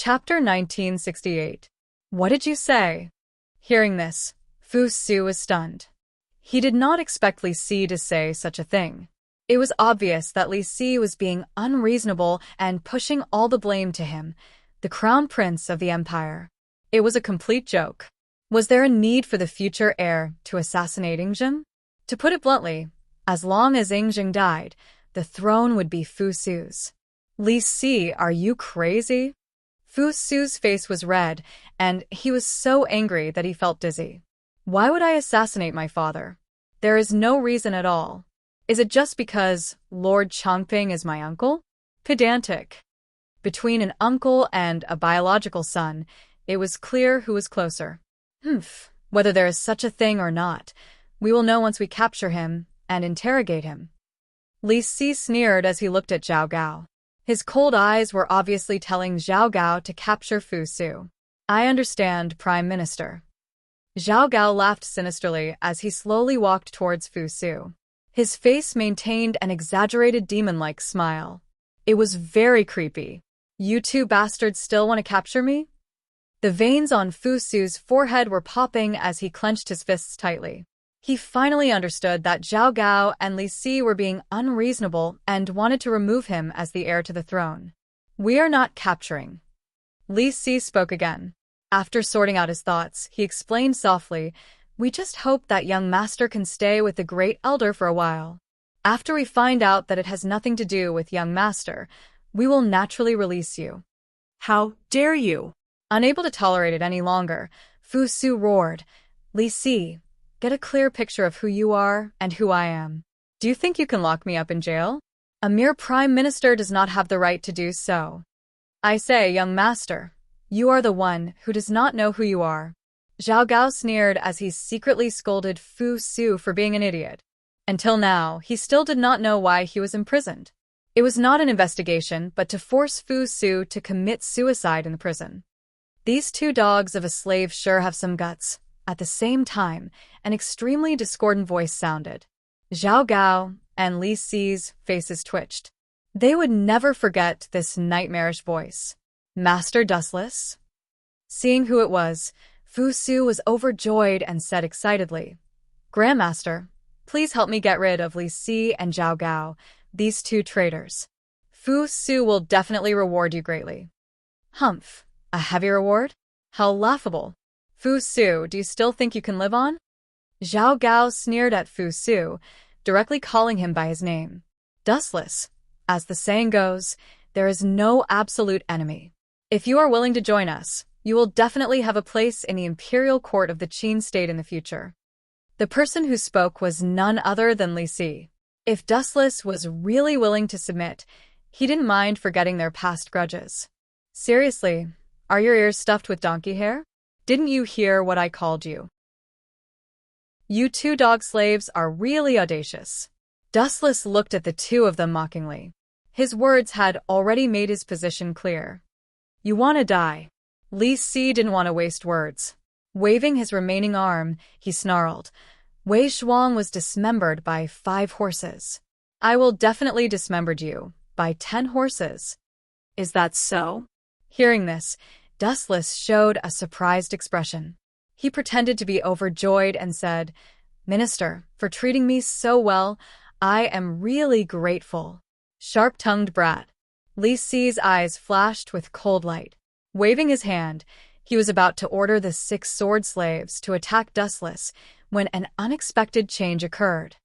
Chapter 1968. What did you say? Hearing this, Fu Su was stunned. He did not expect Li Si to say such a thing. It was obvious that Li Si was being unreasonable and pushing all the blame to him, the crown prince of the empire. It was a complete joke. Was there a need for the future heir to assassinate Yingjing? To put it bluntly, as long as Yingjing died, the throne would be Fu Su's. Li Si, are you crazy? Fu Su's face was red, and he was so angry that he felt dizzy. Why would I assassinate my father? There is no reason at all. Is it just because Lord Chongping is my uncle? Pedantic. Between an uncle and a biological son, it was clear who was closer. Whether there is such a thing or not, we will know once we capture him and interrogate him. Li Si sneered as he looked at Zhao Gao. His cold eyes were obviously telling Zhao Gao to capture Fu Su. I understand, Prime Minister. Zhao Gao laughed sinisterly as he slowly walked towards Fu Su. His face maintained an exaggerated demon-like smile. It was very creepy. You two bastards still want to capture me? The veins on Fu Su's forehead were popping as he clenched his fists tightly. He finally understood that Zhao Gao and Li Si were being unreasonable and wanted to remove him as the heir to the throne. We are not capturing. Li Si spoke again. After sorting out his thoughts, he explained softly, we just hope that young master can stay with the great elder for a while. After we find out that it has nothing to do with young master, we will naturally release you. How dare you? Unable to tolerate it any longer, Fu Su roared, Li Si, get a clear picture of who you are and who I am. Do you think you can lock me up in jail? A mere prime minister does not have the right to do so. I say, young master, you are the one who does not know who you are. Zhao Gao sneered as he secretly scolded Fu Su for being an idiot. Until now, he still did not know why he was imprisoned. It was not an investigation, but to force Fu Su to commit suicide in the prison. These two dogs of a slave sure have some guts. At the same time, an extremely discordant voice sounded. Zhao Gao and Li Si's faces twitched. They would never forget this nightmarish voice. Master Dustless? Seeing who it was, Fu Su was overjoyed and said excitedly, Grandmaster, please help me get rid of Li Si and Zhao Gao, these two traitors. Fu Su will definitely reward you greatly. Humph, a heavy reward? How laughable. Fu Su, do you still think you can live on? Zhao Gao sneered at Fu Su, directly calling him by his name. Dustless. As the saying goes, there is no absolute enemy. If you are willing to join us, you will definitely have a place in the imperial court of the Qin state in the future. The person who spoke was none other than Li Si. If Dustless was really willing to submit, he didn't mind forgetting their past grudges. Seriously, are your ears stuffed with donkey hair? Didn't you hear what I called you? You two dog slaves are really audacious. Dustless looked at the two of them mockingly. His words had already made his position clear. You want to die. Li Si didn't want to waste words. Waving his remaining arm, he snarled. Wei Shuang was dismembered by 5 horses. I will definitely dismember you by 10 horses. Is that so? Hearing this, Dustless showed a surprised expression. He pretended to be overjoyed and said, Minister, for treating me so well, I am really grateful. Sharp-tongued brat. Li Si's eyes flashed with cold light. Waving his hand, he was about to order the 6 sword slaves to attack Dustless when an unexpected change occurred.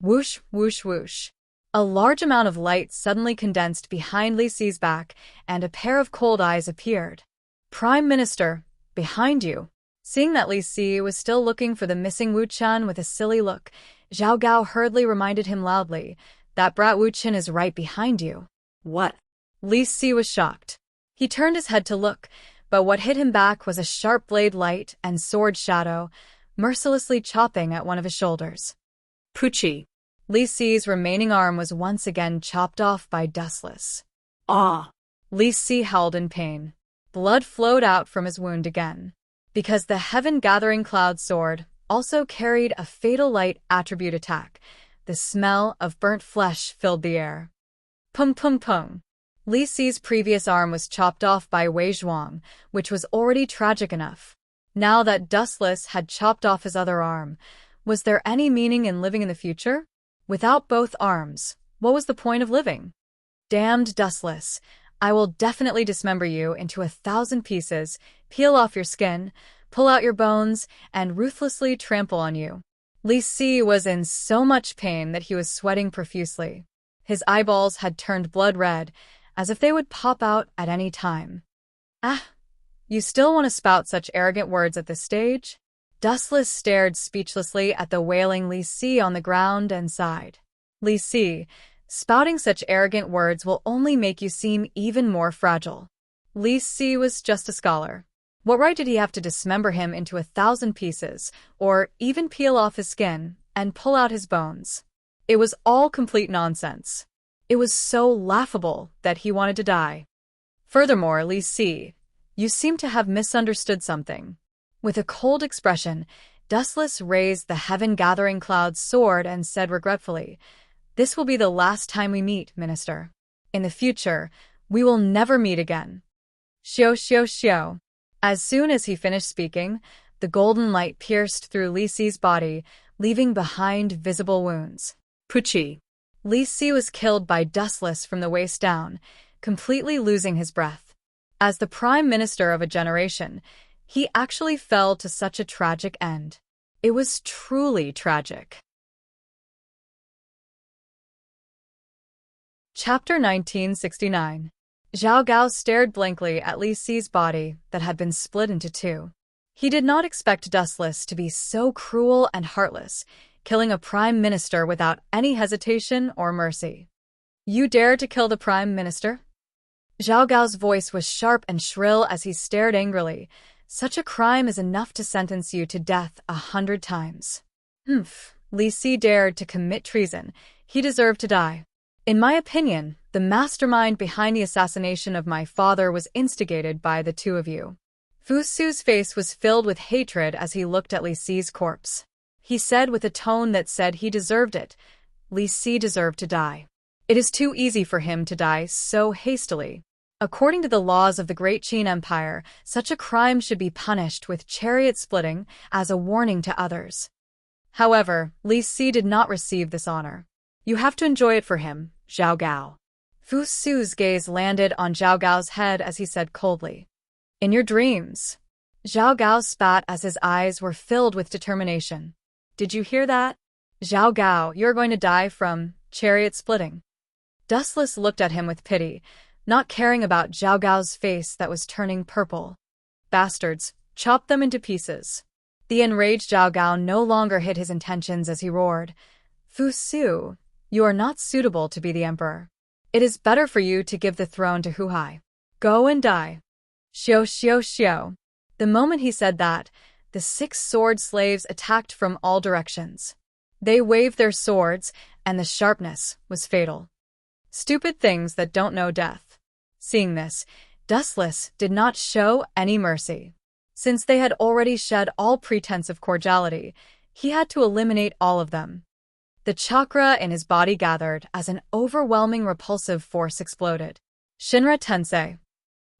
Whoosh, whoosh, whoosh. A large amount of light suddenly condensed behind Li Si's back, and a pair of cold eyes appeared. Prime Minister, behind you. Seeing that Li Si was still looking for the missing Wu Chun with a silly look, Zhao Gao hurriedly reminded him loudly, that brat Wu Chun is right behind you. What? Li Si was shocked. He turned his head to look, but what hit him back was a sharp blade light and sword shadow, mercilessly chopping at one of his shoulders. Poochie. Li Si's remaining arm was once again chopped off by Dustless. Ah! Li Si howled in pain. Blood flowed out from his wound again. Because the heaven-gathering cloud sword also carried a fatal light attribute attack, the smell of burnt flesh filled the air. Pum pum pum. Li Si's previous arm was chopped off by Wei Zhuang, which was already tragic enough. Now that Dustless had chopped off his other arm, was there any meaning in living in the future? Without both arms, what was the point of living? Damned Dustless, I will definitely dismember you into 1,000 pieces, peel off your skin, pull out your bones, and ruthlessly trample on you. Li Si was in so much pain that he was sweating profusely. His eyeballs had turned blood red, as if they would pop out at any time. Ah, you still want to spout such arrogant words at this stage? Dustless stared speechlessly at the wailing Li Si on the ground and sighed. Li Si, spouting such arrogant words will only make you seem even more fragile. Li Si was just a scholar. What right did he have to dismember him into 1,000 pieces, or even peel off his skin and pull out his bones? It was all complete nonsense. It was so laughable that he wanted to die. Furthermore, Li Si, you seem to have misunderstood something. With a cold expression, Dustless raised the heaven-gathering cloud's sword and said regretfully, "This will be the last time we meet, Minister. In the future, we will never meet again." Xiao xiao xiao. As soon as he finished speaking, the golden light pierced through Li Si's body, leaving behind visible wounds. Puchi. Li Si was killed by Dustless from the waist down, completely losing his breath. As the Prime Minister of a generation, he actually fell to such a tragic end. It was truly tragic. Chapter 1969. Zhao Gao stared blankly at Li Si's body that had been split into two. He did not expect Dustless to be so cruel and heartless, killing a prime minister without any hesitation or mercy. "You dare to kill the prime minister?" Zhao Gao's voice was sharp and shrill as he stared angrily. "Such a crime is enough to sentence you to death 100 times. Li Si dared to commit treason. He deserved to die. In my opinion, the mastermind behind the assassination of my father was instigated by the two of you." Fu Su's face was filled with hatred as he looked at Li Si's corpse. He said with a tone that said he deserved it. Li Si deserved to die. It is too easy for him to die so hastily. According to the laws of the Great Qin Empire, such a crime should be punished with chariot splitting as a warning to others. However, Li Si did not receive this honor. "You have to enjoy it for him, Zhao Gao." Fu Su's gaze landed on Zhao Gao's head as he said coldly, "In your dreams." Zhao Gao spat as his eyes were filled with determination. "Did you hear that? Zhao Gao, you're going to die from chariot splitting." Dustless looked at him with pity, not caring about Zhao Gao's face that was turning purple. "Bastards, chop them into pieces." The enraged Zhao Gao no longer hid his intentions as he roared, "Fu Su, you are not suitable to be the emperor. It is better for you to give the throne to Hu Hai. Go and die." Xiao xiao xiao. The moment he said that, the 6 sword slaves attacked from all directions. They waved their swords, and the sharpness was fatal. Stupid things that don't know death. Seeing this, Dustless did not show any mercy. Since they had already shed all pretense of cordiality, he had to eliminate all of them. The chakra in his body gathered as an overwhelming repulsive force exploded. Shinra Tensei.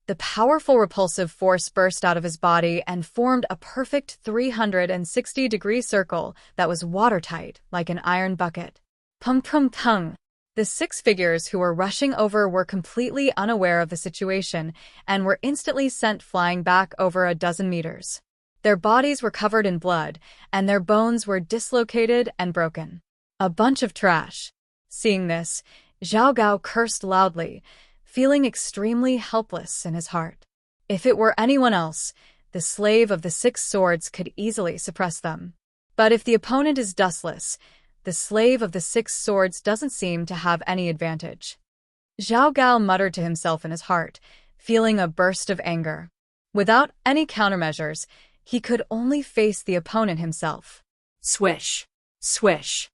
The powerful repulsive force burst out of his body and formed a perfect 360-degree circle that was watertight like an iron bucket. Pung pung pung. The 6 figures who were rushing over were completely unaware of the situation and were instantly sent flying back over a dozen meters. Their bodies were covered in blood, and their bones were dislocated and broken. A bunch of trash. Seeing this, Zhao Gao cursed loudly, feeling extremely helpless in his heart. If it were anyone else, the slave of the 6 swords could easily suppress them. But if the opponent is Dustless, the slave of the 6 swords doesn't seem to have any advantage. Zhao Gao muttered to himself in his heart, feeling a burst of anger. Without any countermeasures, he could only face the opponent himself. Swish! Swish!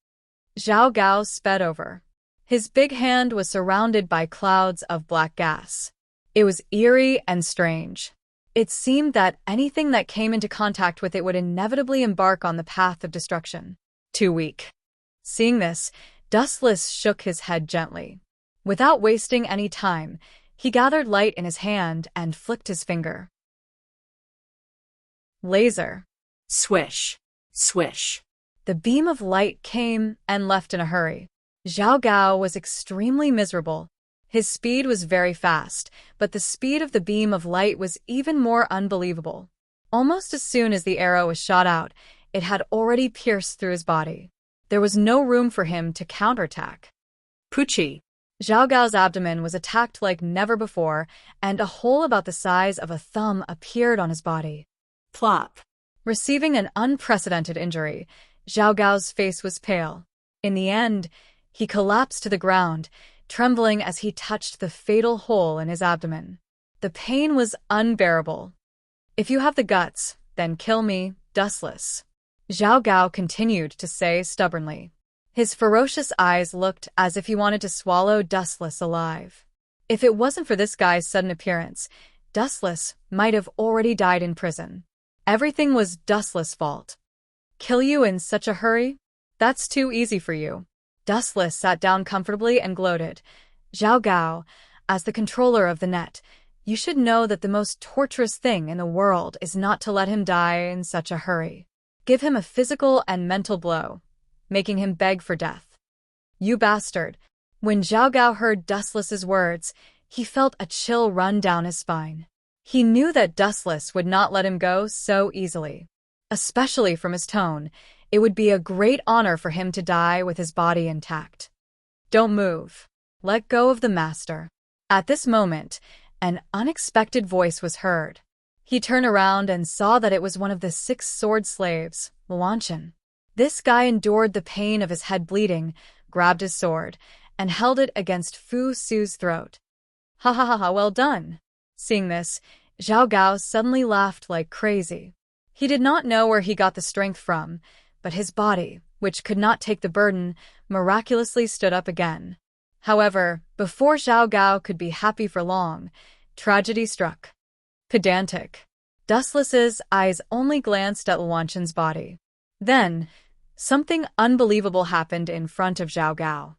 Zhao Gao sped over. His big hand was surrounded by clouds of black gas. It was eerie and strange. It seemed that anything that came into contact with it would inevitably embark on the path of destruction. Too weak. Seeing this, Dustless shook his head gently. Without wasting any time, He gathered light in his hand and flicked his finger. Laser. Swish, swish. The beam of light came and left in a hurry. Zhao Gao was extremely miserable. His speed was very fast, but the speed of the beam of light was even more unbelievable. Almost as soon as the arrow was shot out, it had already pierced through his body. There was no room for him to counterattack. Poochie. Zhao Gao's abdomen was attacked like never before, and a hole about the size of a thumb appeared on his body. Plop. Receiving an unprecedented injury, Zhao Gao's face was pale. In the end, he collapsed to the ground, trembling as he touched the fatal hole in his abdomen. The pain was unbearable. "If you have the guts, then kill me, dustless," Zhao Gao continued to say stubbornly. His ferocious eyes looked as if he wanted to swallow Dustless alive. If it wasn't for this guy's sudden appearance, Dustless might have already died in prison. Everything was Dustless' fault. "Kill you in such a hurry? That's too easy for you." Dustless sat down comfortably and gloated. "Zhao Gao, as the controller of the net, you should know that the most torturous thing in the world is not to let him die in such a hurry. Give him a physical and mental blow, making him beg for death." "You bastard." When Zhao Gao heard Dustless's words, he felt a chill run down his spine. He knew that Dustless would not let him go so easily. Especially from his tone, it would be a great honor for him to die with his body intact. "Don't move. Let go of the master." At this moment, an unexpected voice was heard. He turned around and saw that it was one of the 6 sword slaves, Enchanting. This guy endured the pain of his head bleeding, grabbed his sword, and held it against Fu Su's throat. "Ha ha ha ha, well done." Seeing this, Zhao Gao suddenly laughed like crazy. He did not know where he got the strength from, but his body, which could not take the burden, miraculously stood up again. However, before Zhao Gao could be happy for long, tragedy struck. Pedantic. Dustless's eyes only glanced at Enchanting's body. Then, something unbelievable happened in front of Zhao Gao.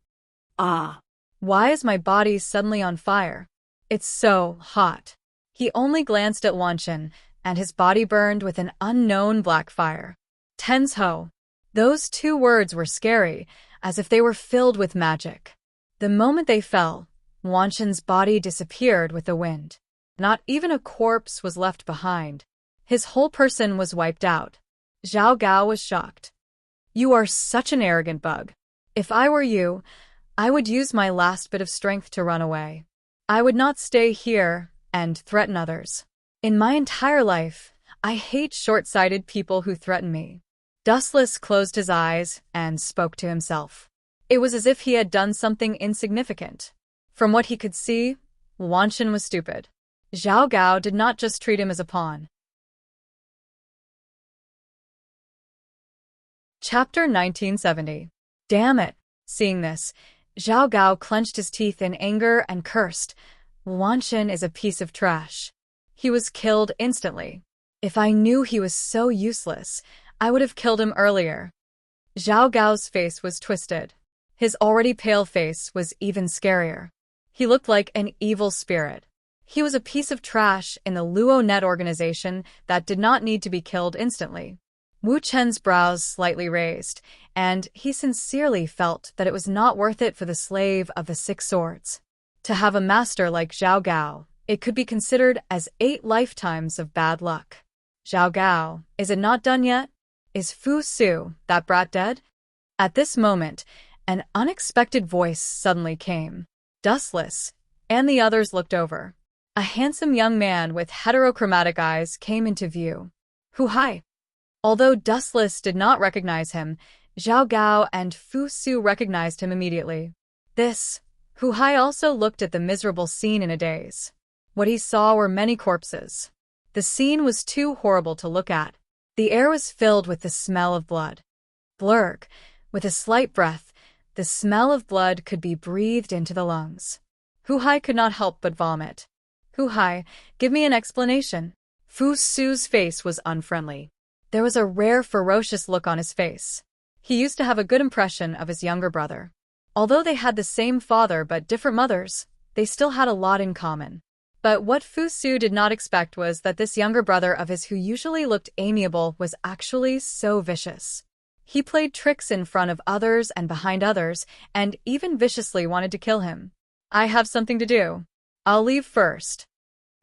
Ah. Why is my body suddenly on fire? It's so hot. He only glanced at Enchanting, and his body burned with an unknown black fire. Tensho. Those 2 words were scary, as if they were filled with magic. The moment they fell, Enchanting's body disappeared with the wind. Not even a corpse was left behind. His whole person was wiped out. Zhao Gao was shocked. "You are such an arrogant bug. If I were you, I would use my last bit of strength to run away. I would not stay here and threaten others. In my entire life, I hate short-sighted people who threaten me." Dustless closed his eyes and spoke to himself. It was as if he had done something insignificant. From what he could see, Enchanting was stupid. Zhao Gao did not just treat him as a pawn. Chapter 1970. Damn it! Seeing this, Zhao Gao clenched his teeth in anger and cursed. "Enchanting is a piece of trash. He was killed instantly. If I knew he was so useless, I would have killed him earlier." Zhao Gao's face was twisted. His already pale face was even scarier. He looked like an evil spirit. He was a piece of trash in the Luo Net organization that did not need to be killed instantly. Wu Chen's brows slightly raised, and he sincerely felt that it was not worth it for the slave of the 6 swords. To have a master like Zhao Gao, it could be considered as 8 lifetimes of bad luck. "Zhao Gao, is it not done yet? Is Fu Su, that brat, dead?" At this moment, an unexpected voice suddenly came. Dustless and the others looked over. A handsome young man with heterochromatic eyes came into view. "Hu Hai." Although Dustless did not recognize him, Zhao Gao and Fu Su recognized him immediately. Hu Hai also looked at the miserable scene in a daze. What he saw were many corpses. The scene was too horrible to look at. The air was filled with the smell of blood. Blurg, with a slight breath, the smell of blood could be breathed into the lungs. Hu Hai could not help but vomit. "Hu Hai, give me an explanation." Fu Su's face was unfriendly. There was a rare ferocious look on his face. He used to have a good impression of his younger brother. Although they had the same father but different mothers, They still had a lot in common. But what Fu Su did not expect was that this younger brother of his who usually looked amiable was actually so vicious. He played tricks in front of others and behind others, and even viciously wanted to kill him. I have something to do. I'll leave first.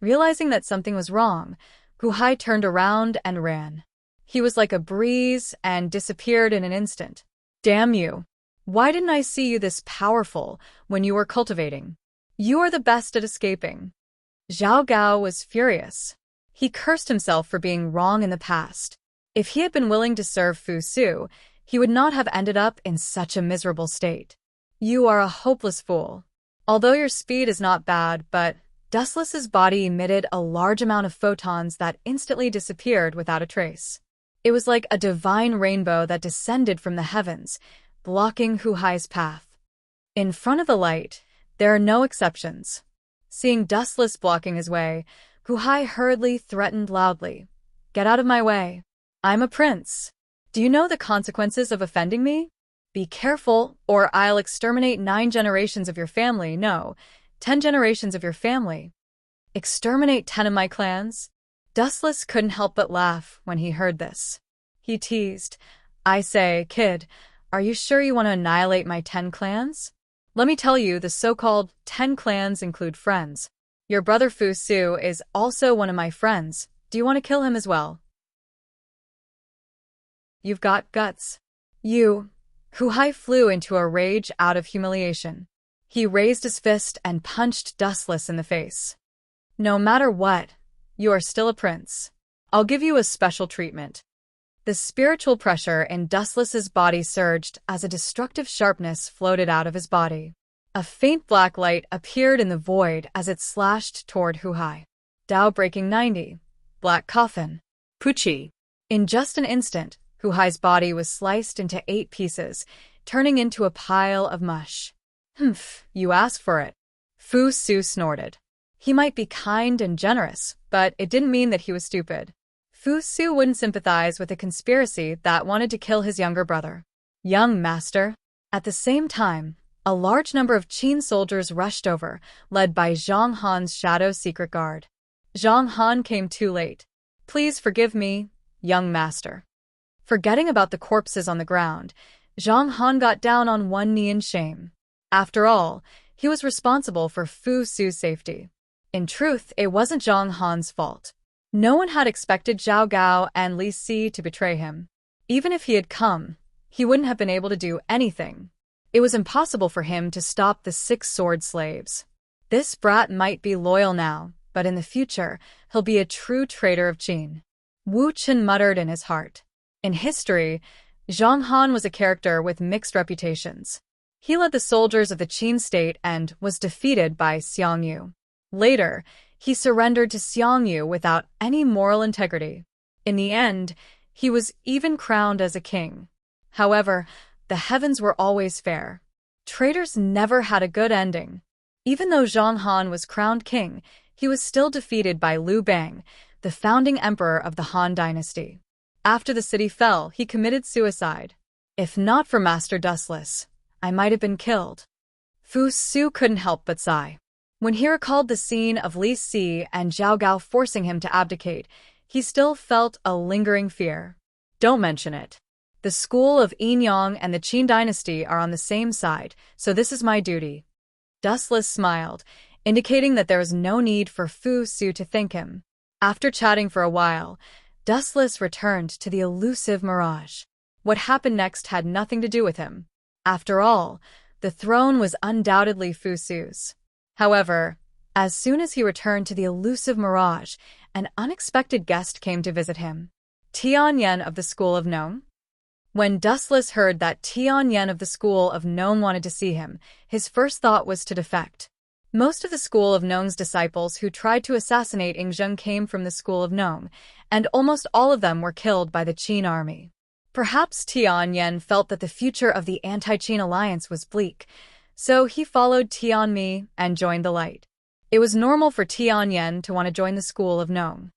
Realizing that something was wrong, Hu Hai turned around and ran. He was like a breeze and disappeared in an instant. Damn you. Why didn't I see you this powerful when you were cultivating? You are the best at escaping. Zhao Gao was furious. He cursed himself for being wrong in the past. If he had been willing to serve Fu Su, he would not have ended up in such a miserable state. You are a hopeless fool. Although your speed is not bad, but Dustless's body emitted a large amount of photons that instantly disappeared without a trace. It was like a divine rainbow that descended from the heavens, blocking Hu Hai's path. In front of the light, there are no exceptions. Seeing Dustless blocking his way, Hu Hai hurriedly threatened loudly. Get out of my way. I'm a prince. Do you know the consequences of offending me? Be careful, or I'll exterminate 9 generations of your family. No, 10 generations of your family. Exterminate 10 of my clans? Dustless couldn't help but laugh when he heard this. He teased, I say, kid, are you sure you want to annihilate my 10 clans? Let me tell you, the so-called 10 clans include friends. Your brother Fu Su is also one of my friends. Do you want to kill him as well? You've got guts. You. Hu Hai flew into a rage out of humiliation. He raised his fist and punched Dustless in the face. No matter what, you are still a prince. I'll give you a special treatment. The spiritual pressure in Dustless's body surged as a destructive sharpness floated out of his body. A faint black light appeared in the void as it slashed toward Hu Hai. Dao breaking 90. Black coffin. Pucci. In just an instant, Hu Hai's body was sliced into 8 pieces, turning into a pile of mush. Humph, you asked for it. Fu Su snorted. He might be kind and generous, but it didn't mean that he was stupid. Fu Su wouldn't sympathize with a conspiracy that wanted to kill his younger brother. Young master. At the same time, a large number of Qin soldiers rushed over, led by Zhang Han's shadow secret guard. Zhang Han came too late. Please forgive me, young master. Forgetting about the corpses on the ground, Zhang Han got down on one knee in shame. After all, he was responsible for Fu Su's safety. In truth, it wasn't Zhang Han's fault. No one had expected Zhao Gao and Li Si to betray him. Even if he had come, he wouldn't have been able to do anything. It was impossible for him to stop the 6 sword slaves. This brat might be loyal now, but in the future, he'll be a true traitor of Qin. Wu Chen muttered in his heart. In history, Zhang Han was a character with mixed reputations. He led the soldiers of the Qin state and was defeated by Xiang Yu. Later, he surrendered to Xiang Yu without any moral integrity. In the end, he was even crowned as a king. However, the heavens were always fair. Traitors never had a good ending. Even though Zhang Han was crowned king, he was still defeated by Liu Bang, the founding emperor of the Han dynasty. After the city fell, he committed suicide. If not for Master Dustless, I might have been killed. Fu Su couldn't help but sigh. When he recalled the scene of Li Si and Zhao Gao forcing him to abdicate, he still felt a lingering fear. Don't mention it. The school of Yin Yang and the Qin dynasty are on the same side, so this is my duty. Dustless smiled, indicating that there was no need for Fu Su to thank him. After chatting for a while, Dustless returned to the elusive mirage. What happened next had nothing to do with him. After all, the throne was undoubtedly Fu Su's. However, as soon as he returned to the elusive mirage, an unexpected guest came to visit him. Tianyan of the School of Gnome. When Dustless heard that Tianyan of the School of Gnome wanted to see him, his first thought was to defect. Most of the School of Gnome's disciples who tried to assassinate Ingzheng came from the School of Gnome, and almost all of them were killed by the Qin army. Perhaps Tianyan felt that the future of the anti-Qin alliance was bleak, so he followed Tianmi and joined the light. It was normal for Tianyan to want to join the School of Gnome.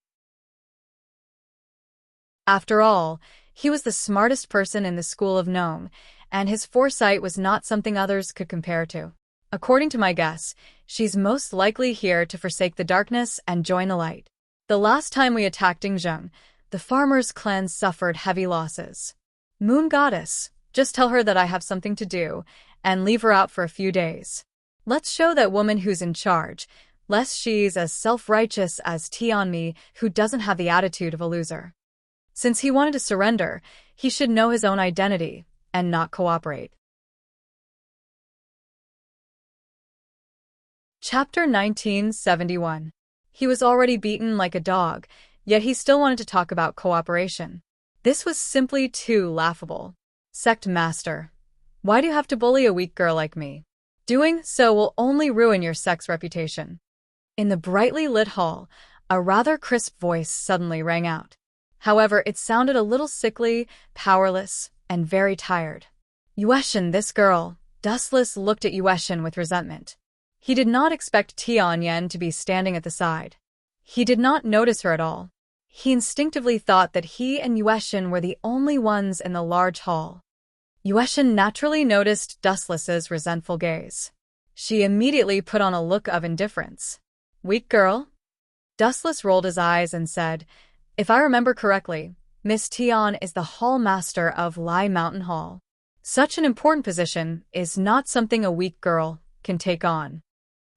After all, he was the smartest person in the School of Gnome, and his foresight was not something others could compare to. According to my guess, she's most likely here to forsake the darkness and join the light. The last time we attacked Ingzheng, the farmer's clan suffered heavy losses. Moon Goddess, just tell her that I have something to do, and leave her out for a few days. Let's show that woman who's in charge, lest she's as self-righteous as Tianmi, who doesn't have the attitude of a loser. Since he wanted to surrender, he should know his own identity and not cooperate. Chapter 1971. He was already beaten like a dog, yet he still wanted to talk about cooperation. This was simply too laughable. Sect Master, why do you have to bully a weak girl like me? Doing so will only ruin your sect's reputation. In the brightly lit hall, a rather crisp voice suddenly rang out. However, it sounded a little sickly, powerless, and very tired. Yueshin, this girl. Dustless looked at Yueshin with resentment. He did not expect Tianyan to be standing at the side. He did not notice her at all. He instinctively thought that he and Yueshin were the only ones in the large hall. Yueshin naturally noticed Dustless's resentful gaze. She immediately put on a look of indifference. Weak girl? Dustless rolled his eyes and said, if I remember correctly, Miss Tian is the hall master of Lai Mountain Hall. Such an important position is not something a weak girl can take on.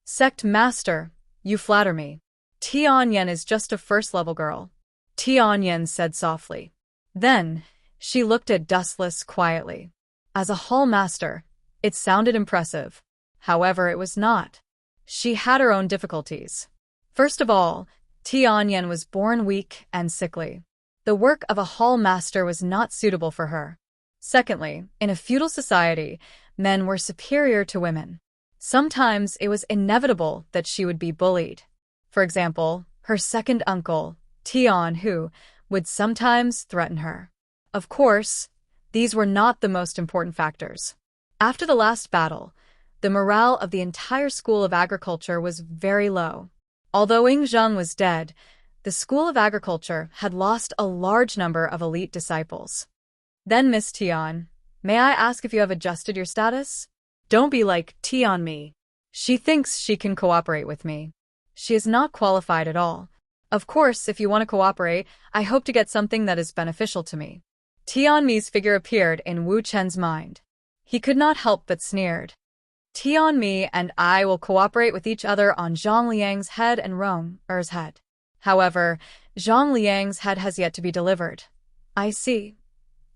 Sect Master, you flatter me. Tianyan is just a first-level girl. Tianyan said softly. Then, she looked at Dustless quietly. As a hall master, it sounded impressive. However, it was not. She had her own difficulties. First of all, Tianyan was born weak and sickly. The work of a hall master was not suitable for her. Secondly, in a feudal society, men were superior to women. Sometimes it was inevitable that she would be bullied. For example, her second uncle, Tian Hu, would sometimes threaten her. Of course, these were not the most important factors. After the last battle, the morale of the entire School of Agriculture was very low. Although Ingzheng was dead, the School of Agriculture had lost a large number of elite disciples. Then, Miss Tian, may I ask if you have adjusted your status? Don't be like Tianmi. She thinks she can cooperate with me. She is not qualified at all. Of course, if you want to cooperate, I hope to get something that is beneficial to me. Tianmi's figure appeared in Wu Chen's mind. He could not help but sneered. Tianmi and I will cooperate with each other on Zhang Liang's head and Rong Er's head. However, Zhang Liang's head has yet to be delivered. I see.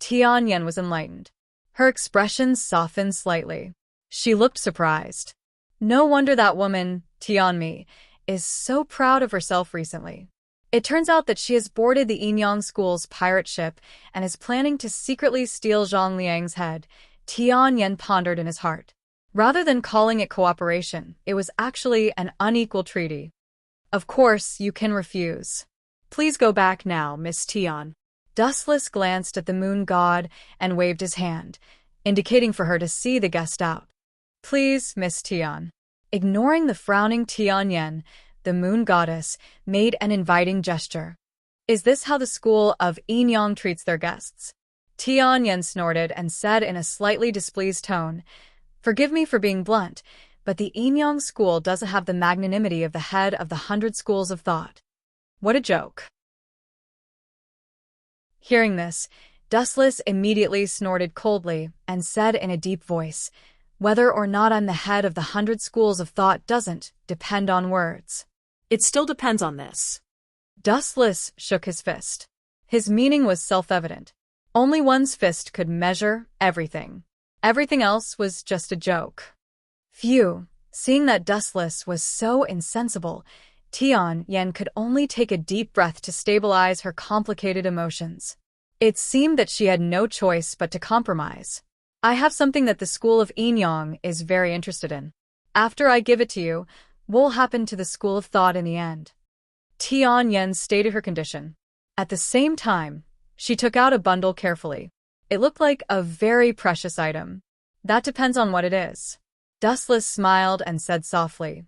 Tianyan was enlightened. Her expression softened slightly. She looked surprised. No wonder that woman, Tianmi, is so proud of herself recently. It turns out that she has boarded the Enyang School's pirate ship and is planning to secretly steal Zhang Liang's head. Tianyan pondered in his heart. Rather than calling it cooperation, it was actually an unequal treaty. Of course, you can refuse. Please go back now, Miss Tian. Dustless glanced at the moon god and waved his hand, indicating for her to see the guest out. Please, Miss Tian. Ignoring the frowning Tianyan, the moon goddess made an inviting gesture. Is this how the school of Enyang treats their guests? Tianyan snorted and said in a slightly displeased tone, forgive me for being blunt, but the Enyang school doesn't have the magnanimity of the head of the 100 schools of thought. What a joke. Hearing this, Dustless immediately snorted coldly and said in a deep voice, whether or not I'm the head of the 100 schools of thought doesn't depend on words. It still depends on this. Dustless shook his fist. His meaning was self-evident. Only one's fist could measure everything. Everything else was just a joke. Phew, seeing that Dustless was so insensible, Tianyan could only take a deep breath to stabilize her complicated emotions. It seemed that she had no choice but to compromise. I have something that the school of Enyang is very interested in. After I give it to you, what will happen to the school of thought in the end? Tianyan stated her condition. At the same time, she took out a bundle carefully. It looked like a very precious item. That depends on what it is. Dustless smiled and said softly,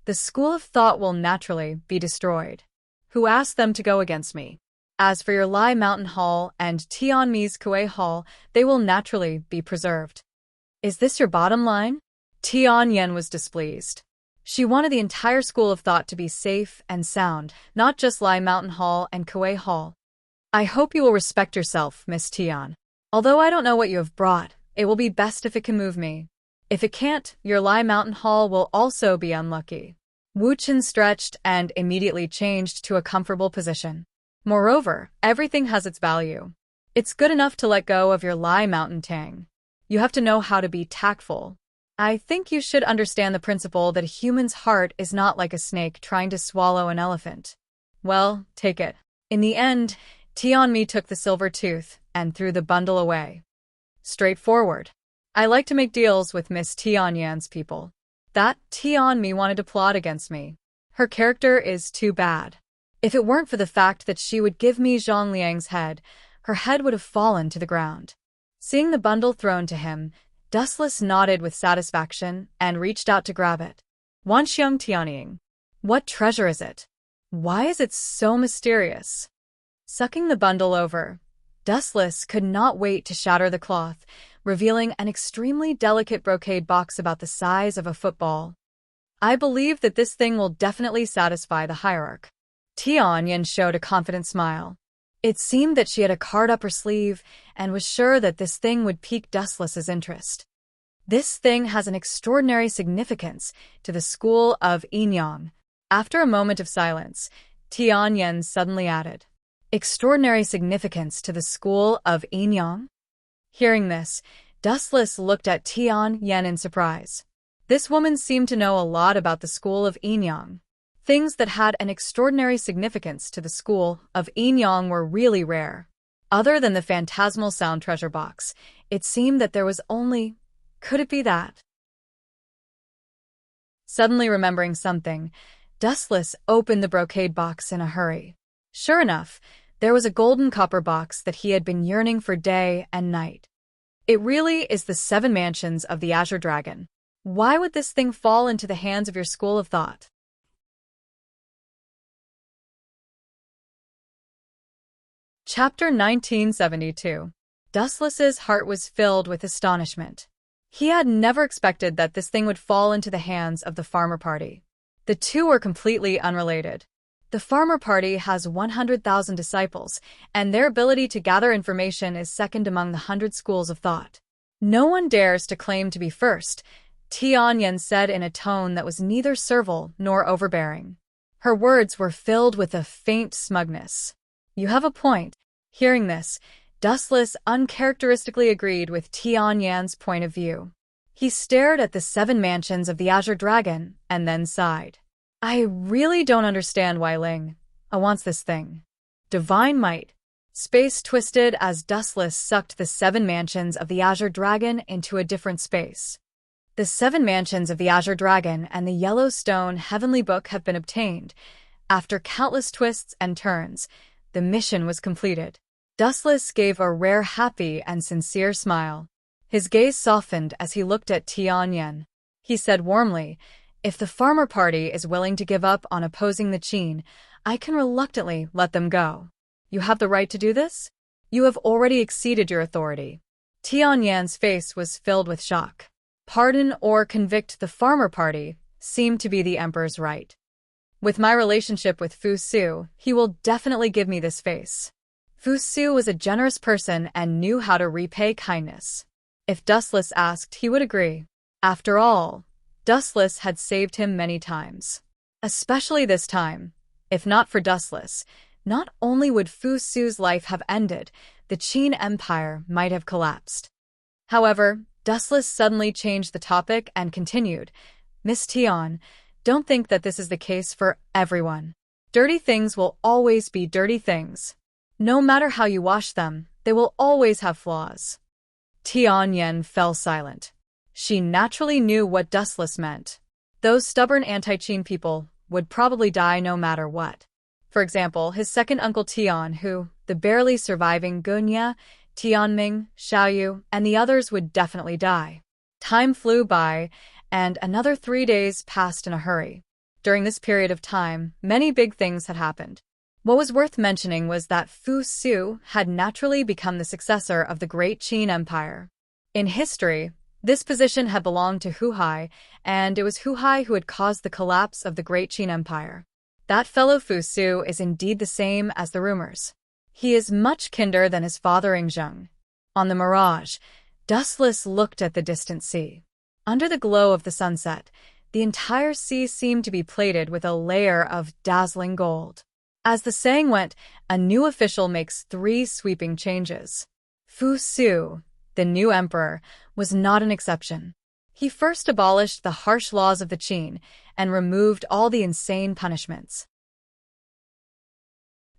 the school of thought will naturally be destroyed. Who asked them to go against me? As for your Lai Mountain Hall and Tianmi's Kuei Hall, they will naturally be preserved. Is this your bottom line? Tianyan was displeased. She wanted the entire school of thought to be safe and sound, not just Lai Mountain Hall and Kuei Hall. I hope you will respect yourself, Miss Tian. Although I don't know what you have brought, it will be best if it can move me. If it can't, your Lai Mountain Hall will also be unlucky. Wu Chen stretched and immediately changed to a comfortable position. Moreover, everything has its value. It's good enough to let go of your Lai Mountain Tang. You have to know how to be tactful. I think you should understand the principle that a human's heart is not like a snake trying to swallow an elephant. Well, take it. In the end, Tianmi took the silver tooth and threw the bundle away. Straightforward. I like to make deals with Miss Tianyan's people. That Tianmi wanted to plot against me. Her character is too bad. If it weren't for the fact that she would give me Zhang Liang's head, her head would have fallen to the ground. Seeing the bundle thrown to him, Dustless nodded with satisfaction and reached out to grab it. Wanxiang Tianying. What treasure is it? Why is it so mysterious? Sucking the bundle over, Dustless could not wait to shatter the cloth, revealing an extremely delicate brocade box about the size of a football. I believe that this thing will definitely satisfy the hierarch. Tianyan showed a confident smile. It seemed that she had a card up her sleeve and was sure that this thing would pique Dustless's interest. This thing has an extraordinary significance to the school of Enyang. After a moment of silence, Tianyan suddenly added, extraordinary significance to the school of Enyang? Hearing this, Dustless looked at Tianyan in surprise. This woman seemed to know a lot about the school of Enyang. Things that had an extraordinary significance to the school of Enyang were really rare. Other than the phantasmal sound treasure box, it seemed that there was only... Could it be that? Suddenly remembering something, Dustless opened the brocade box in a hurry. Sure enough, there was a golden copper box that he had been yearning for day and night. It really is the 7 mansions of the Azure Dragon. Why would this thing fall into the hands of your school of thought? Chapter 1972. Dustless's heart was filled with astonishment. He had never expected that this thing would fall into the hands of the farmer party. The two were completely unrelated. The farmer party has 100,000 disciples, and their ability to gather information is second among the 100 schools of thought. No one dares to claim to be first, Tianyan said in a tone that was neither servile nor overbearing. Her words were filled with a faint smugness. You have a point. Hearing this, Dustless uncharacteristically agreed with Tianyan's point of view. He stared at the 7 mansions of the Azure Dragon and then sighed. I really don't understand why Ling wants this thing. Divine might. Space twisted as Dustless sucked the 7 mansions of the Azure Dragon into a different space. The 7 mansions of the Azure Dragon and the Yellowstone Heavenly Book have been obtained. After countless twists and turns, the mission was completed. Dustless gave a rare, happy, and sincere smile. His gaze softened as he looked at Tianyan. He said warmly, if the farmer party is willing to give up on opposing the Qin, I can reluctantly let them go. You have the right to do this? You have already exceeded your authority. Tianyan's face was filled with shock. Pardon or convict the farmer party seemed to be the emperor's right. With my relationship with Fu Su, he will definitely give me this face. Fu Su was a generous person and knew how to repay kindness. If Dustless asked, he would agree. After all, Dustless had saved him many times. Especially this time. If not for Dustless, not only would Fu Su's life have ended, the Qin Empire might have collapsed. However, Dustless suddenly changed the topic and continued, Miss Tian, don't think that this is the case for everyone. Dirty things will always be dirty things. No matter how you wash them, they will always have flaws. Tianyan fell silent. She naturally knew what Dustless meant. Those stubborn anti-Qin people would probably die no matter what. For example, his second uncle Tian, who, the barely surviving Gunya, Tianming, Xiaoyu, and the others would definitely die. Time flew by, and another 3 days passed in a hurry. During this period of time, many big things had happened. What was worth mentioning was that Fu Su had naturally become the successor of the great Qin Empire. In history, This position had belonged to Hu Hai, and it was Hu Hai who had caused the collapse of the Great Qin Empire. That fellow Fu Su is indeed the same as the rumors. He is much kinder than his father Ingzheng. On the mirage, Dustless looked at the distant sea. Under the glow of the sunset, the entire sea seemed to be plated with a layer of dazzling gold. As the saying went, a new official makes 3 sweeping changes. Fu Su, the new emperor, was not an exception. He first abolished the harsh laws of the Qin and removed all the insane punishments.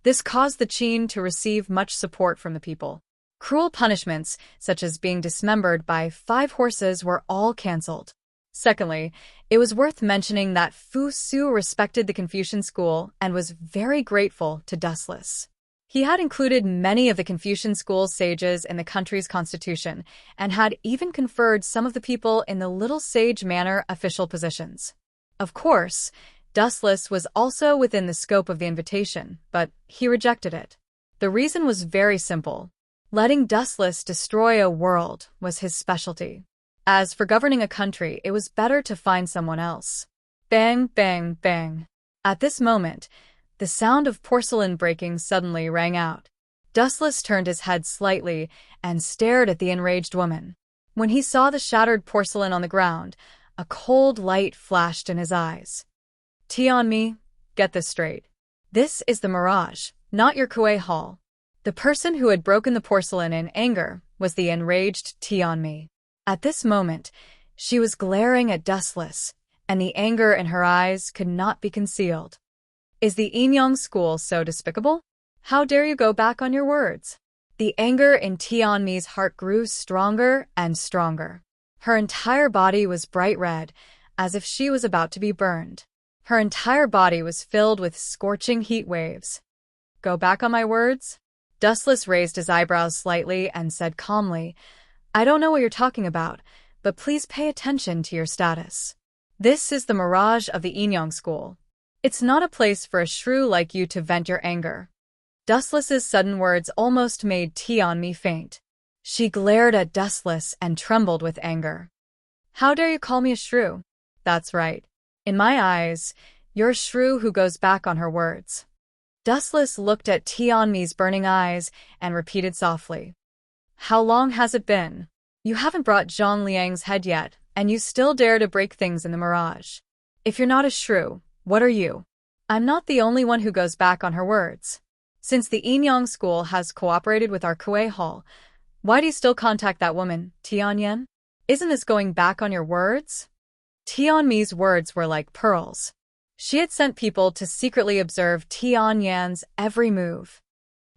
This caused the Qin to receive much support from the people. Cruel punishments, such as being dismembered by 5 horses, were all cancelled. Secondly, it was worth mentioning that Fu Su respected the Confucian school and was very grateful to Dustless. He had included many of the Confucian school's sages in the country's constitution and had even conferred some of the people in the Little Sage Manor official positions. Of course, Dustless was also within the scope of the invitation, but he rejected it. The reason was very simple. Letting Dustless destroy a world was his specialty. As for governing a country, it was better to find someone else. Bang, bang, bang. At this moment, the sound of porcelain breaking suddenly rang out. Dustless turned his head slightly and stared at the enraged woman. When he saw the shattered porcelain on the ground, a cold light flashed in his eyes. Tianmi, get this straight. This is the mirage, not your Kuei Hall. The person who had broken the porcelain in anger was the enraged Tianmi. At this moment, she was glaring at Dustless, and the anger in her eyes could not be concealed. Is the Enyang school so despicable? How dare you go back on your words? The anger in Tianmi's heart grew stronger and stronger. Her entire body was bright red, as if she was about to be burned. Her entire body was filled with scorching heat waves. Go back on my words? Dustless raised his eyebrows slightly and said calmly, I don't know what you're talking about, but please pay attention to your status. This is the mirage of the Enyang school. It's not a place for a shrew like you to vent your anger. Dustless's sudden words almost made Tianmi faint. She glared at Dustless and trembled with anger. How dare you call me a shrew? That's right. In my eyes, you're a shrew who goes back on her words. Dustless looked at Tianmi's burning eyes and repeated softly. How long has it been? You haven't brought Zhang Liang's head yet, and you still dare to break things in the mirage. If you're not a shrew, what are you? I'm not the only one who goes back on her words. Since the Enyang school has cooperated with our Kuei Hall, why do you still contact that woman, Tianyan? Isn't this going back on your words? Tianmi's words were like pearls. She had sent people to secretly observe Tianyan's every move.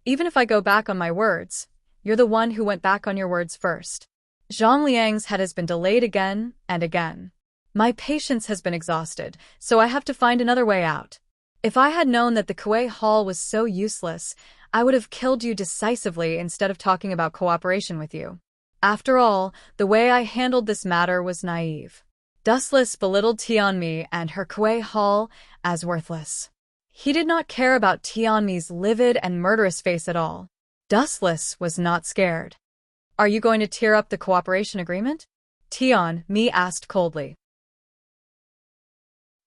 Even if I go back on my words, you're the one who went back on your words first. Zhang Liang's head has been delayed again and again. My patience has been exhausted, so I have to find another way out. If I had known that the Kuei Hall was so useless, I would have killed you decisively instead of talking about cooperation with you. After all, the way I handled this matter was naive. Dustless belittled Tianmi and her Kuei Hall as worthless. He did not care about Tianmi's livid and murderous face at all. Dustless was not scared. Are you going to tear up the cooperation agreement? Tianmi asked coldly.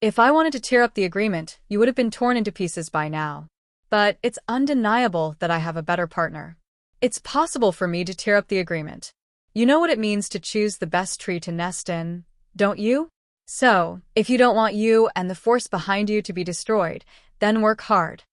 If I wanted to tear up the agreement, you would have been torn into pieces by now. But it's undeniable that I have a better partner. It's possible for me to tear up the agreement. You know what it means to choose the best tree to nest in, don't you? So, if you don't want you and the force behind you to be destroyed, then work hard.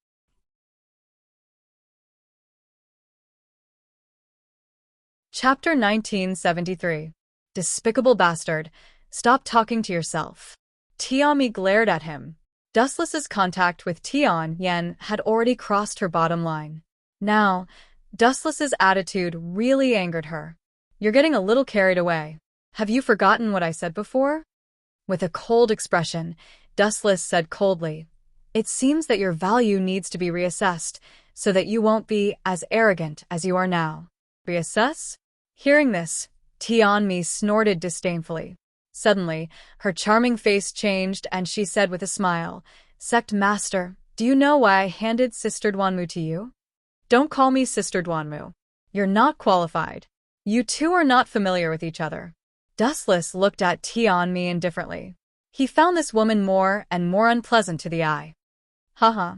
Chapter 1973. Despicable bastard, stop talking to yourself. Tianmi glared at him. Dustless's contact with Tianyan had already crossed her bottom line. Now, Dustless's attitude really angered her. You're getting a little carried away. Have you forgotten what I said before? With a cold expression, Dustless said coldly, It seems that your value needs to be reassessed so that you won't be as arrogant as you are now. Reassess? Hearing this, Tianmi snorted disdainfully. Suddenly, her charming face changed and she said with a smile, Sect Master, do you know why I handed Sister Duanmu to you? Don't call me Sister Duanmu. You're not qualified. You two are not familiar with each other. Dustless looked at Tianmi indifferently. He found this woman more and more unpleasant to the eye. Haha.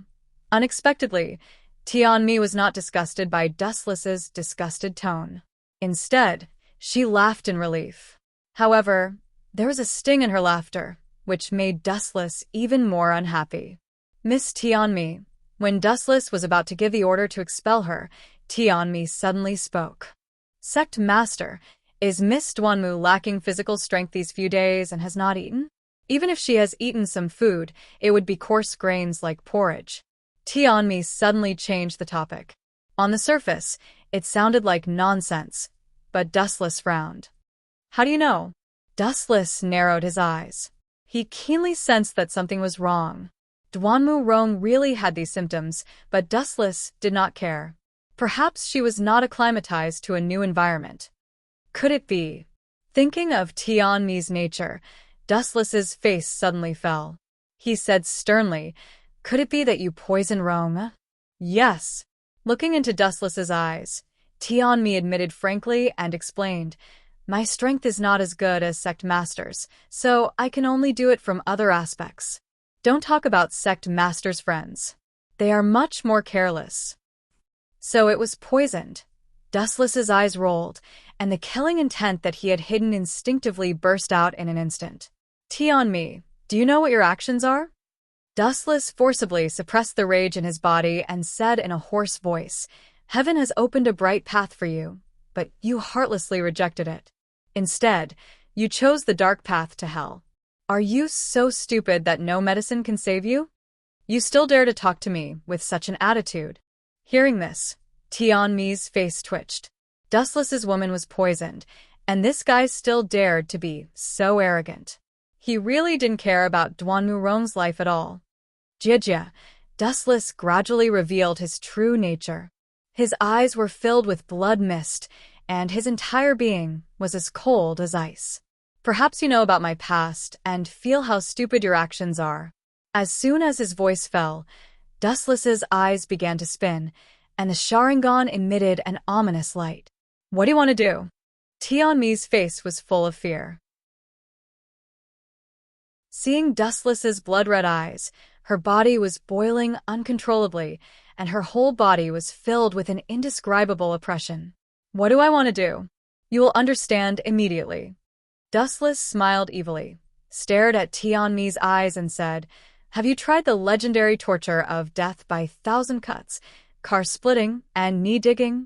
Unexpectedly, Tianmi was not disgusted by Dustless's disgusted tone. Instead, she laughed in relief. However, there was a sting in her laughter, which made Dustless even more unhappy. Miss Tianmi. When Dustless was about to give the order to expel her, Tianmi suddenly spoke. Sect Master, is Miss Duanmu lacking physical strength these few days and has not eaten? Even if she has eaten some food, it would be coarse grains like porridge. Tianmi suddenly changed the topic. On the surface, it sounded like nonsense, but Dustless frowned. How do you know? Dustless narrowed his eyes. He keenly sensed that something was wrong. Duanmu Rong really had these symptoms, but Dustless did not care. Perhaps she was not acclimatized to a new environment. Could it be? Thinking of Tianmi's nature, Dustless's face suddenly fell. He said sternly, "Could it be that you poison Rong?" Yes. Looking into Dustless's eyes, Tianmi admitted frankly and explained, "My strength is not as good as Sect Master's, so I can only do it from other aspects. Don't talk about Sect Master's friends. They are much more careless." So it was poisoned. Dustless's eyes rolled, and the killing intent that he had hidden instinctively burst out in an instant. Tianmi, do you know what your actions are? Dustless forcibly suppressed the rage in his body and said in a hoarse voice, "Heaven has opened a bright path for you, but you heartlessly rejected it. Instead, you chose the dark path to hell. Are you so stupid that no medicine can save you? You still dare to talk to me with such an attitude?" Hearing this, Tianmi's face twitched. Dustless's woman was poisoned, and this guy still dared to be so arrogant. He really didn't care about Duanmu Rong's life at all. Jia, Dustless gradually revealed his true nature. His eyes were filled with blood mist, and his entire being was as cold as ice. Perhaps you know about my past and feel how stupid your actions are. As soon as his voice fell, Dustless's eyes began to spin, and the Sharingan emitted an ominous light. What do you want to do? Tianmi's face was full of fear. Seeing Dustless's blood-red eyes, her body was boiling uncontrollably, and her whole body was filled with an indescribable oppression. What do I want to do? You will understand immediately. Dustless smiled evilly, stared at Tianmi's eyes and said, "Have you tried the legendary torture of death by 1,000 cuts, car splitting, and knee digging?"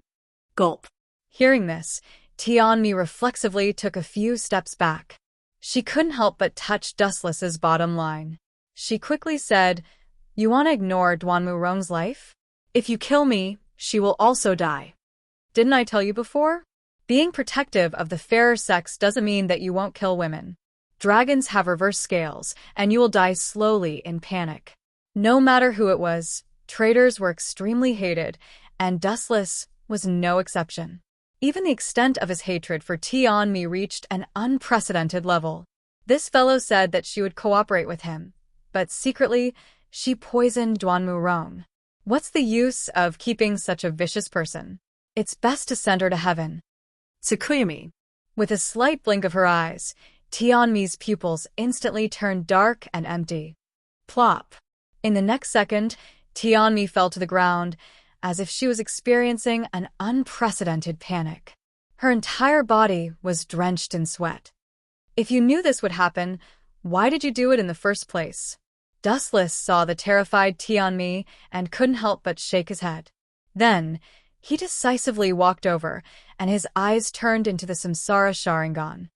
Gulp. Hearing this, Tianmi reflexively took a few steps back. She couldn't help but touch Dustless's bottom line. She quickly said, "You want to ignore Duanmu Rong's life? If you kill me, she will also die. Didn't I tell you before? Being protective of the fairer sex doesn't mean that you won't kill women. Dragons have reverse scales, and you will die slowly in panic." No matter who it was, traitors were extremely hated, and Dustless was no exception. Even the extent of his hatred for Tianmi reached an unprecedented level. This fellow said that she would cooperate with him, but secretly, she poisoned Duanmu Rong. What's the use of keeping such a vicious person? It's best to send her to heaven. Tsukuyami. With a slight blink of her eyes, Tianmi's pupils instantly turned dark and empty. Plop. In the next second, Tianmi fell to the ground, as if she was experiencing an unprecedented panic. Her entire body was drenched in sweat. If you knew this would happen, why did you do it in the first place? Dustless saw the terrified Tianmi and couldn't help but shake his head. Then, he decisively walked over, and his eyes turned into the Samsara Sharingan.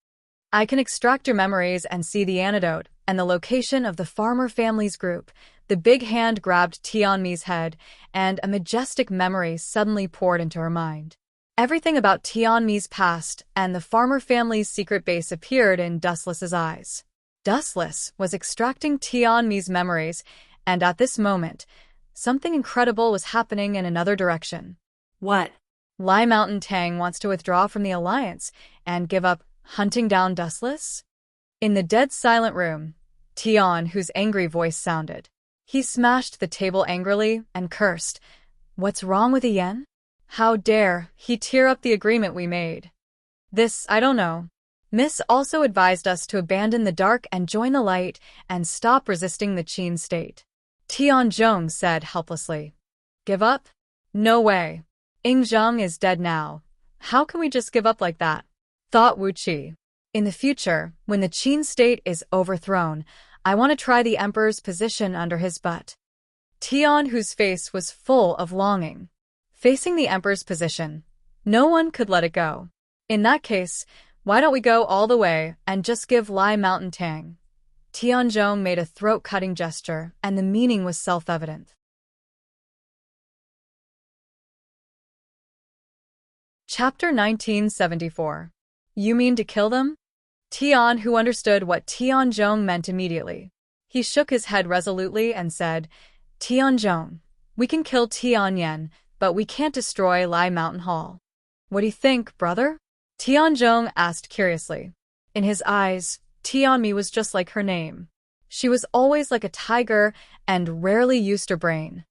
"I can extract your memories and see the antidote and the location of the farmer family's group." The big hand grabbed Tianmi's head, and a majestic memory suddenly poured into her mind. Everything about Tianmi's past and the farmer family's secret base appeared in Dustless's eyes. Dustless was extracting Tianmi's memories, and at this moment, something incredible was happening in another direction. What? Lai Mountain Tang wants to withdraw from the alliance and give up hunting down Dustless? In the dead silent room, Tian, whose angry voice sounded. He smashed the table angrily and cursed. "What's wrong with Yen? How dare he tear up the agreement we made? This, I don't know. Miss also advised us to abandon the dark and join the light and stop resisting the Qin state. Tianzhong said helplessly. Give up? No way. Yingzheng is dead now. How can we just give up like that? Thought Wu Qi. In the future, when the Qin state is overthrown, I want to try the emperor's position under his butt. Tian, whose face was full of longing. Facing the emperor's position. No one could let it go. In that case, why don't we go all the way and just give Lai Mountain Tang? Tianzhong made a throat-cutting gesture, and the meaning was self-evident. Chapter 1974. You mean to kill them? Tian, who understood what Tianzhong meant immediately. He shook his head resolutely and said, Tianzhong, we can kill Tianyan, but we can't destroy Lai Mountain Hall. What do you think, brother? Tianzhong asked curiously. In his eyes, Tianmi was just like her name. She was always like a tiger and rarely used her brain.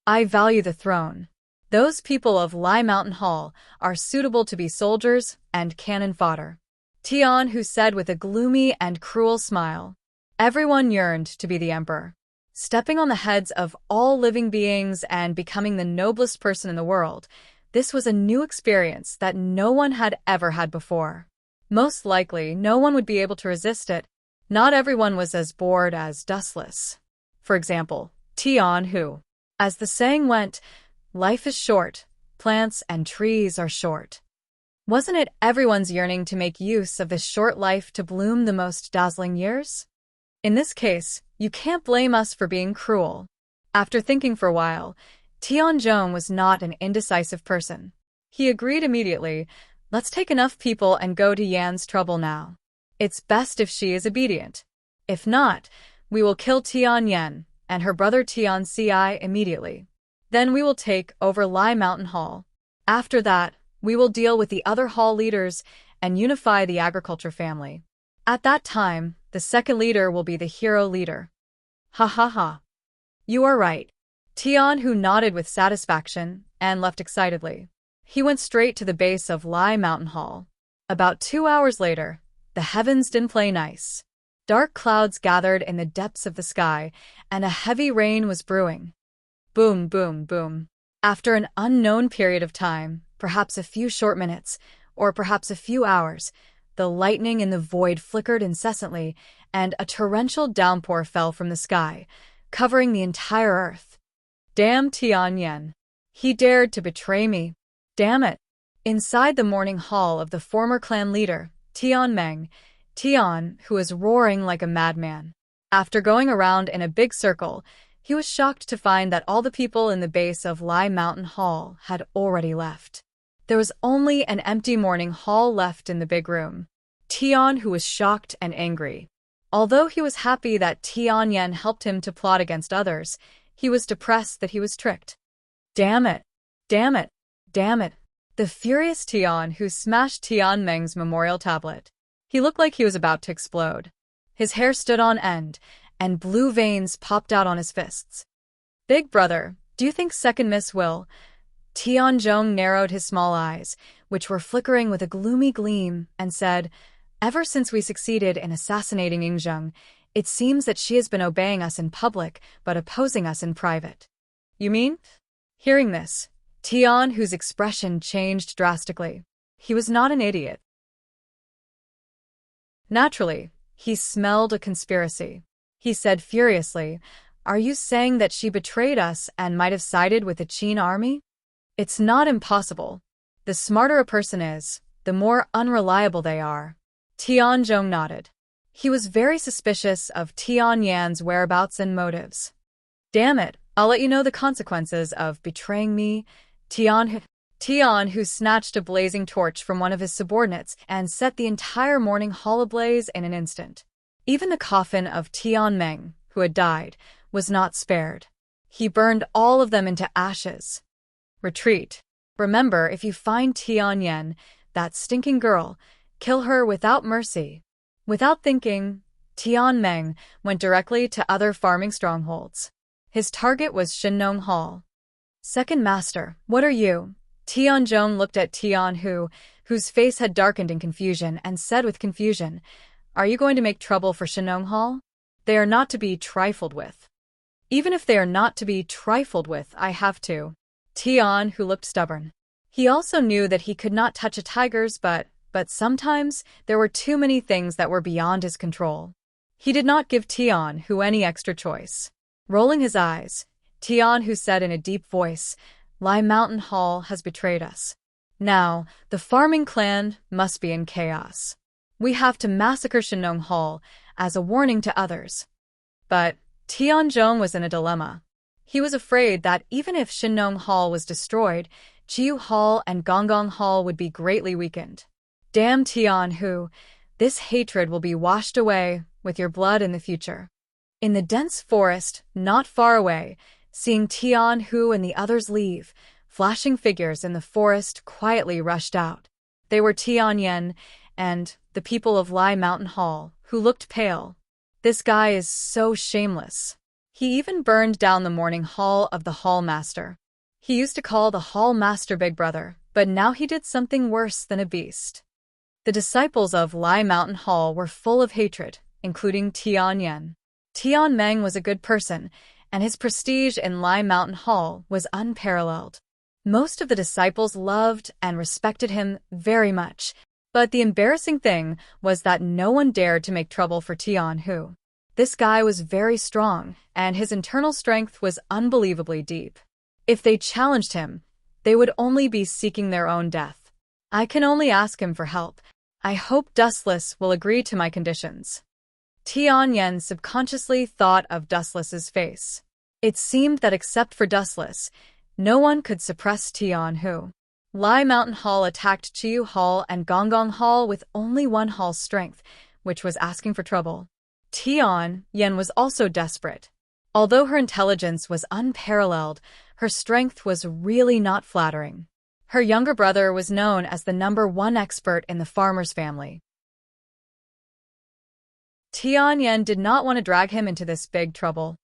I value the throne. Those people of Lai Mountain Hall are suitable to be soldiers and cannon fodder. Tian, who said with a gloomy and cruel smile. Everyone yearned to be the emperor. Stepping on the heads of all living beings and becoming the noblest person in the world, this was a new experience that no one had ever had before. Most likely, no one would be able to resist it. Not everyone was as bored as dustless. For example, Tian, who, as the saying went, life is short, plants and trees are short. Wasn't it everyone's yearning to make use of this short life to bloom the most dazzling years? In this case, you can't blame us for being cruel. After thinking for a while, Tianzhong was not an indecisive person. He agreed immediately, let's take enough people and go to Yan's trouble now. It's best if she is obedient. If not, we will kill Tian Yan and her brother Tian Ci immediately. Then we will take over Lai Mountain Hall. After that, we will deal with the other hall leaders and unify the agriculture family. At that time, the second leader will be the hero leader. Ha ha ha. You are right. Tian, who nodded with satisfaction and left excitedly. He went straight to the base of Lai Mountain Hall. About 2 hours later, the heavens didn't play nice. Dark clouds gathered in the depths of the sky, and a heavy rain was brewing. Boom, boom, boom. After an unknown period of time, perhaps a few short minutes, or perhaps a few hours, the lightning in the void flickered incessantly, and a torrential downpour fell from the sky, covering the entire earth. Damn Tian Yan. He dared to betray me. Damn it. Inside the morning hall of the former clan leader, Tian Meng, Tian, who was roaring like a madman. After going around in a big circle, he was shocked to find that all the people in the base of Lai Mountain Hall had already left. There was only an empty morning hall left in the big room. Tian, who was shocked and angry. Although he was happy that Tian Yan helped him to plot against others, he was depressed that he was tricked. Damn it! Damn it! Damn it! The furious Tian, who smashed Tian Meng's memorial tablet. He looked like he was about to explode. His hair stood on end, and blue veins popped out on his fists. Big brother, do you think second miss will? Tianzhong narrowed his small eyes, which were flickering with a gloomy gleam, and said, ever since we succeeded in assassinating Yingzheng, it seems that she has been obeying us in public, but opposing us in private. You mean? Hearing this, Tian, whose expression changed drastically. He was not an idiot. Naturally, he smelled a conspiracy. He said furiously, are you saying that she betrayed us and might have sided with the Qin army? It's not impossible. The smarter a person is, the more unreliable they are. Tianzhong nodded. He was very suspicious of Tian Yan's whereabouts and motives. Damn it, I'll let you know the consequences of betraying me. Tian, who snatched a blazing torch from one of his subordinates and set the entire morning hall ablaze in an instant. Even the coffin of Tian Meng, who had died, was not spared. He burned all of them into ashes. Retreat. Remember, if you find Tian Yan, that stinking girl, kill her without mercy. Without thinking, Tian Meng went directly to other farming strongholds. His target was Shinnong Hall. Second Master, what are you? Tianzhong looked at Tian, who, whose face had darkened in confusion, and said with confusion, "Are you going to make trouble for Shinong Hall? They are not to be trifled with." "Even if they are not to be trifled with, I have to." Tian, who looked stubborn. He also knew that he could not touch a tiger's but sometimes there were too many things that were beyond his control. He did not give Tian, who any extra choice. Rolling his eyes, Tian, who said in a deep voice, "Lai Mountain Hall has betrayed us. Now, the farming clan must be in chaos. We have to massacre Shinong Hall as a warning to others." But Tianzhong was in a dilemma. He was afraid that even if Shinong Hall was destroyed, Jiu Hall and Gonggong Hall would be greatly weakened. "Damn Tian Hu, this hatred will be washed away with your blood in the future." In the dense forest, not far away, seeing Tian Hu and the others leave, flashing figures in the forest quietly rushed out. They were Tian Yen and the people of Lai Mountain Hall, who looked pale. "This guy is so shameless. He even burned down the morning hall of the hall master. He used to call the hall master Big Brother, but now he did something worse than a beast." The disciples of Lai Mountain Hall were full of hatred, including Tian Yen. Tian Meng was a good person, and his prestige in Lai Mountain Hall was unparalleled. Most of the disciples loved and respected him very much, but the embarrassing thing was that no one dared to make trouble for Tian Hu. This guy was very strong, and his internal strength was unbelievably deep. If they challenged him, they would only be seeking their own death. I can only ask him for help. I hope Dustless will agree to my conditions. Tian Yen subconsciously thought of Dustless's face. It seemed that except for Dustless, no one could suppress Tian Hu. Lai Mountain Hall attacked Jiu Hall and Gonggong Hall with only one hall's strength, which was asking for trouble. Tian Yen was also desperate. Although her intelligence was unparalleled, her strength was really not flattering. Her younger brother was known as the #1 expert in the farmer's family. Tian Yen did not want to drag him into this big trouble.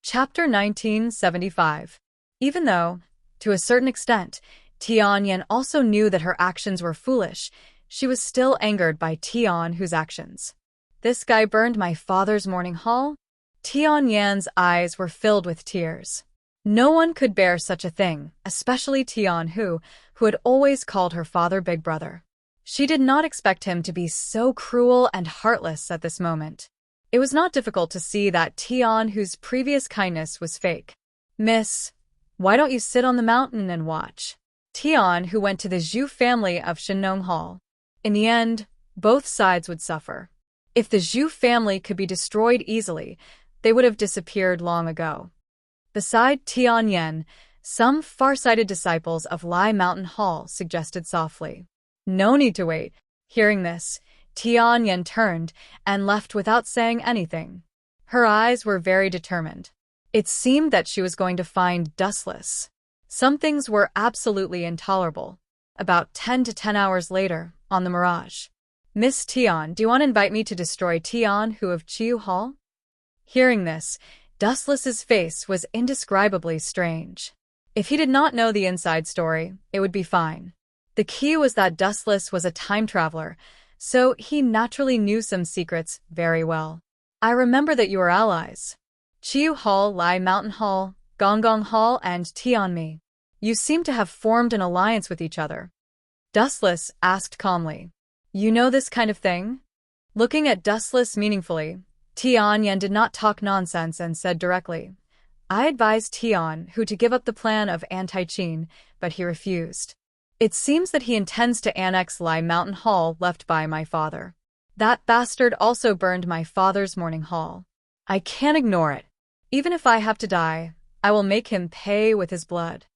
Chapter 1975. Even though, to a certain extent, Tian Yen also knew that her actions were foolish, she was still angered by Tian Hu's actions. "This guy burned my father's morning hall?" Tian Yan's eyes were filled with tears. No one could bear such a thing, especially Tian Hu, who had always called her father Big Brother. She did not expect him to be so cruel and heartless at this moment. It was not difficult to see that Tian Hu's previous kindness was fake. "Miss, why don't you sit on the mountain and watch?" Tian Hu went to the Zhu family of Shinong Hall. In the end, both sides would suffer. If the Zhu family could be destroyed easily, they would have disappeared long ago. Beside Tian Yen, some far-sighted disciples of Lai Mountain Hall suggested softly, "No need to wait." Hearing this, Tian Yen turned and left without saying anything. Her eyes were very determined. It seemed that she was going to find Dustless. Some things were absolutely intolerable. About 10 hours later, on the Mirage. "Miss Tian, do you want to invite me to destroy Tian Hu of Jiu Hall?" Hearing this, Dustless's face was indescribably strange. If he did not know the inside story, it would be fine. The key was that Dustless was a time traveler, so he naturally knew some secrets very well. "I remember that you are allies. Jiu Hall, Lai Mountain Hall, Gonggong Hall, and Tianmi. You seem to have formed an alliance with each other." Dustless asked calmly, "You know this kind of thing?" Looking at Dustless meaningfully, Tian Yen did not talk nonsense and said directly, "I advised Tian Hu to give up the plan of anti-Qin, but he refused. It seems that he intends to annex Lai Mountain Hall left by my father. That bastard also burned my father's morning hall. I can't ignore it. Even if I have to die, I will make him pay with his blood."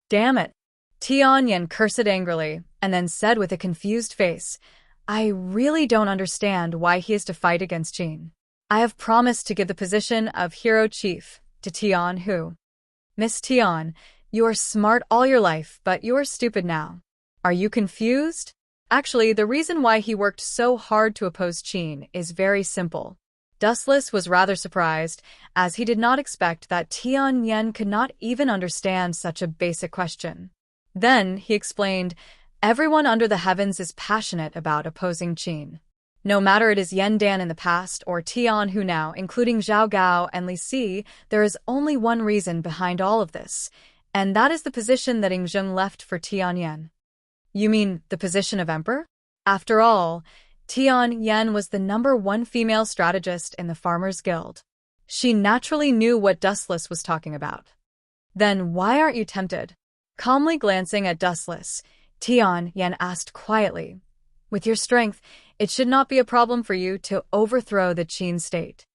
"Damn it." Tian Yen cursed angrily, and then said with a confused face, "I really don't understand why he is to fight against Qin. I have promised to give the position of hero chief to Tian Hu. Miss Tian, you are smart all your life, but you are stupid now. Are you confused? Actually, the reason why he worked so hard to oppose Qin is very simple. Dustless was rather surprised, as he did not expect that Tian could not even understand such a basic question. Then, he explained, everyone under the heavens is passionate about opposing Qin. No matter it is Yan Dan in the past or Tian Hu now, including Zhao Gao and Li Si, there is only one reason behind all of this, and that is the position that Yingzheng left for Tianyan. You mean the position of emperor? After all, Tianyan was the #1 female strategist in the Farmers' Guild. She naturally knew what Dustless was talking about. Then why aren't you tempted? Calmly glancing at Dustless, Tianyan asked quietly, with your strength, it should not be a problem for you to overthrow the Qin state.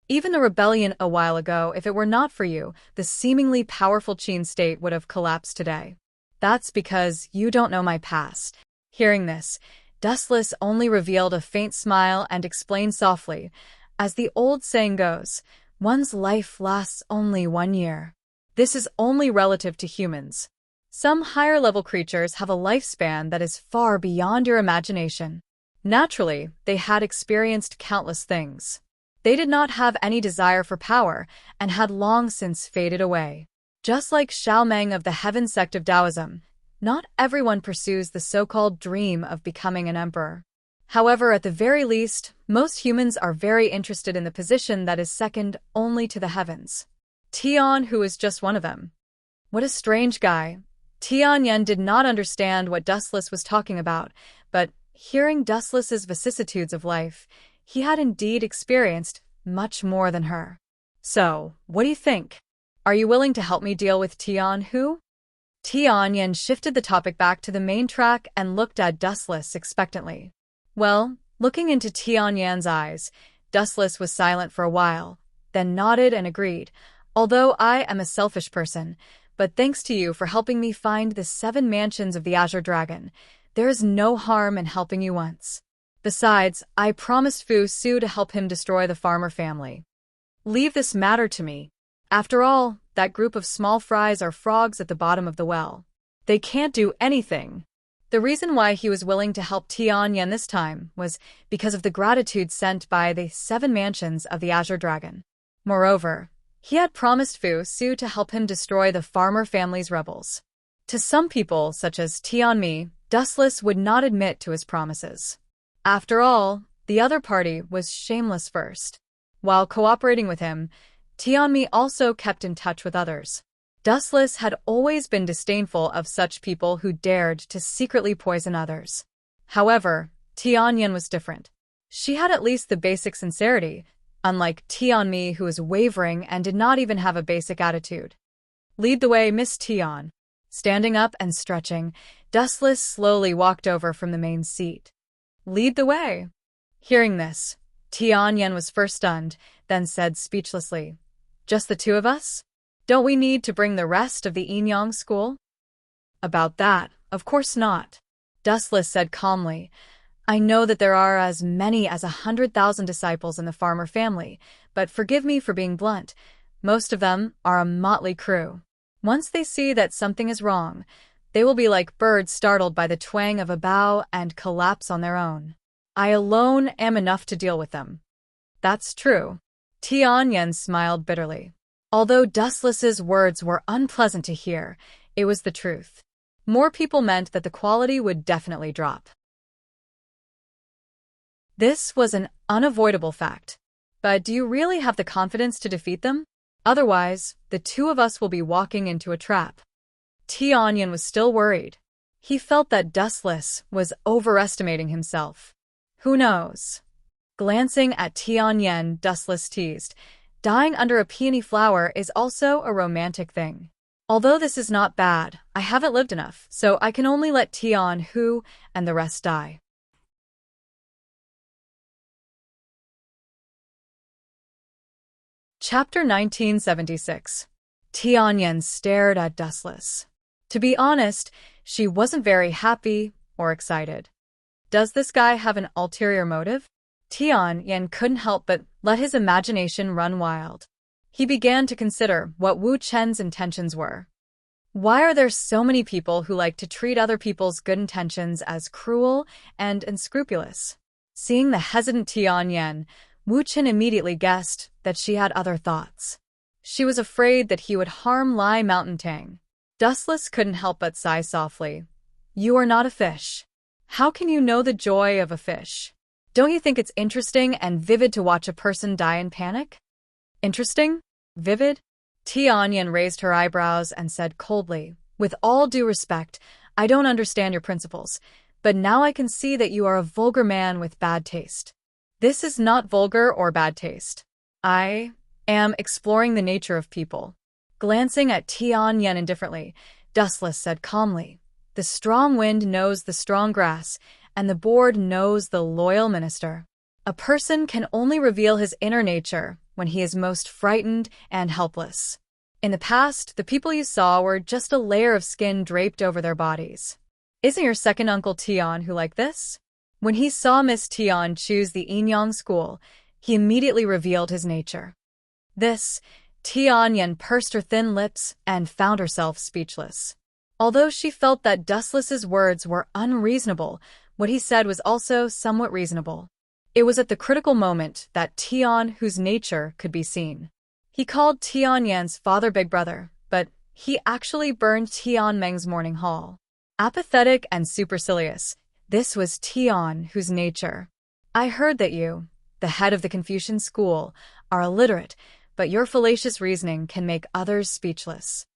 Even the rebellion a while ago, if it were not for you, the seemingly powerful Qin state would have collapsed today. That's because you don't know my past. Hearing this, Dustless only revealed a faint smile and explained softly, as the old saying goes, one's life lasts only 1 year. This is only relative to humans. Some higher-level creatures have a lifespan that is far beyond your imagination. Naturally, they had experienced countless things. They did not have any desire for power and had long since faded away. Just like Xiaomeng of the Heaven sect of Taoism, not everyone pursues the so-called dream of becoming an emperor. However, at the very least, most humans are very interested in the position that is second only to the heavens. Tian Hu is just one of them. What a strange guy. Tianyan did not understand what Dustless was talking about, but hearing Dustless's vicissitudes of life, he had indeed experienced much more than her. So, what do you think? Are you willing to help me deal with Tian Hu? Tianyan shifted the topic back to the main track and looked at Dustless expectantly. Well, looking into Tianyan's eyes, Dustless was silent for a while, then nodded and agreed. Although I am a selfish person, but thanks to you for helping me find the 7 mansions of the Azure Dragon, there is no harm in helping you once. Besides, I promised Fu Su to help him destroy the farmer family. Leave this matter to me. After all, that group of small fries are frogs at the bottom of the well. They can't do anything. The reason why he was willing to help Tianyan this time was because of the gratitude sent by the 7 mansions of the Azure Dragon. Moreover, he had promised Fu Su to help him destroy the farmer family's rebels. To some people, such as Tianmi, Dustless would not admit to his promises. After all, the other party was shameless first. While cooperating with him, Tianmi also kept in touch with others. Dustless had always been disdainful of such people who dared to secretly poison others. However, Tianyan was different. She had at least the basic sincerity, unlike Tianmi, who was wavering and did not even have a basic attitude. Lead the way, Miss Tian. Standing up and stretching, Dustless slowly walked over from the main seat. Lead the way. Hearing this, Tianyan was first stunned, then said speechlessly, just the 2 of us? Don't we need to bring the rest of the Yinyang school? About that, of course not. Dustless said calmly, I know that there are as many as 100,000 disciples in the farmer family, but forgive me for being blunt, most of them are a motley crew. Once they see that something is wrong, they will be like birds startled by the twang of a bough and collapse on their own. I alone am enough to deal with them. That's true. Tianyan smiled bitterly. Although Dustless's words were unpleasant to hear, it was the truth. More people meant that the quality would definitely drop. This was an unavoidable fact. But do you really have the confidence to defeat them? Otherwise, the 2 of us will be walking into a trap. Tianyan was still worried. He felt that Dustless was overestimating himself. Who knows? Glancing at Tianyan, Dustless teased, dying under a peony flower is also a romantic thing. Although this is not bad, I haven't lived enough, so I can only let Tian Hu and the rest die. Chapter 1976. Tianyan stared at Dustless. To be honest, she wasn't very happy or excited. Does this guy have an ulterior motive? Tianyan couldn't help but let his imagination run wild. He began to consider what Wu Chen's intentions were. Why are there so many people who like to treat other people's good intentions as cruel and unscrupulous? Seeing the hesitant Tianyan, Wu Qin immediately guessed that she had other thoughts. She was afraid that he would harm Lai Mountain Tang. Dustless couldn't help but sigh softly. You are not a fish. How can you know the joy of a fish? Don't you think it's interesting and vivid to watch a person die in panic? Interesting? Vivid? Tianyan raised her eyebrows and said coldly, with all due respect, I don't understand your principles, but now I can see that you are a vulgar man with bad taste. This is not vulgar or bad taste. I am exploring the nature of people. Glancing at Tianyan indifferently, Dustless said calmly, the strong wind knows the strong grass, and the board knows the loyal minister. A person can only reveal his inner nature when he is most frightened and helpless. In the past, the people you saw were just a layer of skin draped over their bodies. Isn't your second uncle Tian who like this? When he saw Miss Tian choose the Inyang school, he immediately revealed his nature. Tianyan pursed her thin lips and found herself speechless. Although she felt that Dustless's words were unreasonable, what he said was also somewhat reasonable. It was at the critical moment that Tian, whose nature could be seen. He called Tianyan's father Big Brother, but he actually burned Tianmeng's morning hall. Apathetic and supercilious, this was Tian, whose nature. I heard that you, the head of the Confucian school, are illiterate, but your fallacious reasoning can make others speechless.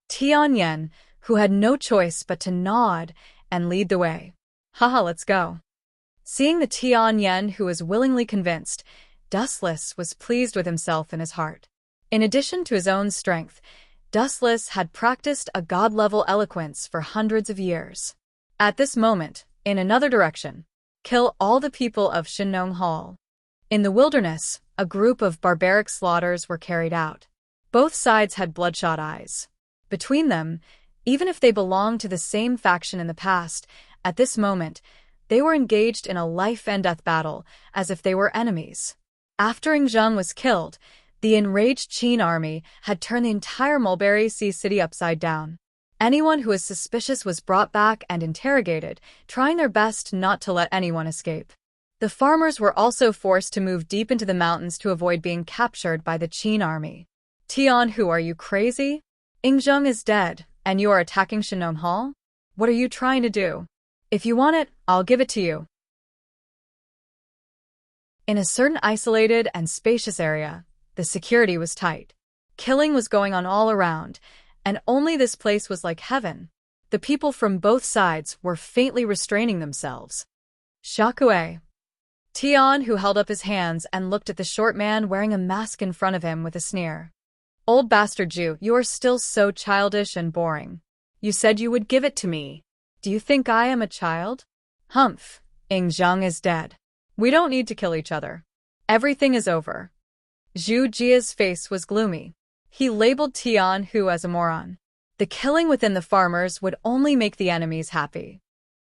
Tianyan, who had no choice but to nod and lead the way. Haha, let's go. Seeing the Tianyan who was willingly convinced, Dustless was pleased with himself in his heart. In addition to his own strength, Dustless had practiced a god-level eloquence for hundreds of years. At this moment, in another direction, kill all the people of Shinong Hall. In the wilderness, a group of barbaric slaughters were carried out. Both sides had bloodshot eyes. Between them, even if they belonged to the same faction in the past, at this moment, they were engaged in a life-and-death battle, as if they were enemies. After Zhang was killed, the enraged Qin army had turned the entire Mulberry Sea city upside down. Anyone who was suspicious was brought back and interrogated, trying their best not to let anyone escape. The farmers were also forced to move deep into the mountains to avoid being captured by the Qin army. Tian, who are you crazy? Zhang is dead, and you are attacking Shinong Hall? What are you trying to do? If you want it, I'll give it to you. In a certain isolated and spacious area, the security was tight. Killing was going on all around, and only this place was like heaven. The people from both sides were faintly restraining themselves. Shakue. Tian, who held up his hands and looked at the short man wearing a mask in front of him with a sneer. Old bastard Jew, you are still so childish and boring. You said you would give it to me. Do you think I am a child? Humph, Zhang is dead. We don't need to kill each other. Everything is over. Zhu Jia's face was gloomy. He labeled Tian Hu as a moron. The killing within the farmers would only make the enemies happy.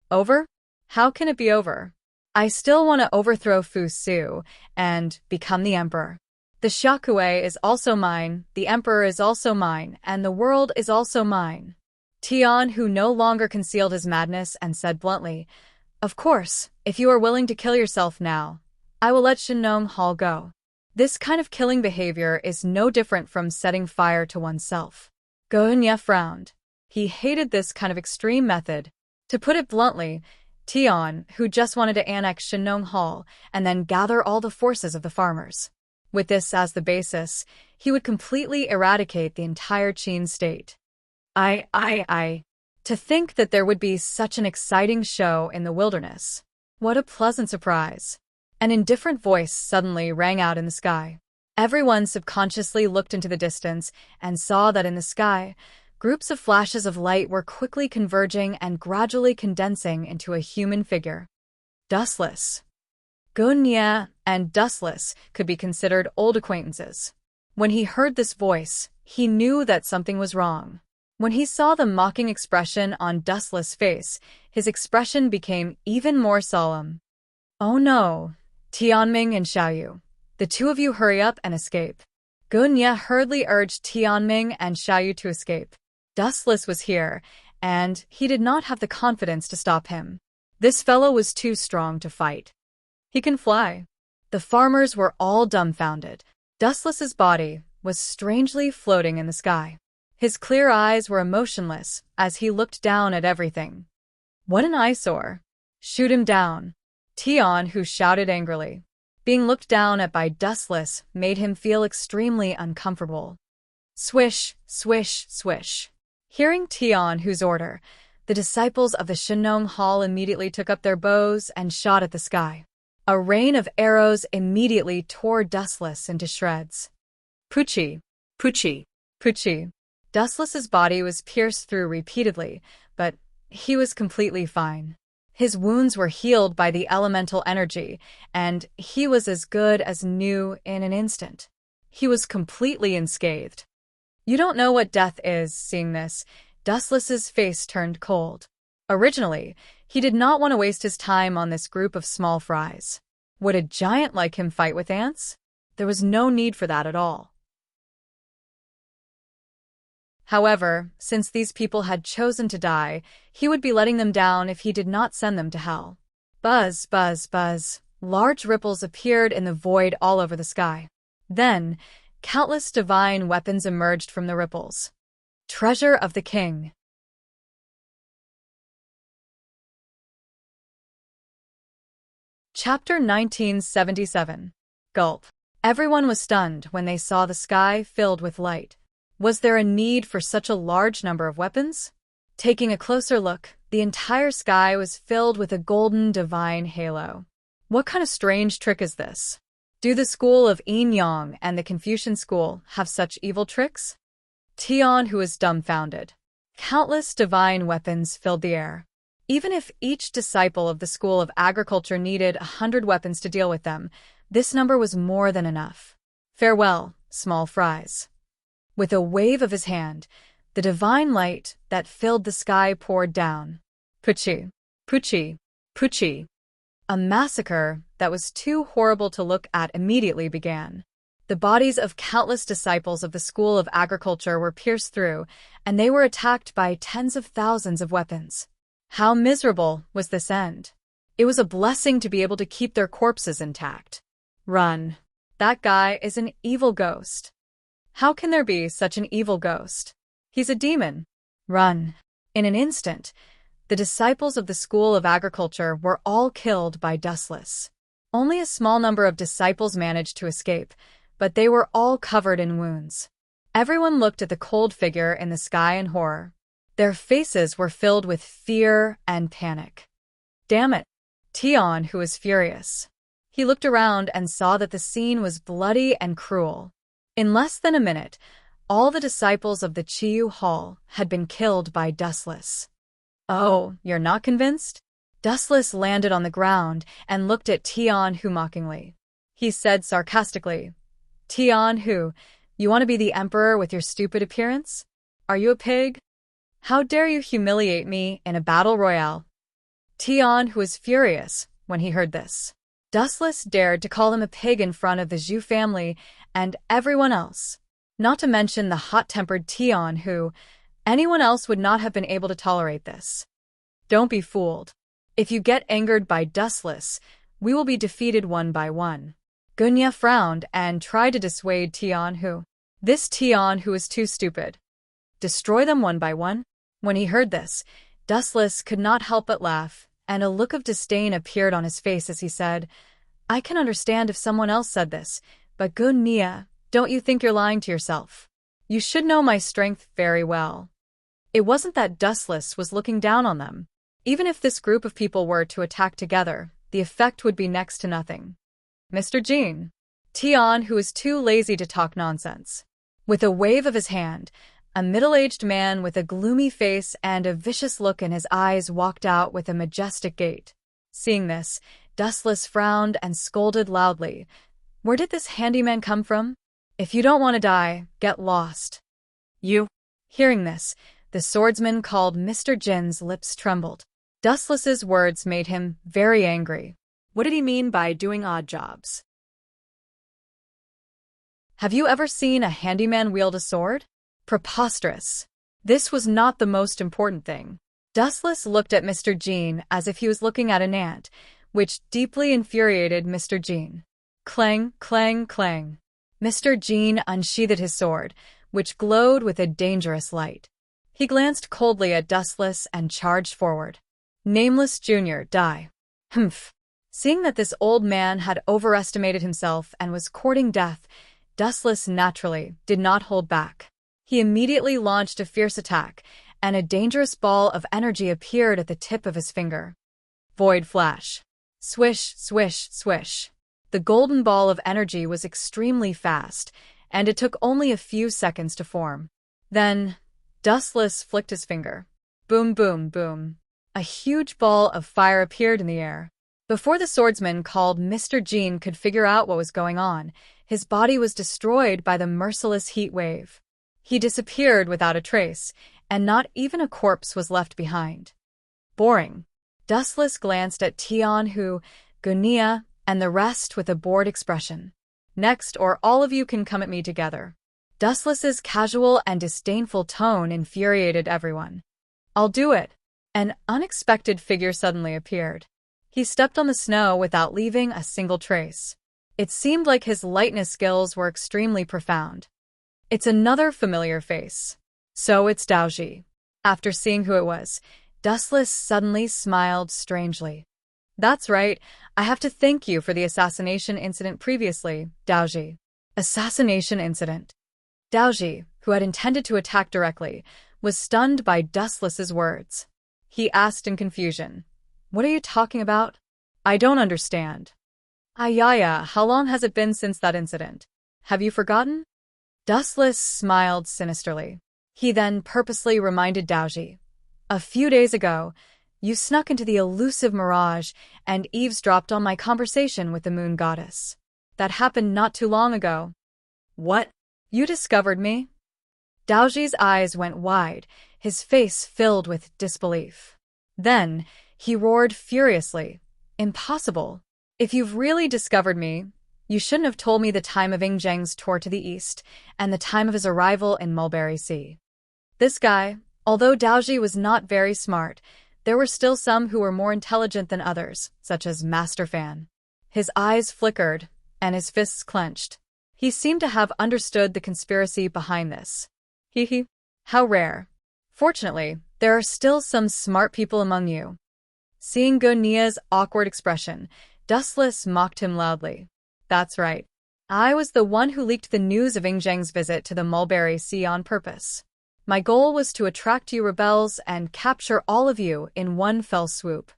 Over? How can it be over? I still want to overthrow Fu Su and become the emperor. The Shakue is also mine, the emperor is also mine, and the world is also mine. Tian, who no longer concealed his madness, and said bluntly, Of course, if you are willing to kill yourself now, I will let Shinong Hall go. This kind of killing behavior is no different from setting fire to oneself. Gonya frowned. He hated this kind of extreme method. To put it bluntly, Tian, who just wanted to annex Shinong Hall and then gather all the forces of the farmers. With this as the basis, he would completely eradicate the entire Qin state. To think that there would be such an exciting show in the wilderness. What a pleasant surprise. An indifferent voice suddenly rang out in the sky. Everyone subconsciously looked into the distance and saw that in the sky, groups of flashes of light were quickly converging and gradually condensing into a human figure. Dustless. Gunya and Dustless could be considered old acquaintances. When he heard this voice, he knew that something was wrong. When he saw the mocking expression on Dustless' face, his expression became even more solemn. Oh no, Tianming and Xiaoyu. The two of you hurry up and escape. Gunya hurriedly urged Tianming and Xiaoyu to escape. Dustless was here, and he did not have the confidence to stop him. This fellow was too strong to fight. He can fly. The farmers were all dumbfounded. Dustless's body was strangely floating in the sky. His clear eyes were emotionless as he looked down at everything. What an eyesore. Shoot him down. Tion, who shouted angrily. Being looked down at by Dustless made him feel extremely uncomfortable. Swish, swish, swish. Hearing Tion, whose order, the disciples of the Shinong Hall immediately took up their bows and shot at the sky. A rain of arrows immediately tore Dustless into shreds. Poochie, Poochie. Poochie. Dustless's body was pierced through repeatedly, but he was completely fine. His wounds were healed by the elemental energy, and he was as good as new in an instant. He was completely unscathed. You don't know what death is. Seeing this, Dustless's face turned cold. Originally, he did not want to waste his time on this group of small fries. Would a giant like him fight with ants? There was no need for that at all. However, since these people had chosen to die, he would be letting them down if he did not send them to hell. Buzz, buzz, buzz. Large ripples appeared in the void all over the sky. Then, countless divine weapons emerged from the ripples. Treasure of the King. Chapter 1977. Gulp. Everyone was stunned when they saw the sky filled with light. Was there a need for such a large number of weapons? Taking a closer look, the entire sky was filled with a golden divine halo. What kind of strange trick is this? Do the school of Yin Yang and the Confucian school have such evil tricks? Tion, who was dumbfounded. Countless divine weapons filled the air. Even if each disciple of the School of Agriculture needed 100 weapons to deal with them, this number was more than enough. Farewell, small fries. With a wave of his hand, the divine light that filled the sky poured down. Poochie, Poochie, Poochie. A massacre that was too horrible to look at immediately began. The bodies of countless disciples of the School of Agriculture were pierced through, and they were attacked by tens of thousands of weapons. How miserable was this end? It was a blessing to be able to keep their corpses intact. Run. That guy is an evil ghost. How can there be such an evil ghost? He's a demon. Run. In an instant, the disciples of the School of Agriculture were all killed by Dustless. Only a small number of disciples managed to escape, but they were all covered in wounds. Everyone looked at the cold figure in the sky in horror. Their faces were filled with fear and panic. Damn it! Tion, who was furious. He looked around and saw that the scene was bloody and cruel. In less than a minute, all the disciples of the Chiyu Hall had been killed by Dustless. Oh, you're not convinced? Dustless landed on the ground and looked at Tion Hu mockingly. He said sarcastically, Tion Hu, you want to be the emperor with your stupid appearance? Are you a pig? How dare you humiliate me in a battle royale? Tion Hu was furious when he heard this. Dustless dared to call him a pig in front of the Zhu family and everyone else. Not to mention the hot-tempered Tion Hu. Anyone else would not have been able to tolerate this. Don't be fooled. If you get angered by Dustless, we will be defeated one by one. Gunya frowned and tried to dissuade Tion Hu. This Tion Hu is too stupid. Destroy them one by one? When he heard this, Dustless could not help but laugh, and a look of disdain appeared on his face as he said, I can understand if someone else said this, but Gunya, don't you think you're lying to yourself? You should know my strength very well. It wasn't that Dustless was looking down on them. Even if this group of people were to attack together, the effect would be next to nothing. Mr. Jean. Tion, who was too lazy to talk nonsense. With a wave of his hand, a middle-aged man with a gloomy face and a vicious look in his eyes walked out with a majestic gait. Seeing this, Dustless frowned and scolded loudly. Where did this handyman come from? If you don't want to die, get lost. You. Hearing this, the swordsman called Mr. Jin's lips trembled. Dustless's words made him very angry. What did he mean by doing odd jobs? Have you ever seen a handyman wield a sword? Preposterous. This was not the most important thing. Dustless looked at Mr. Jean as if he was looking at an ant, which deeply infuriated Mr. Jean. Clang, clang, clang. Mr. Jean unsheathed his sword, which glowed with a dangerous light. He glanced coldly at Dustless and charged forward. Nameless Jr., die. Humph. Seeing that this old man had overestimated himself and was courting death, Dustless naturally did not hold back. He immediately launched a fierce attack, and a dangerous ball of energy appeared at the tip of his finger. Void Flash. Swish, swish, swish. The golden ball of energy was extremely fast, and it took only a few seconds to form. Then, Dustless flicked his finger. Boom, boom, boom. A huge ball of fire appeared in the air. Before the swordsman called Mr. Jean could figure out what was going on, his body was destroyed by the merciless heat wave. He disappeared without a trace, and not even a corpse was left behind. Boring. Dustless glanced at Tion Hu, Gunia, and the rest with a bored expression. Next, or all of you can come at me together. Dustless's casual and disdainful tone infuriated everyone. I'll do it. An unexpected figure suddenly appeared. He stepped on the snow without leaving a single trace. It seemed like his lightness skills were extremely profound. It's another familiar face. So it's Daoji. After seeing who it was, Dustless suddenly smiled strangely. That's right, I have to thank you for the assassination incident previously, Daoji. Assassination incident. Daoji, who had intended to attack directly, was stunned by Dustless's words. He asked in confusion, "What are you talking about? I don't understand." Ayaya, how long has it been since that incident? Have you forgotten? Dustless smiled sinisterly. He then purposely reminded Daoji. A few days ago, you snuck into the elusive mirage and eavesdropped on my conversation with the moon goddess. That happened not too long ago. What? You discovered me? Daoji's eyes went wide, his face filled with disbelief. Then, he roared furiously. Impossible. If you've really discovered me, you shouldn't have told me the time of Ingzheng's tour to the east and the time of his arrival in Mulberry Sea. This guy, although Daoji was not very smart, there were still some who were more intelligent than others, such as Master Fan. His eyes flickered, and his fists clenched. He seemed to have understood the conspiracy behind this. Hee. How rare. Fortunately, there are still some smart people among you. Seeing Gonia's awkward expression, Dustless mocked him loudly. That's right. I was the one who leaked the news of Ingzheng's visit to the Mulberry Sea on purpose. My goal was to attract you rebels and capture all of you in one fell swoop.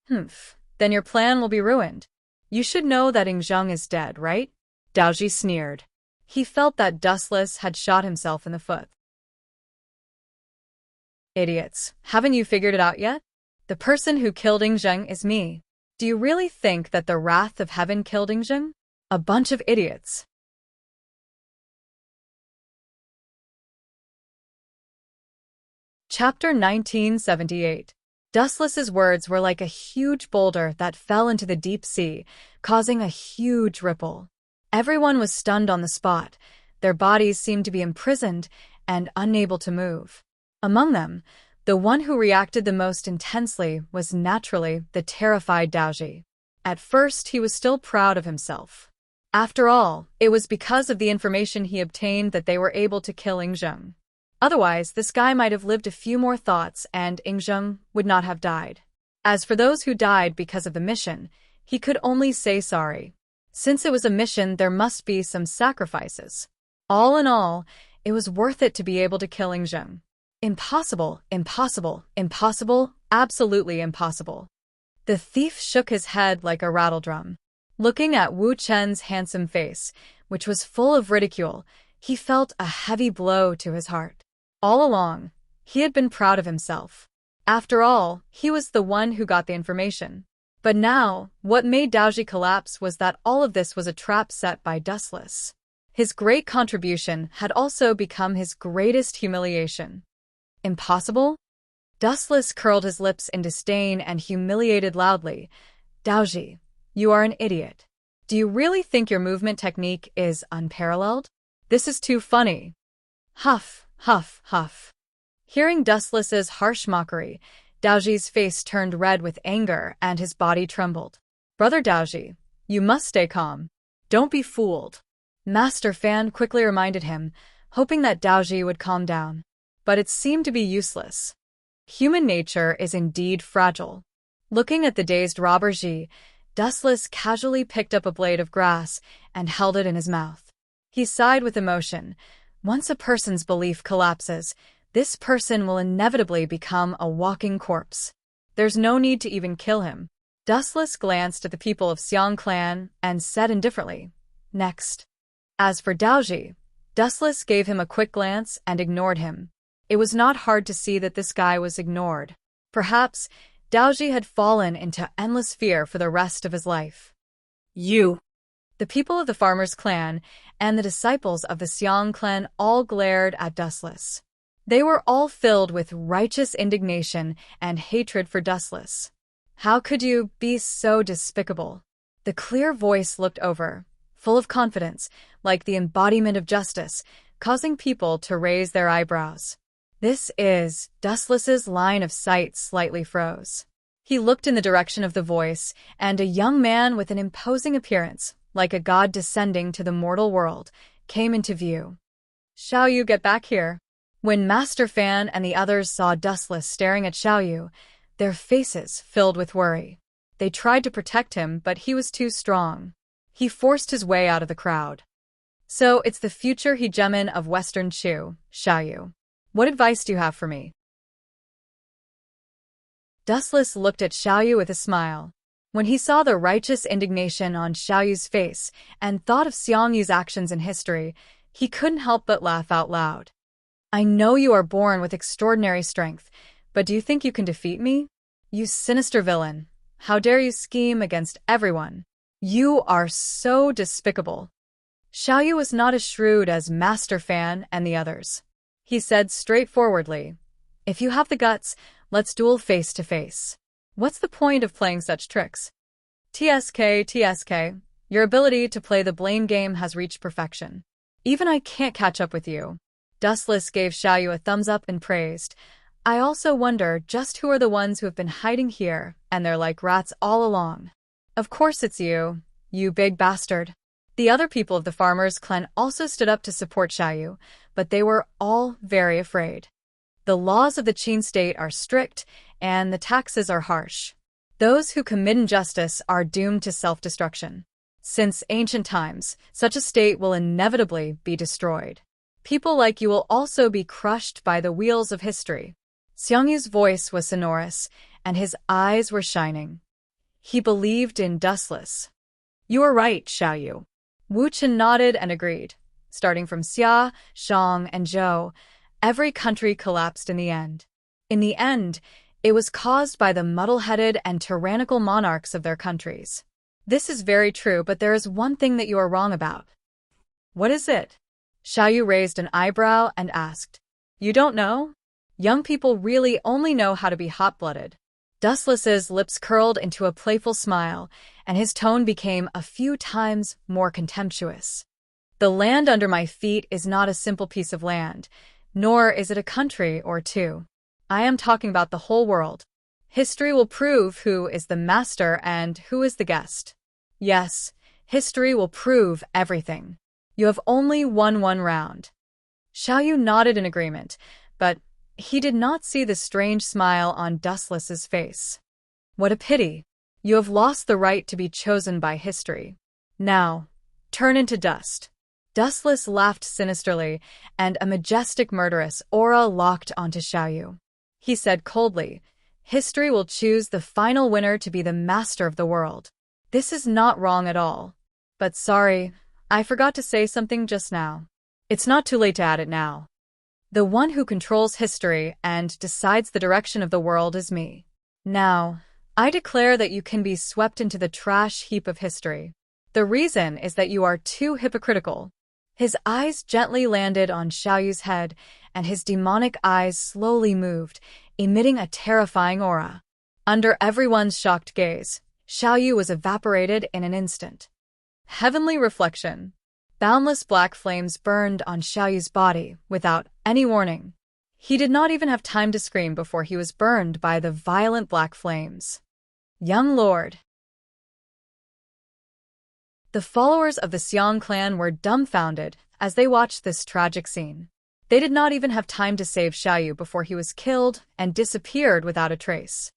Humph. Then your plan will be ruined. You should know that Ingzheng is dead, right? Daoji sneered. He felt that Dustless had shot himself in the foot. Idiots, haven't you figured it out yet? The person who killed Ingzheng is me. Do you really think that the wrath of heaven killed Ingzheng? A bunch of idiots. Chapter 1978. Dustless's words were like a huge boulder that fell into the deep sea, causing a huge ripple. Everyone was stunned on the spot. Their bodies seemed to be imprisoned and unable to move. Among them, the one who reacted the most intensely was naturally the terrified Daoji. At first, he was still proud of himself. After all, it was because of the information he obtained that they were able to kill Ingzheng. Otherwise, this guy might have lived a few more thoughts and Ingzheng would not have died. As for those who died because of the mission, he could only say sorry. Since it was a mission, there must be some sacrifices. All in all, it was worth it to be able to kill Ingzheng. Impossible, impossible, impossible, absolutely impossible. The thief shook his head like a rattledrum. Looking at Wu Chen's handsome face, which was full of ridicule, he felt a heavy blow to his heart. All along, he had been proud of himself. After all, he was the one who got the information. But now, what made Daoji collapse was that all of this was a trap set by Dustless. His great contribution had also become his greatest humiliation. Impossible? Dustless curled his lips in disdain and humiliated loudly. Daoji, you are an idiot. Do you really think your movement technique is unparalleled? This is too funny. Huff, huff, huff. Hearing Dustless's harsh mockery, Daoji's face turned red with anger and his body trembled. Brother Daoji, you must stay calm. Don't be fooled. Master Fan quickly reminded him, hoping that Daoji would calm down. But it seemed to be useless. Human nature is indeed fragile. Looking at the dazed robber Ji, Dustless casually picked up a blade of grass and held it in his mouth. He sighed with emotion. Once a person's belief collapses, this person will inevitably become a walking corpse. There's no need to even kill him. Dustless glanced at the people of Xiang clan and said indifferently, "Next." As for Daoji, Dustless gave him a quick glance and ignored him. It was not hard to see that this guy was ignored. Perhaps Daoji had fallen into endless fear for the rest of his life. You. The people of the farmer's clan and the disciples of the Xiang clan all glared at Dustless. They were all filled with righteous indignation and hatred for Dustless. How could you be so despicable? The clear voice looked over, full of confidence, like the embodiment of justice, causing people to raise their eyebrows. Dustless's line of sight slightly froze. He looked in the direction of the voice, and a young man with an imposing appearance, like a god descending to the mortal world, came into view. "Xiaoyu, get back here." When Master Fan and the others saw Dustless staring at Xiaoyu, their faces filled with worry. They tried to protect him, but he was too strong. He forced his way out of the crowd. "So it's the future hegemon of Western Chu, Xiaoyu. What advice do you have for me?" Dustless looked at Xiaoyu with a smile. When he saw the righteous indignation on Xiaoyu's face and thought of Xiangyu's actions in history, he couldn't help but laugh out loud. "I know you are born with extraordinary strength, but do you think you can defeat me? You sinister villain. How dare you scheme against everyone? You are so despicable." Xiaoyu was not as shrewd as Master Fan and the others. He said straightforwardly, "If you have the guts, let's duel face to face. What's the point of playing such tricks? TSK, your ability to play the blame game has reached perfection. Even I can't catch up with you." Dustless gave Xiaoyu a thumbs up and praised, "I also wonder just who are the ones who have been hiding here, and they're like rats all along. Of course it's you, you big bastard." The other people of the farmer's clan also stood up to support Xiaoyu, but they were all very afraid. The laws of the Qin state are strict, and the taxes are harsh. Those who commit injustice are doomed to self-destruction. Since ancient times, such a state will inevitably be destroyed. People like you will also be crushed by the wheels of history. Xiangyu's voice was sonorous, and his eyes were shining. He believed in Dustless. "You are right, Xiaoyu." Wu Chen nodded and agreed. Starting from Xia, Shang, and Zhou, every country collapsed in the end. In the end, it was caused by the muddle-headed and tyrannical monarchs of their countries. This is very true, but there is one thing that you are wrong about. "What is it?" Xiaoyu raised an eyebrow and asked. "You don't know? Young people really only know how to be hot-blooded." Dustless's lips curled into a playful smile, and his tone became a few times more contemptuous. "The land under my feet is not a simple piece of land, nor is it a country or two. I am talking about the whole world. History will prove who is the master and who is the guest. Yes, history will prove everything. You have only won one round." Xiaoyu nodded in agreement, but he did not see the strange smile on Dustless's face. "What a pity. You have lost the right to be chosen by history. Now, turn into dust." Dustless laughed sinisterly, and a majestic murderous aura locked onto Xiaoyu. He said coldly, "History will choose the final winner to be the master of the world. This is not wrong at all. But sorry, I forgot to say something just now. It's not too late to add it now. The one who controls history and decides the direction of the world is me. Now, I declare that you can be swept into the trash heap of history. The reason is that you are too hypocritical." His eyes gently landed on Xiaoyu's head, and his demonic eyes slowly moved, emitting a terrifying aura. Under everyone's shocked gaze, Xiaoyu was evaporated in an instant. Heavenly reflection. Boundless black flames burned on Xiaoyu's body without any warning. He did not even have time to scream before he was burned by the violent black flames. "Young lord." The followers of the Xiang clan were dumbfounded as they watched this tragic scene. They did not even have time to save Xiaoyu before he was killed and disappeared without a trace.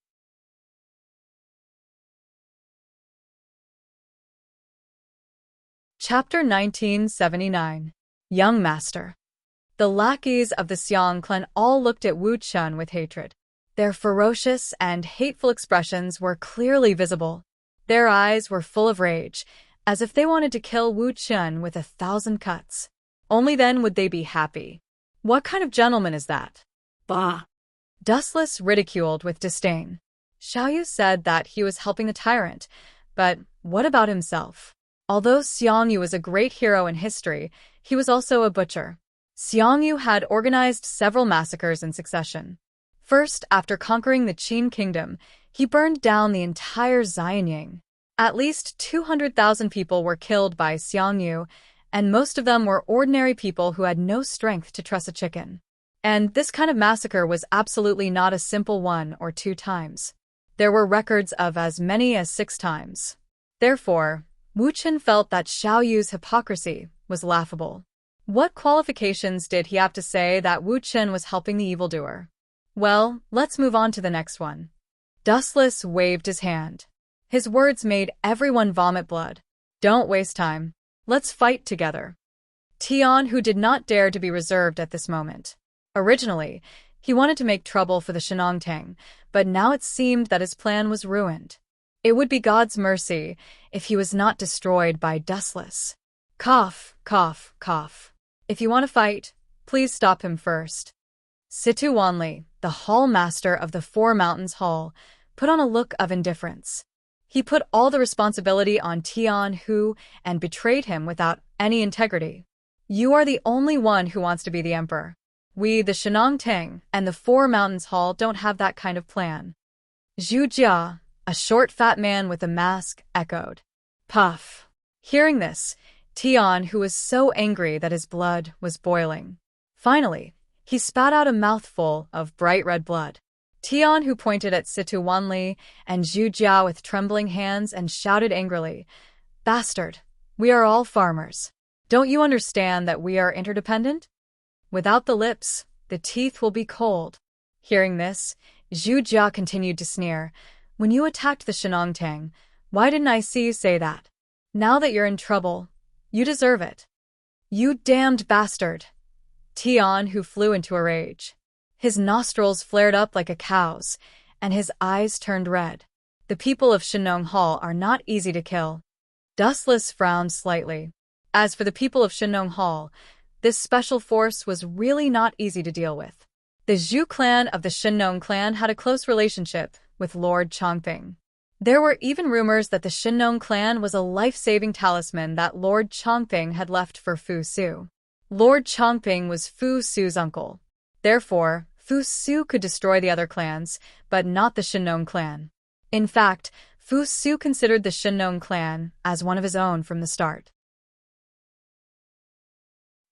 Chapter 1979. Young Master. The lackeys of the Xiang clan all looked at Wu Chun with hatred. Their ferocious and hateful expressions were clearly visible. Their eyes were full of rage, as if they wanted to kill Wu Chun with 1,000 cuts. Only then would they be happy. What kind of gentleman is that? Bah! Dustless ridiculed with disdain. Xiaoyu said that he was helping the tyrant, but what about himself? Although Xiangyu was a great hero in history, he was also a butcher. Xiangyu had organized several massacres in succession. First, after conquering the Qin kingdom, he burned down the entire Xianying. At least 200,000 people were killed by Xiangyu, and most of them were ordinary people who had no strength to truss a chicken. And this kind of massacre was absolutely not a simple 1 or 2 times. There were records of as many as 6 times. Therefore, Wu Chun felt that Xiaoyu's hypocrisy was laughable. What qualifications did he have to say that Wu Chun was helping the evildoer? Well, let's move on to the next one. Dustless waved his hand. His words made everyone vomit blood. Don't waste time. Let's fight together. Tian, who did not dare to be reserved at this moment. Originally, he wanted to make trouble for the Shenongtang, but now it seemed that his plan was ruined. It would be God's mercy if he was not destroyed by Dustless. Cough, cough, cough. If you want to fight, please stop him first. Situ Wanli, the hall master of the Four Mountains Hall, put on a look of indifference. He put all the responsibility on Tian Hu and betrayed him without any integrity. You are the only one who wants to be the emperor. We, the Shenongtang, and the Four Mountains Hall don't have that kind of plan. Zhu Jia, a short fat man with a mask, echoed. Puff. Hearing this, Tian, who was so angry that his blood was boiling. Finally, he spat out a mouthful of bright red blood. Tian, who pointed at Situ Wanli and Zhu Jia with trembling hands and shouted angrily, Bastard, we are all farmers. Don't you understand that we are interdependent? Without the lips, the teeth will be cold. Hearing this, Zhu Jia continued to sneer. When you attacked the Shenongtang, why didn't I see you say that? Now that you're in trouble, you deserve it. You damned bastard. Tian, who flew into a rage. His nostrils flared up like a cow's, and his eyes turned red. The people of Shenong Hall are not easy to kill. Dustless frowned slightly. As for the people of Shenong Hall, this special force was really not easy to deal with. The Zhu clan of the Shenong clan had a close relationship with Lord Chongping. There were even rumors that the Shenong clan was a life-saving talisman that Lord Chongping had left for Fu Su. Lord Chongping was Fu Su's uncle. Therefore, Fu Su could destroy the other clans, but not the Shenong clan. In fact, Fu Su considered the Shenong clan as one of his own from the start.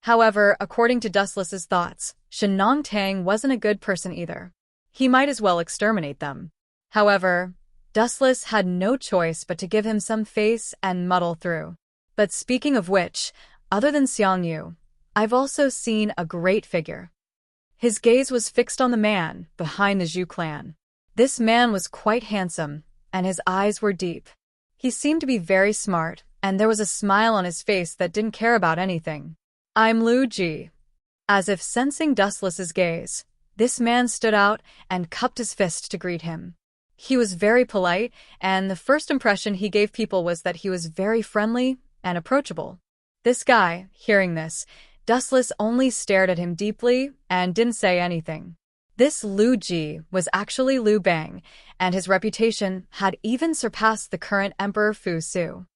However, according to Dustless's thoughts, Shenongtang wasn't a good person either. He might as well exterminate them. However, Dustless had no choice but to give him some face and muddle through. But speaking of which, other than Xiangyu, I've also seen a great figure. His gaze was fixed on the man behind the Zhu clan. This man was quite handsome, and his eyes were deep. He seemed to be very smart, and there was a smile on his face that didn't care about anything. I'm Lu Ji. As if sensing Dustless's gaze, this man stood out and cupped his fist to greet him. He was very polite, and the first impression he gave people was that he was very friendly and approachable. This guy, hearing this, Dustless only stared at him deeply and didn't say anything. This Lu Ji was actually Liu Bang, and his reputation had even surpassed the current Emperor Fu Su.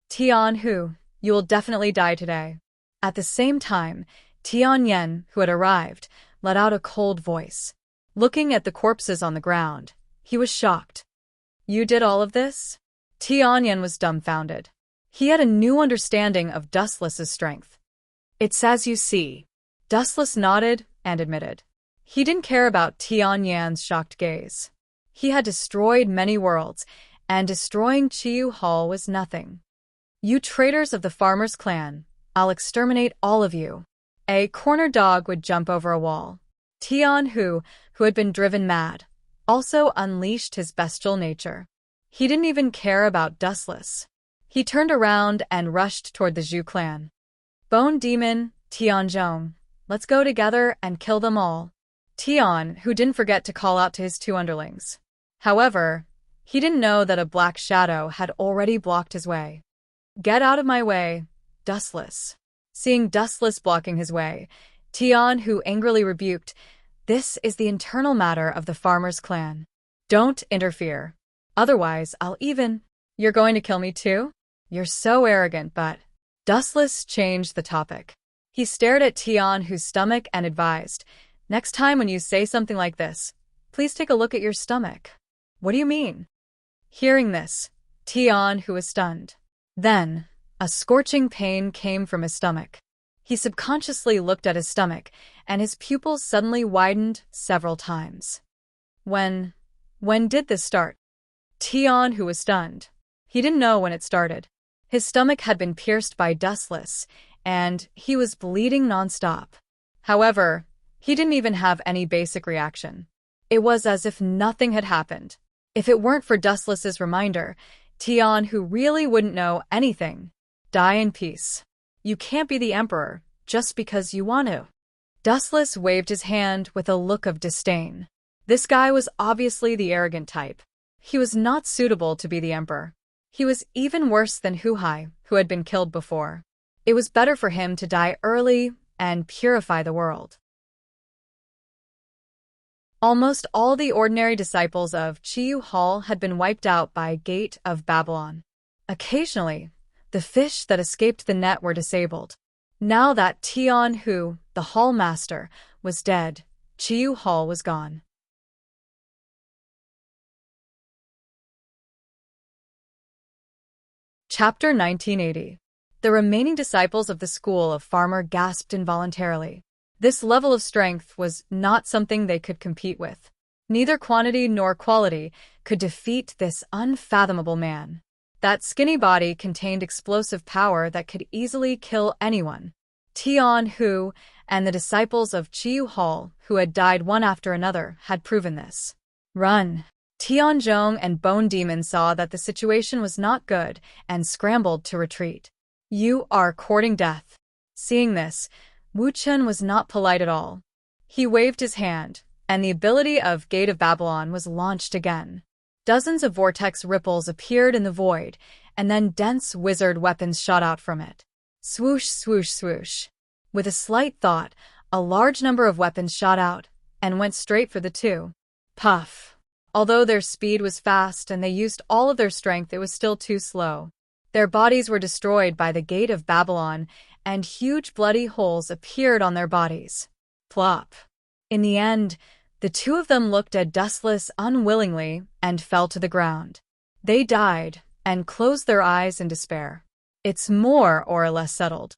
Tian Hu, you will definitely die today. At the same time, Tian Yen, who had arrived, let out a cold voice. Looking at the corpses on the ground, he was shocked. You did all of this? Tian Yen was dumbfounded. He had a new understanding of Dustless's strength. It's as you see. Dustless nodded and admitted. He didn't care about Tian Yan's shocked gaze. He had destroyed many worlds, and destroying Qiyu Hall was nothing. You traitors of the farmer's clan, I'll exterminate all of you. A corner dog would jump over a wall. Tian Hu had been driven mad, also unleashed his bestial nature. He didn't even care about Dustless. He turned around and rushed toward the Zhu clan. Bone Demon, Tianzhong, let's go together and kill them all. Tian, who didn't forget to call out to his two underlings. However, he didn't know that a black shadow had already blocked his way. Get out of my way, Dustless. Seeing Dustless blocking his way, Tian, who angrily rebuked, this is the internal matter of the farmer's clan. Don't interfere. Otherwise, You're going to kill me too? You're so arrogant, but... Dustless changed the topic. He stared at Tian, whose stomach, and advised, next time when you say something like this, please take a look at your stomach. What do you mean? Hearing this, Tian, who was stunned. Then, a scorching pain came from his stomach. He subconsciously looked at his stomach, and his pupils suddenly widened several times. When did this start? Tian, who was stunned. He didn't know when it started. His stomach had been pierced by Dustless, and he was bleeding nonstop. However, he didn't even have any basic reaction. It was as if nothing had happened. If it weren't for Dustless's reminder, Tian, who really wouldn't know anything, die in peace. You can't be the emperor just because you want to. Dustless waved his hand with a look of disdain. This guy was obviously the arrogant type. He was not suitable to be the emperor. He was even worse than Huhai, who had been killed before. It was better for him to die early and purify the world. Almost all the ordinary disciples of Chiyu Hall had been wiped out by Gate of Babylon. Occasionally, the fish that escaped the net were disabled. Now that Tian Hu, the hall master, was dead, Chiyu Hall was gone. Chapter 1980. The remaining disciples of the school of Farmer gasped involuntarily. This level of strength was not something they could compete with. Neither quantity nor quality could defeat this unfathomable man. That skinny body contained explosive power that could easily kill anyone. Tian Hu and the disciples of Chiyu Hall, who had died one after another, had proven this. Run! Tianzhong and Bone Demon saw that the situation was not good and scrambled to retreat. You are courting death. Seeing this, Wu Chun was not polite at all. He waved his hand, and the ability of Gate of Babylon was launched again. Dozens of vortex ripples appeared in the void, and then dense wizard weapons shot out from it. Swoosh, swoosh, swoosh. With a slight thought, a large number of weapons shot out and went straight for the two. Puff. Although their speed was fast and they used all of their strength, it was still too slow. Their bodies were destroyed by the Gate of Babylon, and huge bloody holes appeared on their bodies. Plop. In the end, the two of them looked at Dustless unwillingly and fell to the ground. They died and closed their eyes in despair. It's more or less settled.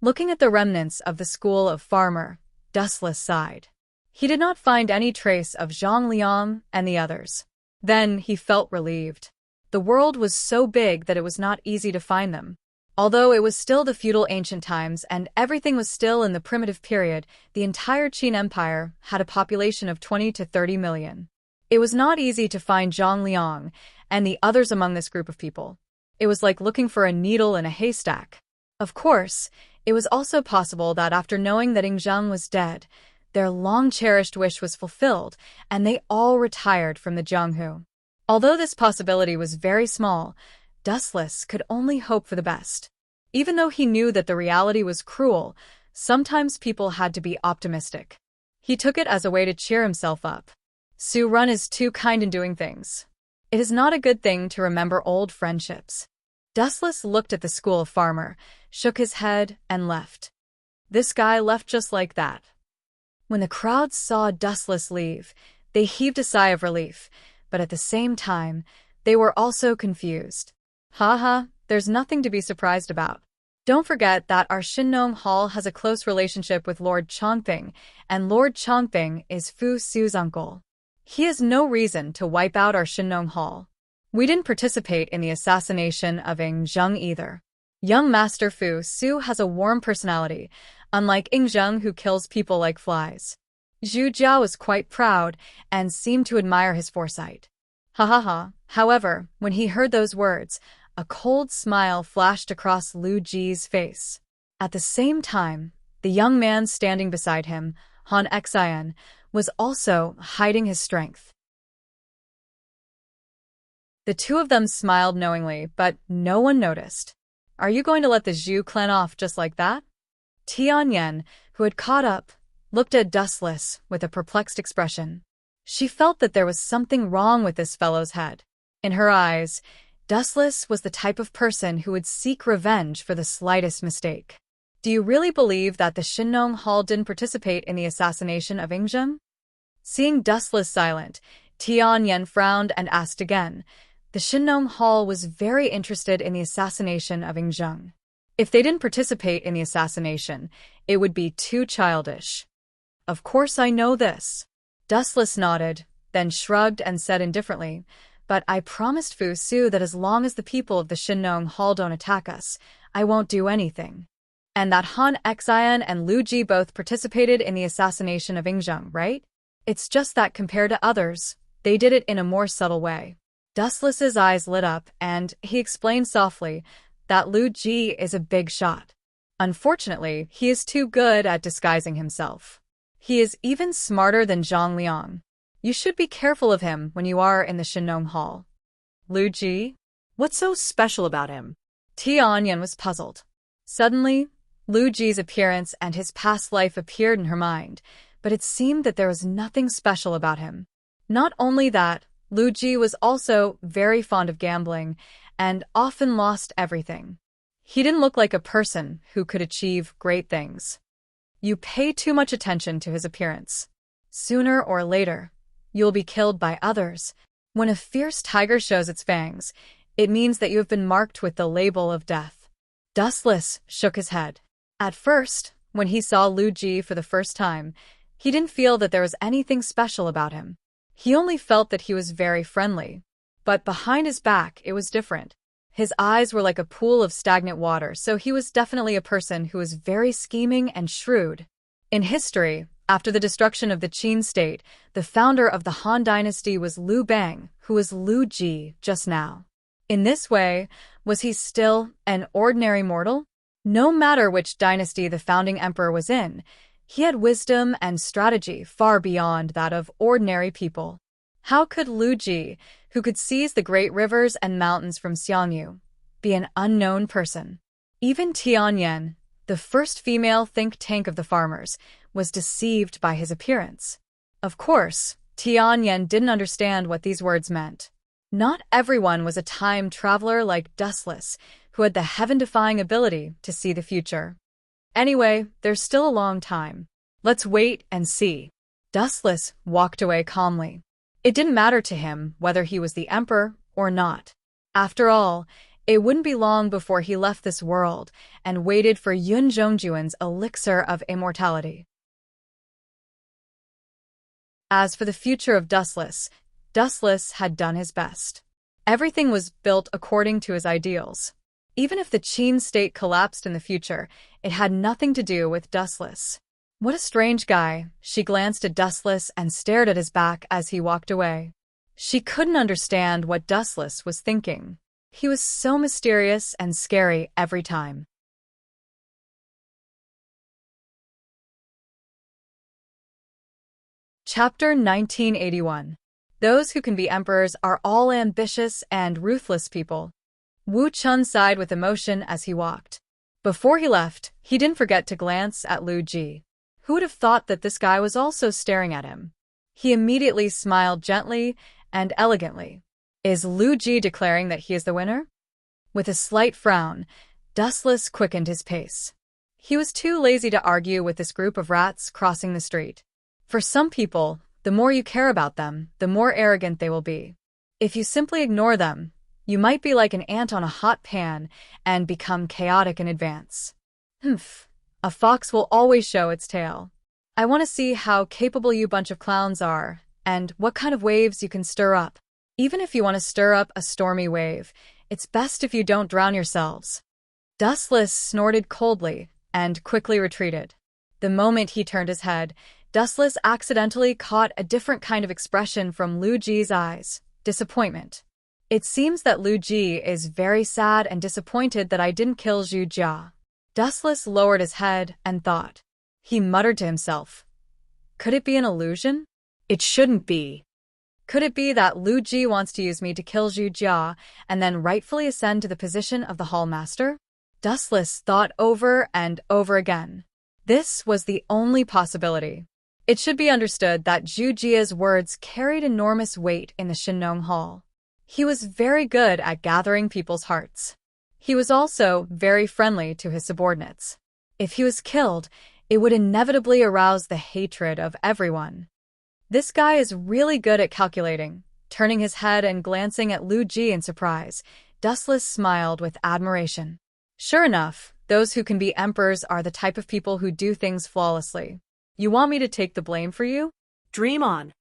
Looking at the remnants of the school of Farmer, Dustless sighed. He did not find any trace of Zhang Liang and the others. Then he felt relieved. The world was so big that it was not easy to find them. Although it was still the feudal ancient times and everything was still in the primitive period, the entire Qin Empire had a population of 20 to 30 million. It was not easy to find Zhang Liang and the others among this group of people. It was like looking for a needle in a haystack. Of course, it was also possible that after knowing that Yingzheng was dead, their long-cherished wish was fulfilled, and they all retired from the Jianghu. Although this possibility was very small, Dustless could only hope for the best. Even though he knew that the reality was cruel, sometimes people had to be optimistic. He took it as a way to cheer himself up. Su Run is too kind in doing things. It is not a good thing to remember old friendships. Dustless looked at the school of Farmer, shook his head, and left. This guy left just like that. When the crowd saw Dustless leave, they heaved a sigh of relief, but at the same time, they were also confused. Haha, there's nothing to be surprised about. Don't forget that our Shinnong Hall has a close relationship with Lord Chongping, and Lord Chongping is Fu Su's uncle. He has no reason to wipe out our Shinnong Hall. We didn't participate in the assassination of Yingzheng either. Young Master Fu Su has a warm personality, unlike Yingzheng who kills people like flies. Zhu Jiao was quite proud and seemed to admire his foresight. Ha ha ha. However, when he heard those words, a cold smile flashed across Lu Ji's face. At the same time, the young man standing beside him, Han Xian, was also hiding his strength. The two of them smiled knowingly, but no one noticed. Are you going to let the Zhu clan off just like that? Tianyan, who had caught up, looked at Dustless with a perplexed expression. She felt that there was something wrong with this fellow's head. In her eyes, Dustless was the type of person who would seek revenge for the slightest mistake. Do you really believe that the Shinnong Hall didn't participate in the assassination of Yingzheng? Seeing Dustless silent, Tianyan frowned and asked again. The Shinnong Hall was very interested in the assassination of Yingzheng. If they didn't participate in the assassination, it would be too childish. Of course I know this. Dustless nodded, then shrugged and said indifferently, but I promised Fu Su that as long as the people of the Shinnong Hall don't attack us, I won't do anything. And that Han Xian and Lu Ji both participated in the assassination of Yingzheng, right? It's just that compared to others, they did it in a more subtle way. Dustless's eyes lit up, and he explained softly that Lu Ji is a big shot. Unfortunately, he is too good at disguising himself. He is even smarter than Zhang Liang. You should be careful of him when you are in the Shinnong Hall. Lu Ji? What's so special about him? Tianyan was puzzled. Suddenly, Lu Ji's appearance and his past life appeared in her mind, but it seemed that there was nothing special about him. Not only that, Lu Ji was also very fond of gambling and often lost everything. He didn't look like a person who could achieve great things. You pay too much attention to his appearance. Sooner or later, you'll be killed by others. When a fierce tiger shows its fangs, it means that you have been marked with the label of death. Dustless shook his head. At first, when he saw Lu Ji for the first time, he didn't feel that there was anything special about him. He only felt that he was very friendly. But behind his back, it was different. His eyes were like a pool of stagnant water, so he was definitely a person who was very scheming and shrewd. In history, after the destruction of the Qin state, the founder of the Han dynasty was Liu Bang, who was Lu Ji just now. In this way, was he still an ordinary mortal? No matter which dynasty the founding emperor was in, he had wisdom and strategy far beyond that of ordinary people. How could Lu Ji, who could seize the great rivers and mountains from Xiangyu, be an unknown person? Even Tianyan, the first female think tank of the farmers, was deceived by his appearance. Of course, Tianyan didn't understand what these words meant. Not everyone was a time traveler like Dustless, who had the heaven-defying ability to see the future. Anyway, there's still a long time. Let's wait and see. Dustless walked away calmly. It didn't matter to him whether he was the emperor or not. After all, it wouldn't be long before he left this world and waited for Yun Zhongjuan's elixir of immortality. As for the future of Dustless, Dustless had done his best. Everything was built according to his ideals. Even if the Qin state collapsed in the future, it had nothing to do with Dustless. What a strange guy. She glanced at Dustless and stared at his back as he walked away. She couldn't understand what Dustless was thinking. He was so mysterious and scary every time. Chapter 1981. Those who can be emperors are all ambitious and ruthless people. Wu Chun sighed with emotion as he walked. Before he left, he didn't forget to glance at Lu Ji. Who would have thought that this guy was also staring at him? He immediately smiled gently and elegantly. Is Lu Ji declaring that he is the winner? With a slight frown, Dustless quickened his pace. He was too lazy to argue with this group of rats crossing the street. For some people, the more you care about them, the more arrogant they will be. If you simply ignore them, you might be like an ant on a hot pan and become chaotic in advance. Humph. A fox will always show its tail. I want to see how capable you bunch of clowns are, and what kind of waves you can stir up. Even if you want to stir up a stormy wave, it's best if you don't drown yourselves. Dustless snorted coldly and quickly retreated. The moment he turned his head, Dustless accidentally caught a different kind of expression from Lu Ji's eyes: disappointment. It seems that Lu Ji is very sad and disappointed that I didn't kill Zhu Jia. Dustless lowered his head and thought. He muttered to himself. Could it be an illusion? It shouldn't be. Could it be that Lu Ji wants to use me to kill Zhu Jia and then rightfully ascend to the position of the Hall Master? Dustless thought over and over again. This was the only possibility. It should be understood that Zhu Jia's words carried enormous weight in the Shinong Hall. He was very good at gathering people's hearts. He was also very friendly to his subordinates. If he was killed, it would inevitably arouse the hatred of everyone. This guy is really good at calculating. Turning his head and glancing at Lu Ji in surprise, Dustless smiled with admiration. Sure enough, those who can be emperors are the type of people who do things flawlessly. You want me to take the blame for you? Dream on.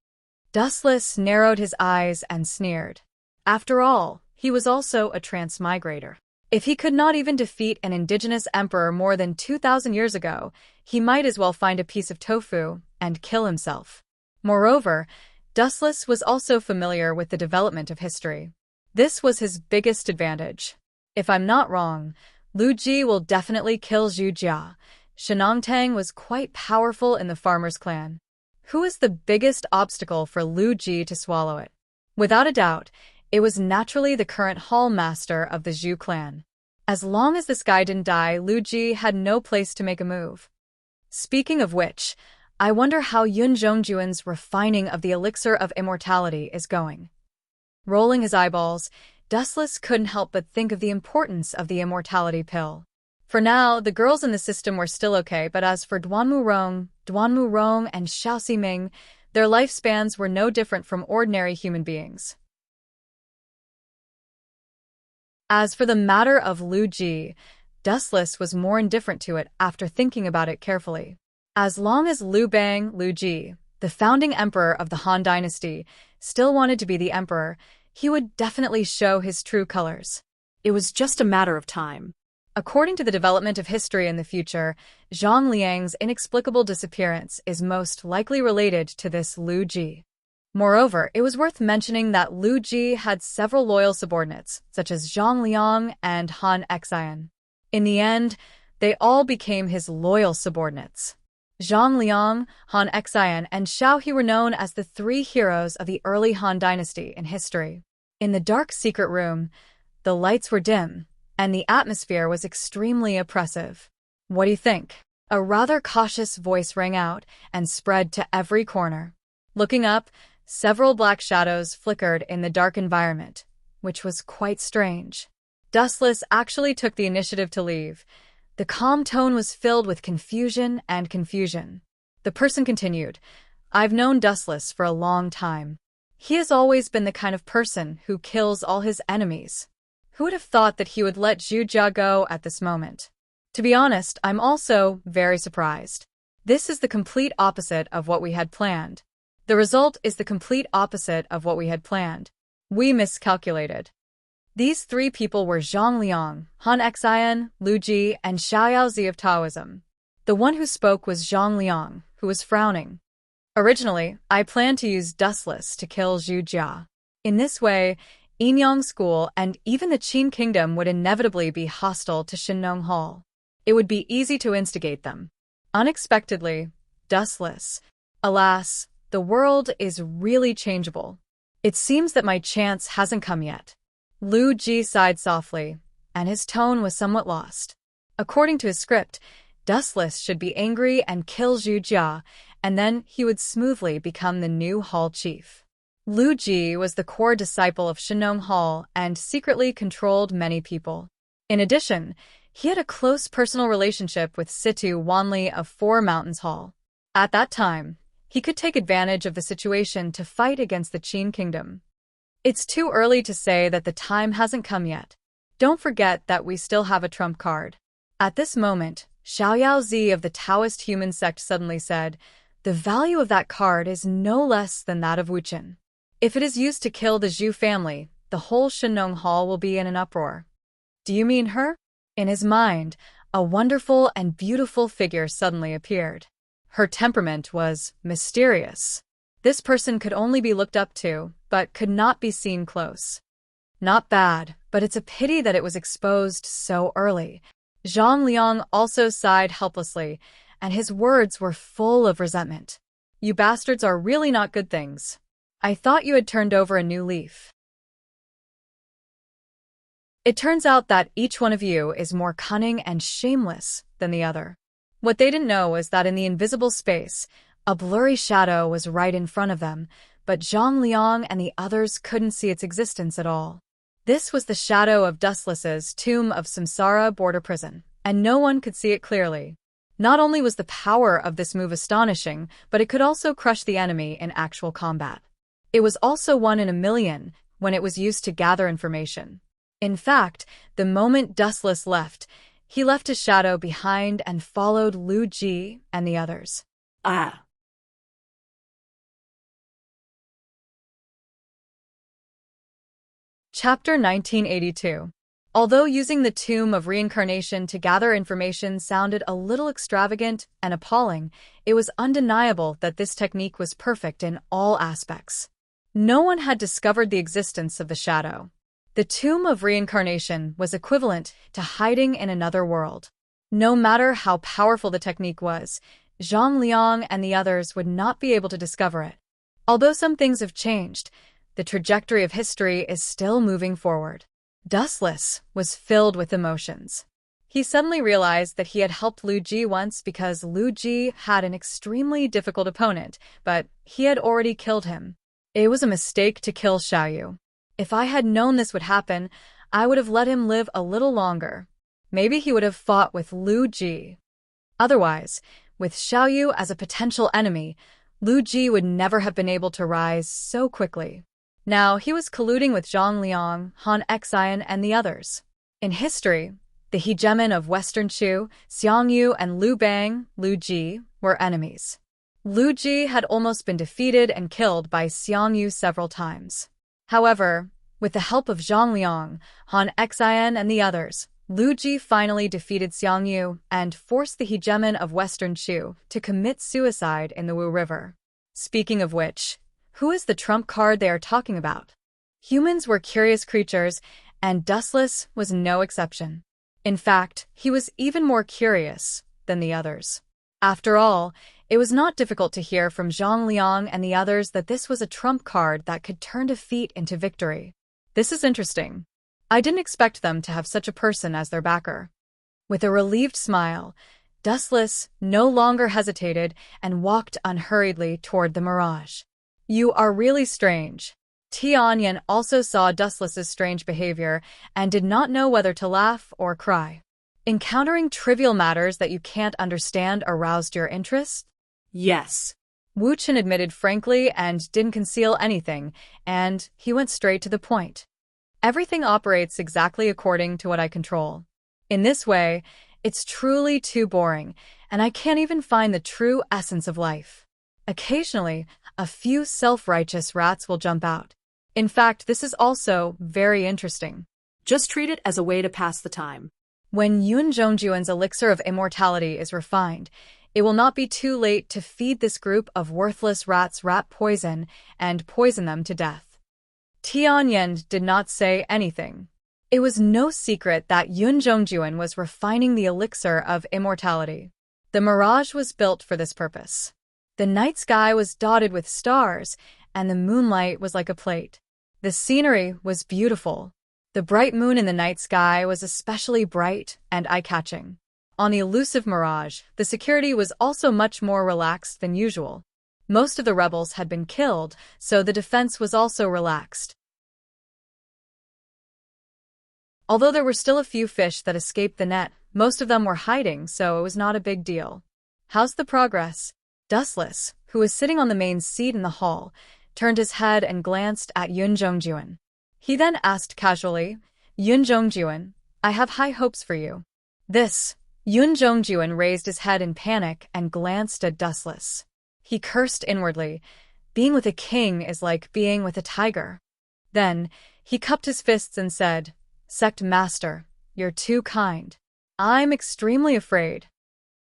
Dustless narrowed his eyes and sneered. After all, he was also a transmigrator. If he could not even defeat an indigenous emperor more than 2,000 years ago, he might as well find a piece of tofu and kill himself. Moreover, Dustless was also familiar with the development of history. This was his biggest advantage. If I'm not wrong, Lu Ji will definitely kill Zhu Jia. Shenongtang was quite powerful in the farmers' clan. Who is the biggest obstacle for Lu Ji to swallow it? Without a doubt, it was naturally the current hall master of the Zhu clan. As long as this guy didn't die, Lu Ji had no place to make a move. Speaking of which, I wonder how Yun Zhongjuan's refining of the elixir of immortality is going. Rolling his eyeballs, Dustless couldn't help but think of the importance of the immortality pill. For now, the girls in the system were still okay, but as for Duanmu Rong, and Xiao Ximing, their lifespans were no different from ordinary human beings. As for the matter of Lu Ji, Dustless was more indifferent to it after thinking about it carefully. As long as Lu Ji, the founding emperor of the Han Dynasty, still wanted to be the emperor, he would definitely show his true colors. It was just a matter of time. According to the development of history in the future, Zhang Liang's inexplicable disappearance is most likely related to this Lu Ji. Moreover, it was worth mentioning that Lu Ji had several loyal subordinates, such as Zhang Liang and Han Xian. In the end, they all became his loyal subordinates. Zhang Liang, Han Xian, and Xiao He were known as the three heroes of the early Han Dynasty in history. In the dark secret room, the lights were dim, and the atmosphere was extremely oppressive. What do you think? A rather cautious voice rang out and spread to every corner. Looking up, several black shadows flickered in the dark environment, which was quite strange. Dustless actually took the initiative to leave. The calm tone was filled with confusion. The person continued, I've known Dustless for a long time. He has always been the kind of person who kills all his enemies. Who would have thought that he would let Zhu Jia go at this moment? To be honest, I'm also very surprised. This is the complete opposite of what we had planned. The result is the complete opposite of what we had planned. We miscalculated. These three people were Zhang Liang, Han Xian, Lu Ji, and Xiao Zi of Taoism. The one who spoke was Zhang Liang, who was frowning. Originally, I planned to use Dustless to kill Zhu Jia. In this way, Enyang School and even the Qin Kingdom would inevitably be hostile to Shinong Hall. It would be easy to instigate them. Unexpectedly, Dustless. Alas, the world is really changeable. It seems that my chance hasn't come yet. Lu Ji sighed softly, and his tone was somewhat lost. According to his script, Dustless should be angry and kill Zhu Jia, and then he would smoothly become the new hall chief. Lu Ji was the core disciple of Shinong Hall and secretly controlled many people. In addition, he had a close personal relationship with Situ Wanli of Four Mountains Hall. At that time, he could take advantage of the situation to fight against the Qin Kingdom. It's too early to say that the time hasn't come yet. Don't forget that we still have a trump card. At this moment, Xiao Zi of the Taoist human sect suddenly said, the value of that card is no less than that of Wuchen. If it is used to kill the Zhu family, the whole Shinong Hall will be in an uproar. Do you mean her? In his mind, a wonderful and beautiful figure suddenly appeared. Her temperament was mysterious. This person could only be looked up to, but could not be seen close. Not bad, but it's a pity that it was exposed so early. Zhang Liang also sighed helplessly, and his words were full of resentment. You bastards are really not good things. I thought you had turned over a new leaf. It turns out that each one of you is more cunning and shameless than the other. What they didn't know was that in the invisible space, a blurry shadow was right in front of them, but Zhang Liang and the others couldn't see its existence at all. This was the shadow of Dustless's tomb of Samsara border prison, and no one could see it clearly. Not only was the power of this move astonishing, but it could also crush the enemy in actual combat. It was also 1 in a million when it was used to gather information. In fact, the moment Dustless left, he left his shadow behind and followed Lu Ji and the others. Ah. Chapter 1982. Although using the Tomb of Reincarnation to gather information sounded a little extravagant and appalling, it was undeniable that this technique was perfect in all aspects. No one had discovered the existence of the shadow. The Tomb of Reincarnation was equivalent to hiding in another world. No matter how powerful the technique was, Zhang Liang and the others would not be able to discover it. Although some things have changed, the trajectory of history is still moving forward. Dustless was filled with emotions. He suddenly realized that he had helped Lu Ji once because Lu Ji had an extremely difficult opponent, but he had already killed him. It was a mistake to kill Xiaoyu. If I had known this would happen, I would have let him live a little longer. Maybe he would have fought with Lu Ji. Otherwise, with Xiaoyu as a potential enemy, Lu Ji would never have been able to rise so quickly. Now he was colluding with Zhang Liang, Han Xian, and the others. In history, the hegemon of Western Shu, Xiangyu, and Liu Bang, Lu Ji, were enemies. Lu Ji had almost been defeated and killed by Xiangyu several times. However, with the help of Zhang Liang, Han Xian, and the others, Lu Ji finally defeated Xiangyu and forced the hegemon of Western Shu to commit suicide in the Wu River. Speaking of which, who is the trump card they are talking about? Humans were curious creatures, and Dustless was no exception. In fact, he was even more curious than the others. After all, it was not difficult to hear from Zhang Liang and the others that this was a trump card that could turn defeat into victory. This is interesting. I didn't expect them to have such a person as their backer. With a relieved smile, Dustless no longer hesitated and walked unhurriedly toward the mirage. You are really strange. Tianyan also saw Dustless's strange behavior and did not know whether to laugh or cry. Encountering trivial matters that you can't understand aroused your interest? Yes. Wu Chen admitted frankly and didn't conceal anything, and he went straight to the point. Everything operates exactly according to what I control. In this way, it's truly too boring, and I can't even find the true essence of life. Occasionally, a few self-righteous rats will jump out. In fact, this is also very interesting. Just treat it as a way to pass the time. When Yun Zhongjuan's elixir of immortality is refined, it will not be too late to feed this group of worthless rats rat poison and poison them to death. Tianyan did not say anything. It was no secret that Yun Zhongjuan was refining the elixir of immortality. The mirage was built for this purpose. The night sky was dotted with stars, and the moonlight was like a plate. The scenery was beautiful. The bright moon in the night sky was especially bright and eye-catching. On the elusive mirage, the security was also much more relaxed than usual. Most of the rebels had been killed, so the defense was also relaxed. Although there were still a few fish that escaped the net, most of them were hiding, so it was not a big deal. How's the progress? Dustless, who was sitting on the main seat in the hall, turned his head and glanced at Yun Zhongjuan. He then asked casually, Yun Zhongjuan, I have high hopes for you. Yun Zhongjuan raised his head in panic and glanced at Dustless. He cursed inwardly. Being with a king is like being with a tiger. Then, he cupped his fists and said, Sect Master, you're too kind. I'm extremely afraid.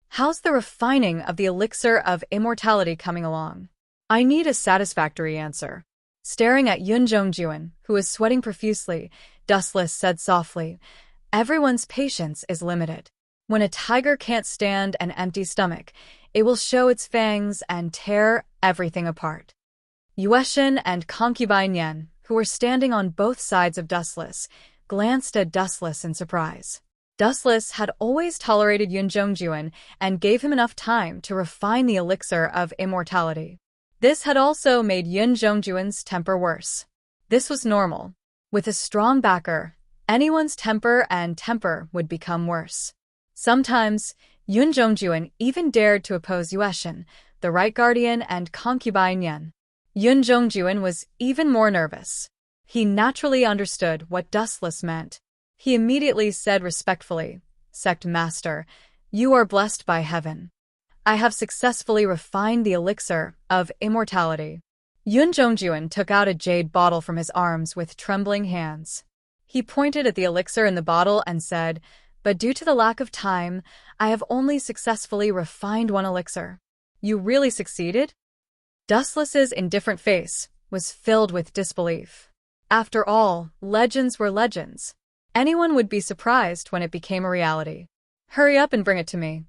How's the refining of the elixir of immortality coming along? I need a satisfactory answer. Staring at Yun Jongjuan, who was sweating profusely, Dustless said softly, "Everyone's patience is limited. When a tiger can't stand an empty stomach, it will show its fangs and tear everything apart." Yueshin and concubine Yen, who were standing on both sides of Dustless, glanced at Dustless in surprise. Dustless had always tolerated Yun Jongjuan and gave him enough time to refine the elixir of immortality. This had also made Yun Jongjuan's temper worse. This was normal. With a strong backer, anyone's temper would become worse. Sometimes, Yun Jongjuan even dared to oppose Yueshin, the right guardian, and concubine Yen. Yun Jongjuan was even more nervous. He naturally understood what Dustless meant. He immediately said respectfully, "Sect Master, you are blessed by heaven. I have successfully refined the elixir of immortality." Yun Jongjuan took out a jade bottle from his arms with trembling hands. He pointed at the elixir in the bottle and said, "But due to the lack of time, I have only successfully refined one elixir." "You really succeeded?" Dustless's indifferent face was filled with disbelief. After all, legends were legends. Anyone would be surprised when it became a reality. "Hurry up and bring it to me."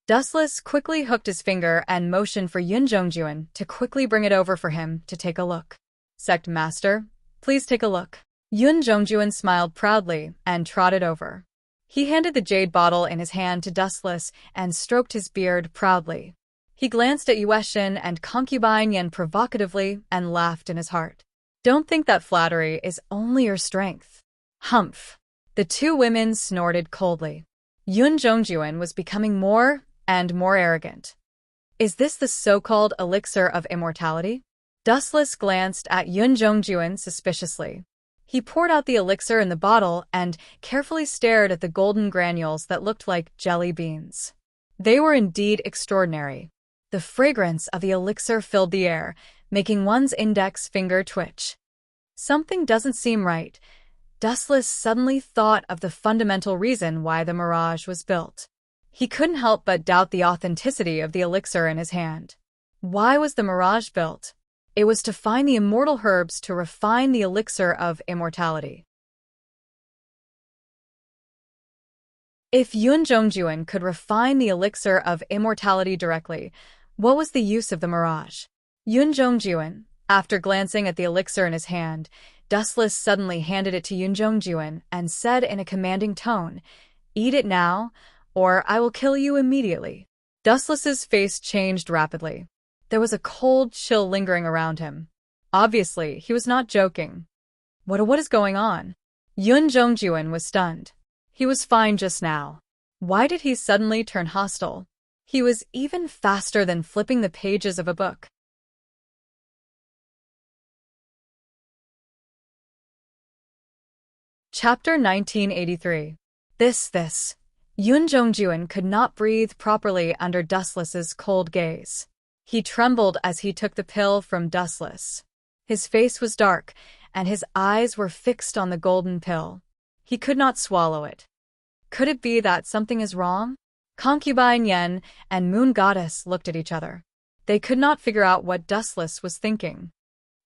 Dustless quickly hooked his finger and motioned for Yun Jongjuan to quickly bring it over for him to take a look. "Sect Master, please take a look." Yun Jongjuan smiled proudly and trotted over. He handed the jade bottle in his hand to Dustless and stroked his beard proudly. He glanced at Yueshin and concubine Yen provocatively and laughed in his heart. "Don't think that flattery is only your strength." Humph. The two women snorted coldly. Yun Jongjuan was becoming more and more arrogant. "Is this the so-called elixir of immortality?" Dustless glanced at Yun Jongjuan suspiciously. He poured out the elixir in the bottle and carefully stared at the golden granules that looked like jelly beans. They were indeed extraordinary. The fragrance of the elixir filled the air, making one's index finger twitch. Something doesn't seem right. Dustless suddenly thought of the fundamental reason why the mirage was built. He couldn't help but doubt the authenticity of the elixir in his hand. Why was the mirage built? It was to find the immortal herbs to refine the elixir of immortality. If Yun Jongjuan could refine the elixir of immortality directly, what was the use of the mirage? Yun Jongjuan, after glancing at the elixir in his hand, Dustless suddenly handed it to Yun Jongjuan and said in a commanding tone, "Eat it now, or I will kill you immediately." Dustless's face changed rapidly. There was a cold chill lingering around him. Obviously, he was not joking. What is going on? Yun Jongjuan was stunned. He was fine just now. Why did he suddenly turn hostile? He was even faster than flipping the pages of a book. Chapter 1983. This. Yun Jongjuan could not breathe properly under Dustless's cold gaze. He trembled as he took the pill from Dustless. His face was dark, and his eyes were fixed on the golden pill. He could not swallow it. Could it be that something is wrong? Concubine Yen and Moon Goddess looked at each other. They could not figure out what Dustless was thinking.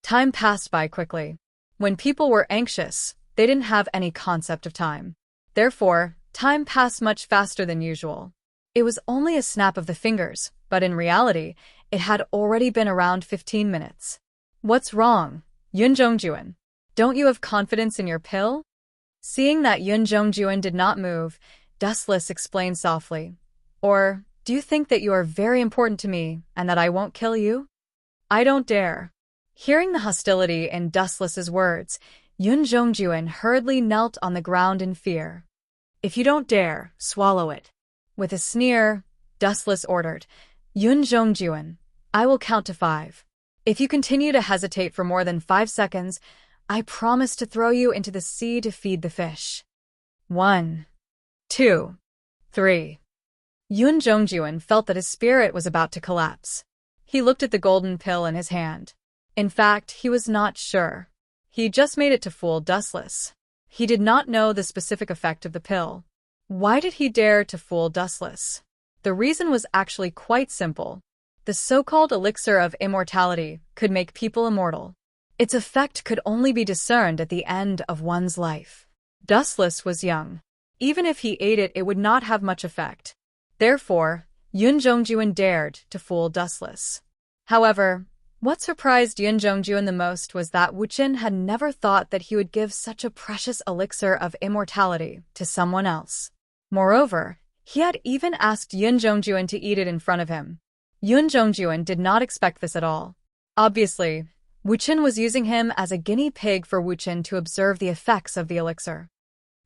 Time passed by quickly. When people were anxious, they didn't have any concept of time. Therefore, time passed much faster than usual. It was only a snap of the fingers, but in reality, it had already been around 15 minutes. "What's wrong, Yun Jongjuan? Don't you have confidence in your pill?" Seeing that Yun Jongjuan did not move, Dustless explained softly, "Or, do you think that you are very important to me and that I won't kill you?" "I don't dare." Hearing the hostility in Dustless's words, Yun Jongjuan hurriedly knelt on the ground in fear. "If you don't dare, swallow it." With a sneer, Dustless ordered, "Yun Jongjuan, I will count to 5. If you continue to hesitate for more than 5 seconds, I promise to throw you into the sea to feed the fish." 1, 2, 3. Yun Jongjuan felt that his spirit was about to collapse. He looked at the golden pill in his hand. In fact, he was not sure. He just made it to fool Dustless. He did not know the specific effect of the pill. Why did he dare to fool Dustless? The reason was actually quite simple. The so-called elixir of immortality could make people immortal. Its effect could only be discerned at the end of one's life. Dustless was young. Even if he ate it, it would not have much effect. Therefore, Yun Zhongjuan dared to fool Dustless. However, what surprised Yun Zhongjuan the most was that Wuchen had never thought that he would give such a precious elixir of immortality to someone else. Moreover, he had even asked Yun Zhongjuan to eat it in front of him. Yun Zhongjuan did not expect this at all. Obviously, Wuchen was using him as a guinea pig for Wuchen to observe the effects of the elixir.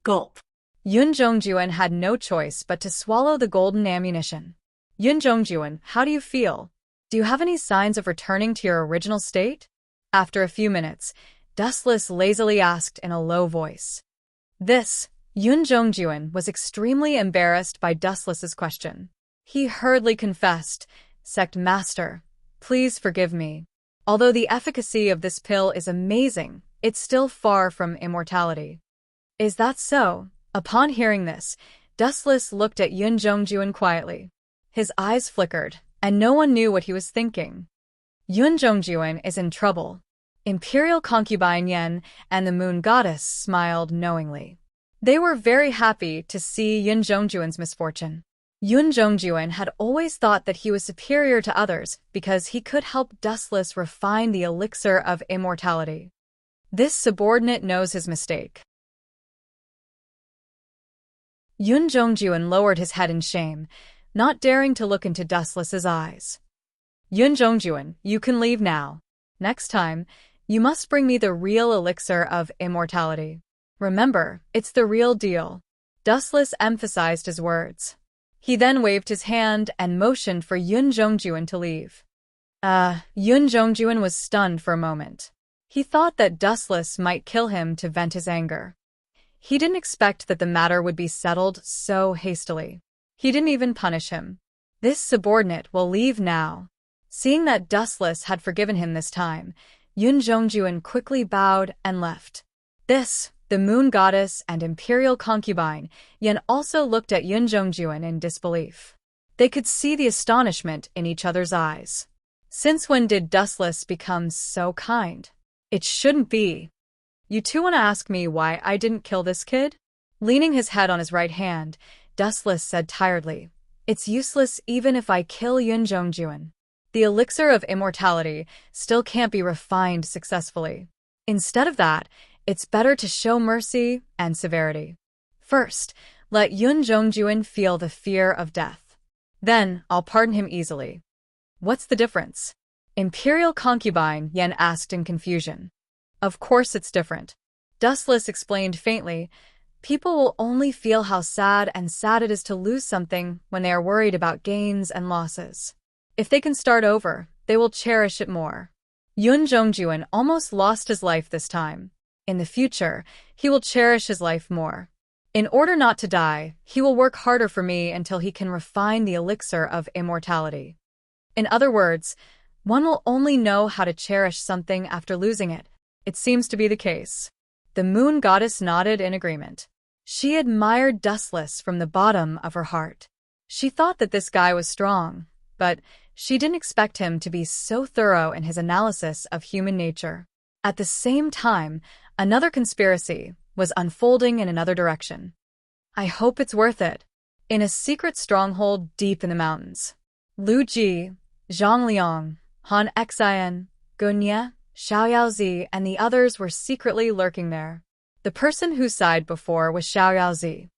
Gulp. Yun Zhongjuan had no choice but to swallow the golden ammunition. Yun Zhongjuan, how do you feel? Do you have any signs of returning to your original state? After a few minutes, Dustless lazily asked in a low voice. Yun Zhongjuan was extremely embarrassed by Dustless's question. He hurriedly confessed, "Sect Master, please forgive me. Although the efficacy of this pill is amazing, it's still far from immortality." Is that so? Upon hearing this, Dustless looked at Yun Zhongjuan quietly. His eyes flickered, and no one knew what he was thinking. Yun Zhongjuan is in trouble. Imperial concubine Yen and the moon goddess smiled knowingly. They were very happy to see Yun Zhongjuan's misfortune. Yun Zhongjuan had always thought that he was superior to others because he could help Dustless refine the elixir of immortality. This subordinate knows his mistake. Yun Zhongjuan lowered his head in shame, not daring to look into Dustless's eyes. Yun Zhongjuan, you can leave now. Next time, you must bring me the real elixir of immortality. Remember, it's the real deal. Dustless emphasized his words. He then waved his hand and motioned for Yun Zhongjuan to leave. Yun Zhongjuan was stunned for a moment. He thought that Dustless might kill him to vent his anger. He didn't expect that the matter would be settled so hastily. He didn't even punish him. This subordinate will leave now. Seeing that Dustless had forgiven him this time, Yun Zhongjuan quickly bowed and left. The moon goddess and imperial concubine, Yen also looked at Yun Zhongjuan in disbelief. They could see the astonishment in each other's eyes. Since when did Dustless become so kind? It shouldn't be. You two want to ask me why I didn't kill this kid? Leaning his head on his right hand, Dustless said tiredly, "It's useless even if I kill Yun Zhongjuan. The elixir of immortality still can't be refined successfully. Instead of that, it's better to show mercy and severity. First, let Yun Zhongjuan feel the fear of death. Then, I'll pardon him easily." What's the difference? Imperial concubine Yen asked in confusion. Of course it's different. Dustless explained faintly. People will only feel how sad it is to lose something when they are worried about gains and losses. If they can start over, they will cherish it more. Yun Zhongjuan almost lost his life this time. In the future, he will cherish his life more. In order not to die, he will work harder for me until he can refine the elixir of immortality. In other words, one will only know how to cherish something after losing it. It seems to be the case. The moon goddess nodded in agreement. She admired Dustless from the bottom of her heart. She thought that this guy was strong, but she didn't expect him to be so thorough in his analysis of human nature. At the same time, another conspiracy was unfolding in another direction. I hope it's worth it. In a secret stronghold deep in the mountains, Lu Ji, Zhang Liang, Han Xian, Gunye, Xiao Yaozi, and the others were secretly lurking there. The person who sighed before was Xiao Yaozi.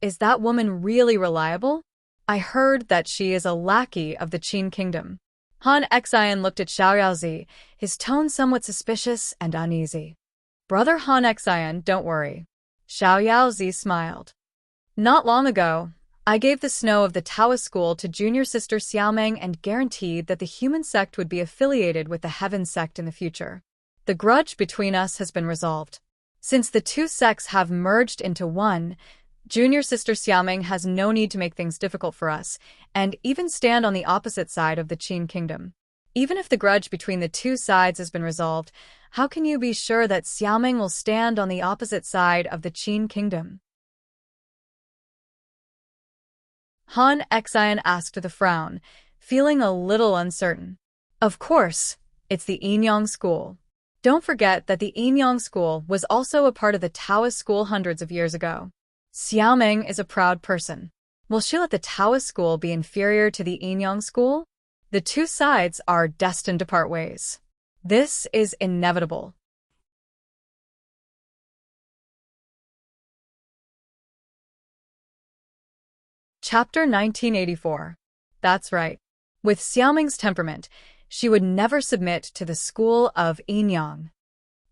Is that woman really reliable? I heard that she is a lackey of the Qin kingdom. Han Xian looked at Xiao Yaozi, his tone somewhat suspicious and uneasy. Brother Han Xian, don't worry. Xiao Yaozi smiled. Not long ago, I gave the snow of the Taoist school to junior sister Xiaomeng and guaranteed that the human sect would be affiliated with the heaven sect in the future. The grudge between us has been resolved. Since the two sects have merged into one, junior sister Xiaomeng has no need to make things difficult for us, and even stand on the opposite side of the Qin kingdom. Even if the grudge between the two sides has been resolved, how can you be sure that Xiaomeng will stand on the opposite side of the Qin kingdom? Han Xian asked with a frown, feeling a little uncertain. Of course, it's the Enyang school. Don't forget that the Enyang school was also a part of the Taoist school hundreds of years ago. Xiaoming is a proud person. Will she let the Taoist school be inferior to the Enyang school? The two sides are destined to part ways. This is inevitable. Chapter 1984. That's right. With Xiaoming's temperament, she would never submit to the school of Enyang.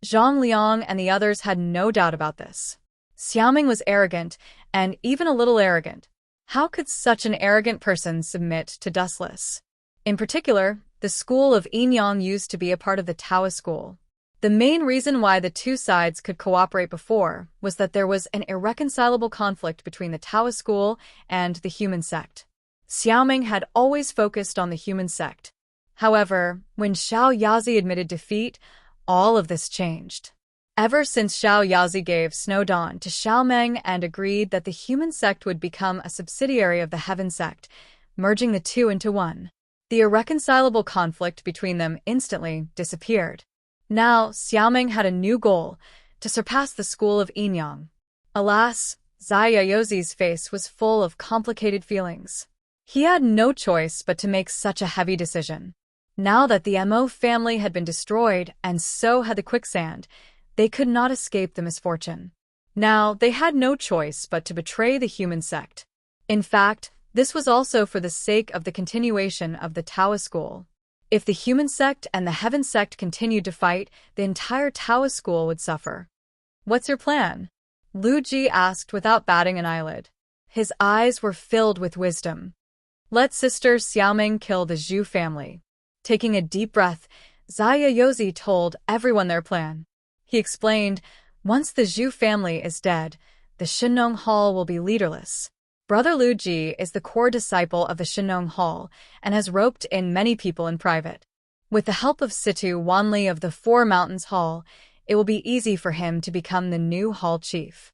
Zhang Liang and the others had no doubt about this. Xiaoming was arrogant, and even a little arrogant. How could such an arrogant person submit to Dustless? In particular, the school of Enyang used to be a part of the Taoist school. The main reason why the two sides could cooperate before was that there was an irreconcilable conflict between the Taoist school and the human sect. Xiaoming had always focused on the human sect. However, when Xiao Yazi admitted defeat, all of this changed. Ever since Xiao Yazi gave Snow Dawn to Xiaoming and agreed that the human sect would become a subsidiary of the heaven sect, merging the two into one, the irreconcilable conflict between them instantly disappeared. Now, Xiaoming had a new goal, to surpass the school of Enyang. Alas, Zai Yaozi's face was full of complicated feelings. He had no choice but to make such a heavy decision. Now that the Mo family had been destroyed, and so had the quicksand, they could not escape the misfortune. Now, they had no choice but to betray the human sect. In fact, this was also for the sake of the continuation of the Taoist school. If the human sect and the heaven sect continued to fight, the entire Taoist school would suffer. What's your plan? Lu Ji asked without batting an eyelid. His eyes were filled with wisdom. Let Sister Xiaoming kill the Zhu family. Taking a deep breath, Zai Yaozi told everyone their plan. He explained, once the Zhu family is dead, the Shenong Hall will be leaderless. Brother Lu Ji is the core disciple of the Shenong Hall and has roped in many people in private. With the help of Situ Wanli of the Four Mountains Hall, it will be easy for him to become the new hall chief.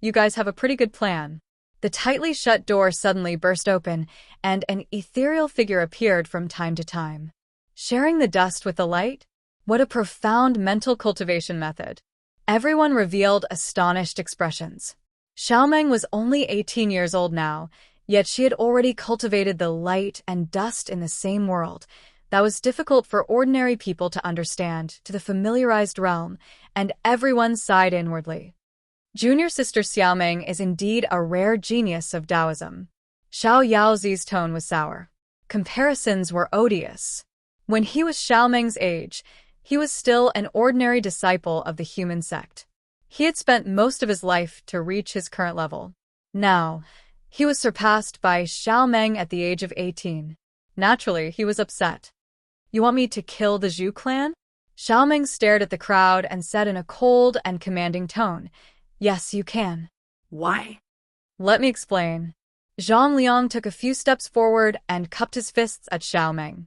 You guys have a pretty good plan. The tightly shut door suddenly burst open, and an ethereal figure appeared from time to time. Sharing the dust with the light? What a profound mental cultivation method. Everyone revealed astonished expressions. Xiaoming was only 18 years old now, yet she had already cultivated the light and dust in the same world. That was difficult for ordinary people to understand, to the familiarized realm, and everyone sighed inwardly. Junior Sister Xiaoming is indeed a rare genius of Taoism. Xiao Yaozi's tone was sour. Comparisons were odious. When he was Xiaoming's age, he was still an ordinary disciple of the human sect. He had spent most of his life to reach his current level. Now, he was surpassed by Xiaoming at the age of 18. Naturally, he was upset. You want me to kill the Zhu clan? Xiaoming stared at the crowd and said in a cold and commanding tone, Yes, you can. Why? Let me explain. Zhang Liang took a few steps forward and cupped his fists at Xiaoming.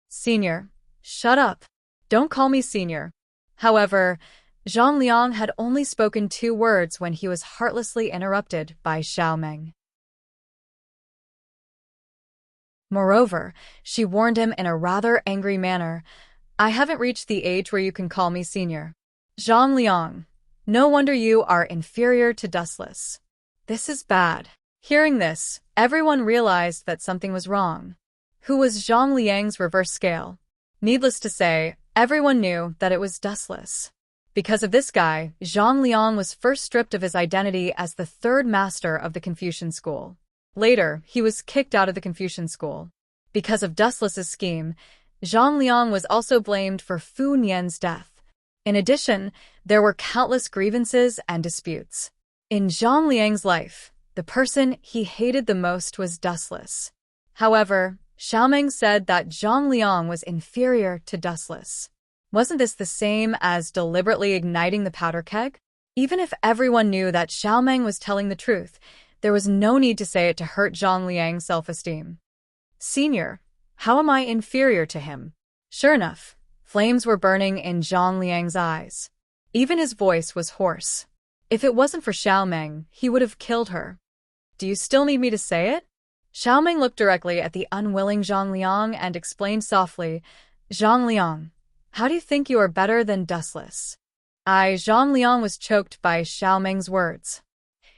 Senior, shut up. Don't call me senior. However, Zhang Liang had only spoken 2 words when he was heartlessly interrupted by Xiaoming. Moreover, she warned him in a rather angry manner, I haven't reached the age where you can call me senior. Zhang Liang, no wonder you are inferior to Dustless. This is bad. Hearing this, everyone realized that something was wrong. Who was Zhang Liang's reverse scale? Needless to say, everyone knew that it was Dustless. Because of this guy, Zhang Liang was first stripped of his identity as the 3rd master of the Confucian school. Later, he was kicked out of the Confucian school. Because of Dustless's scheme, Zhang Liang was also blamed for Fu Nian's death. In addition, there were countless grievances and disputes. In Zhang Liang's life, the person he hated the most was Dustless. However, Xiaoming said that Zhang Liang was inferior to Dustless. Wasn't this the same as deliberately igniting the powder keg? Even if everyone knew that Xiaoming was telling the truth, there was no need to say it to hurt Zhang Liang's self-esteem. Senior, how am I inferior to him? Sure enough, flames were burning in Zhang Liang's eyes. Even his voice was hoarse. If it wasn't for Xiaoming, he would have killed her. Do you still need me to say it? Xiaoming looked directly at the unwilling Zhang Liang and explained softly, Zhang Liang, how do you think you are better than dustless? Zhang Liang was choked by Xiaoming's words.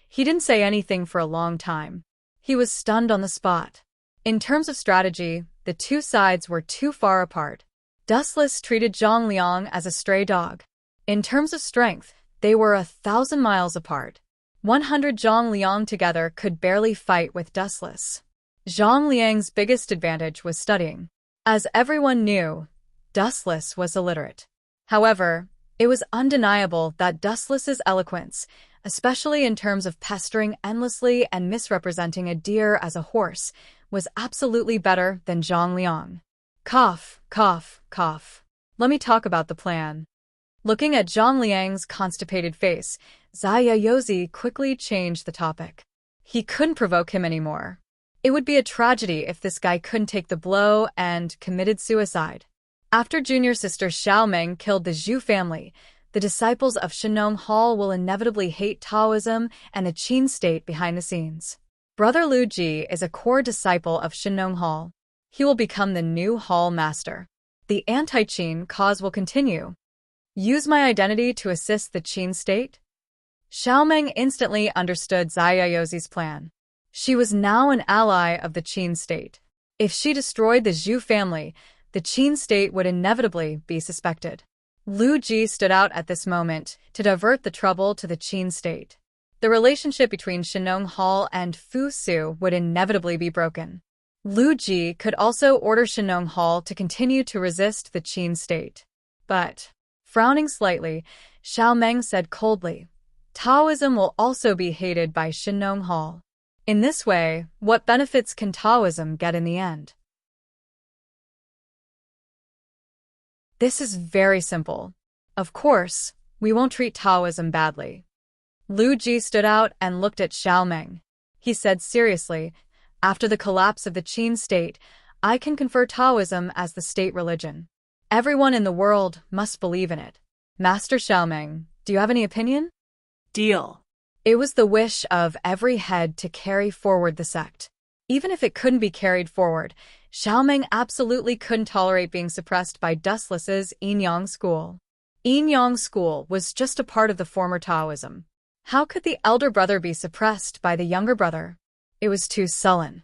He didn't say anything for a long time. He was stunned on the spot. In terms of strategy, the two sides were too far apart. Dustless treated Zhang Liang as a stray dog. In terms of strength, they were 1,000 miles apart. 100 Zhang Liang together could barely fight with Dustless. Zhang Liang's biggest advantage was studying. As everyone knew, Dustless was illiterate. However, it was undeniable that Dustless's eloquence, especially in terms of pestering endlessly and misrepresenting a deer as a horse, was absolutely better than Zhang Liang. Cough, cough, cough. Let me talk about the plan. Looking at Zhang Liang's constipated face, Yaozi quickly changed the topic. He couldn't provoke him anymore. It would be a tragedy if this guy couldn't take the blow and committed suicide. After junior sister Xiaoming killed the Zhu family, the disciples of Shenong Hall will inevitably hate Taoism and the Qin state behind the scenes. Brother Lu Ji is a core disciple of Shenong Hall. He will become the new hall master. The anti-Qin cause will continue. Use my identity to assist the Qin state? Xiaoming instantly understood Yaozi's plan. She was now an ally of the Qin state. If she destroyed the Zhu family, the Qin state would inevitably be suspected. Lu Ji stood out at this moment to divert the trouble to the Qin state. The relationship between Shenong Hall and Fu Su would inevitably be broken. Lu Ji could also order Shenong Hall to continue to resist the Qin state. But, frowning slightly, Xiaoming said coldly, Taoism will also be hated by Shenong Hall. In this way, what benefits can Taoism get in the end? This is very simple. Of course, we won't treat Taoism badly. Lu Ji stood out and looked at Xiaoming. He said seriously, after the collapse of the Qin state, I can confer Taoism as the state religion. Everyone in the world must believe in it. Master Xiaoming, do you have any opinion? Deal. It was the wish of every head to carry forward the sect. Even if it couldn't be carried forward, Xiaoming absolutely couldn't tolerate being suppressed by Dustless's Yinyang school. Yinyang school was just a part of the former Taoism. How could the elder brother be suppressed by the younger brother? It was too sullen.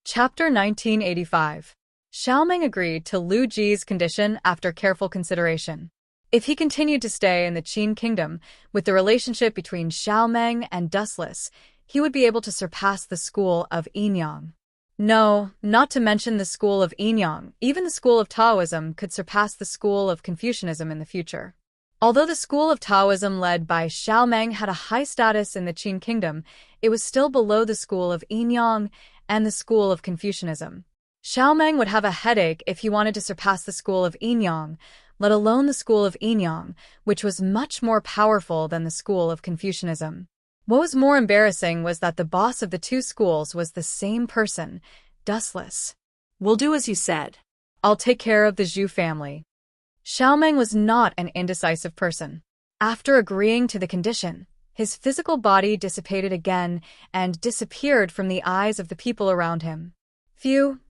Chapter 1985. Xiaoming agreed to Lu Ji's condition after careful consideration. If he continued to stay in the Qin kingdom, with the relationship between Xiaoming and Dustless, he would be able to surpass the school of Yinyang. No, not to mention the school of Yinyang, even the school of Taoism could surpass the school of Confucianism in the future. Although the school of Taoism led by Xiaoming had a high status in the Qin kingdom, it was still below the school of Yinyang and the school of Confucianism. Xiaoming would have a headache if he wanted to surpass the school of Yinyang, let alone the school of Yinyang, which was much more powerful than the school of Confucianism. What was more embarrassing was that the boss of the two schools was the same person, Dustless. We'll do as you said. I'll take care of the Zhu family. Xiaoming was not an indecisive person. After agreeing to the condition, his physical body dissipated again and disappeared from the eyes of the people around him. Phew.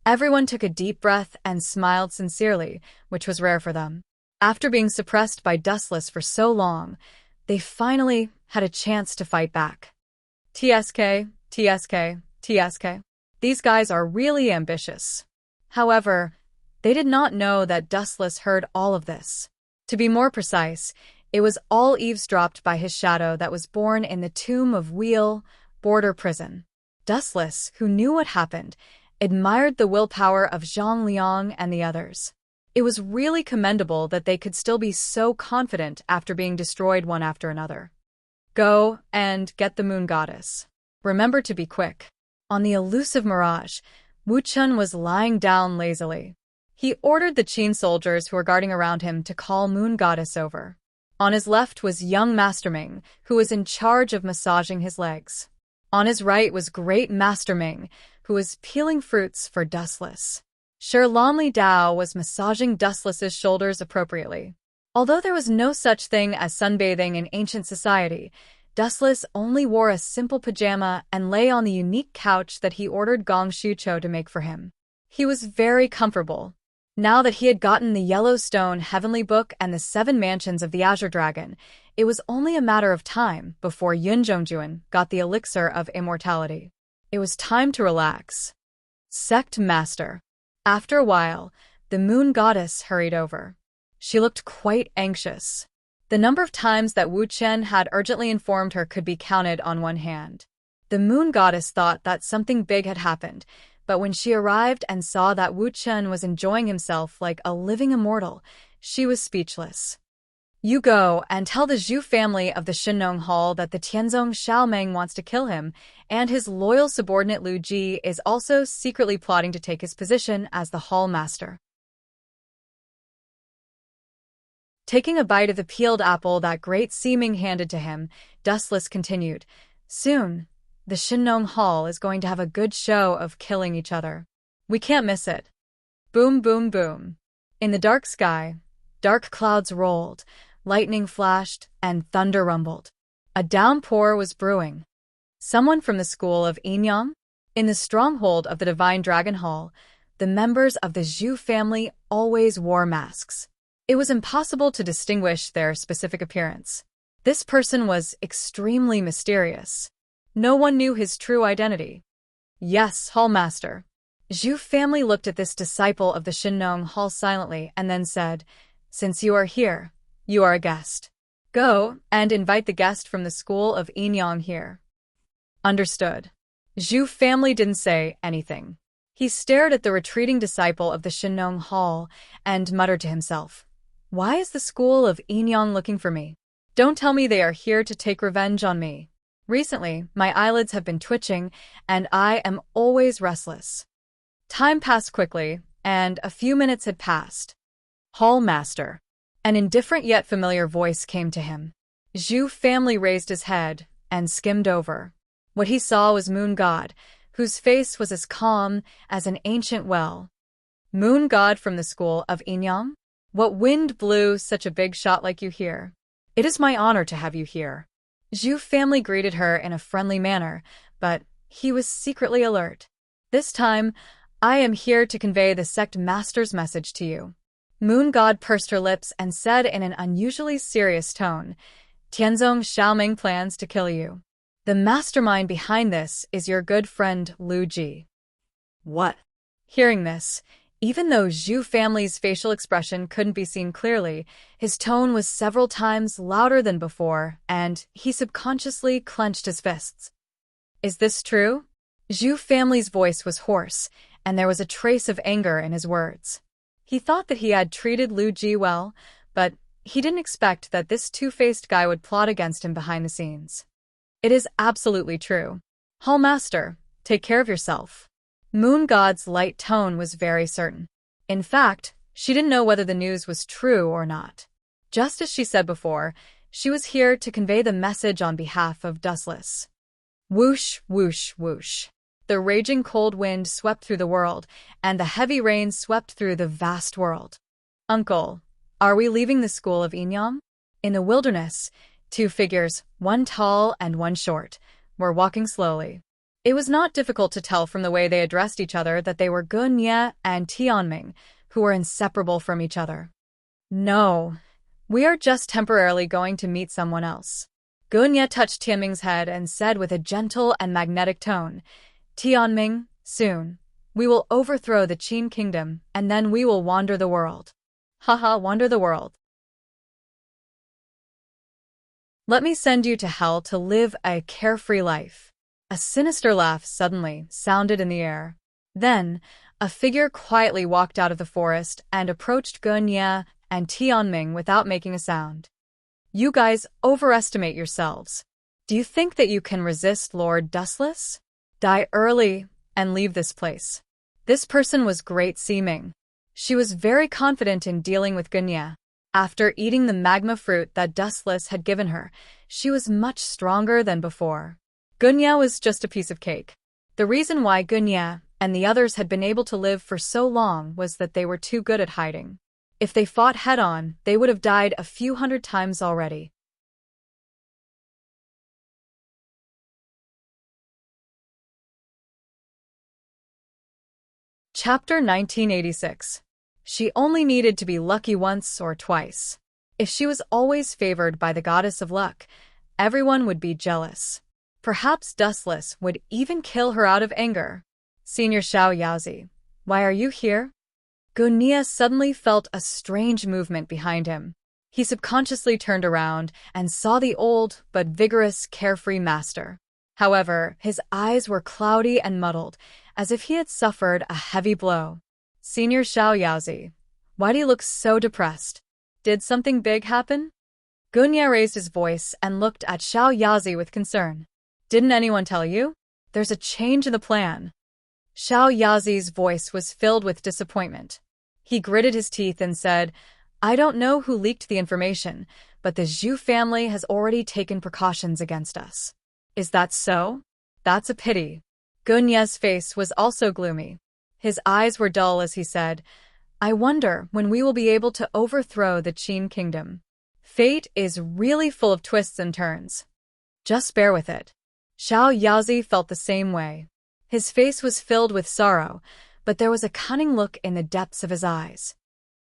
Everyone took a deep breath and smiled sincerely, which was rare for them. After being suppressed by Dustless for so long, they finally had a chance to fight back. TSK, TSK, TSK. These guys are really ambitious. However, they did not know that Dustless heard all of this. To be more precise, it was all eavesdropped by his shadow that was born in the tomb of Wheel, border prison. Dustless, who knew what happened, admired the willpower of Zhang Liang and the others. It was really commendable that they could still be so confident after being destroyed one after another. Go and get the moon goddess. Remember to be quick. On the elusive mirage, Wu Chun was lying down lazily. He ordered the Qin soldiers who were guarding around him to call Moon Goddess over. On his left was young Master Ming, who was in charge of massaging his legs. On his right was Great Master Ming, who was peeling fruits for Dustless. Sherlanli Dao was massaging Dustless's shoulders appropriately. Although there was no such thing as sunbathing in ancient society, Dustless only wore a simple pajama and lay on the unique couch that he ordered Gong Shucho to make for him. He was very comfortable. Now that he had gotten the Yellowstone Heavenly Book and the 7 Mansions of the Azure Dragon, it was only a matter of time before Yunzhongjuan got the elixir of immortality. It was time to relax. Sect Master. After a while, the moon goddess hurried over. She looked quite anxious. The number of times that Wu Chen had urgently informed her could be counted on one hand. The moon goddess thought that something big had happened, but when she arrived and saw that Wu Chen was enjoying himself like a living immortal, she was speechless. You go and tell the Zhu family of the Shinong Hall that the Tianzong Xiaomeng wants to kill him, and his loyal subordinate Lu Ji is also secretly plotting to take his position as the hall master. Taking a bite of the peeled apple that Great Seeming handed to him, Dustless continued, Soon, the Shinong Hall is going to have a good show of killing each other. We can't miss it. Boom, boom, boom. In the dark sky, dark clouds rolled, lightning flashed, and thunder rumbled. A downpour was brewing. Someone from the school of Enyang? In the stronghold of the Divine Dragon Hall, the members of the Zhu family always wore masks. It was impossible to distinguish their specific appearance. This person was extremely mysterious. No one knew his true identity. Yes, Hallmaster. Zhu family looked at this disciple of the Shinong Hall silently and then said, Since you are here, you are a guest. Go and invite the guest from the school of Enyang here. Understood. Zhu family didn't say anything. He stared at the retreating disciple of the Shinong Hall and muttered to himself, Why is the school of Enyang looking for me? Don't tell me they are here to take revenge on me. Recently, my eyelids have been twitching, and I am always restless. Time passed quickly, and a few minutes had passed. Hall Master. An indifferent yet familiar voice came to him. Zhu family raised his head and skimmed over. What he saw was Moon God, whose face was as calm as an ancient well. Moon God from the school of Enyang? What wind blew such a big shot like you here? It is my honor to have you here. Zhu family greeted her in a friendly manner, but he was secretly alert. This time, I am here to convey the sect master's message to you. Moon God pursed her lips and said in an unusually serious tone, Tianzong Xiaoming plans to kill you. The mastermind behind this is your good friend Lu Ji. What? Hearing this, even though Zhu family's facial expression couldn't be seen clearly, his tone was several times louder than before, and he subconsciously clenched his fists. Is this true? Zhu family's voice was hoarse, and there was a trace of anger in his words. He thought that he had treated Lu Ji well, but he didn't expect that this two-faced guy would plot against him behind the scenes. It is absolutely true. Hall Master, take care of yourself. Moon God's light tone was very certain. In fact, she didn't know whether the news was true or not. Just as she said before, she was here to convey the message on behalf of Dustless. Whoosh, whoosh, whoosh. The raging cold wind swept through the world, and the heavy rain swept through the vast world. Uncle, are we leaving the school of Enyang? In the wilderness, 2 figures, one tall and one short, were walking slowly. It was not difficult to tell from the way they addressed each other that they were Gun Ye and Tianming, who were inseparable from each other. No, we are just temporarily going to meet someone else. Gun Ye touched Tianming's head and said with a gentle and magnetic tone, Tianming, soon, we will overthrow the Qin kingdom, and then we will wander the world. Haha, wander the world. Let me send you to hell to live a carefree life. A sinister laugh suddenly sounded in the air. Then, a figure quietly walked out of the forest and approached Gun Ye and Tianming without making a sound. You guys overestimate yourselves. Do you think that you can resist Lord Dustless? Die early and leave this place. This person was Great Seeming. She was very confident in dealing with Gun Ye. After eating the magma fruit that Dustless had given her, she was much stronger than before. Gun Ye was just a piece of cake. The reason why Gun Ye and the others had been able to live for so long was that they were too good at hiding. If they fought head-on, they would have died a few hundred times already. Chapter 1986. She only needed to be lucky once or twice. If she was always favored by the goddess of luck, everyone would be jealous. Perhaps Dustless would even kill her out of anger. Senior Xiao Yaozi, why are you here? Gunia suddenly felt a strange movement behind him. He subconsciously turned around and saw the old but vigorous, carefree master. However, his eyes were cloudy and muddled, as if he had suffered a heavy blow. Senior Xiao Yaozi, why do you look so depressed? Did something big happen? Gunia raised his voice and looked at Xiao Yaozi with concern. Didn't anyone tell you? There's a change in the plan. Xiao Yaozi's voice was filled with disappointment. He gritted his teeth and said, I don't know who leaked the information, but the Zhu family has already taken precautions against us. Is that so? That's a pity. Gunia's face was also gloomy. His eyes were dull as he said, I wonder when we will be able to overthrow the Qin kingdom. Fate is really full of twists and turns. Just bear with it. Xiao Yaozi felt the same way. His face was filled with sorrow, but there was a cunning look in the depths of his eyes.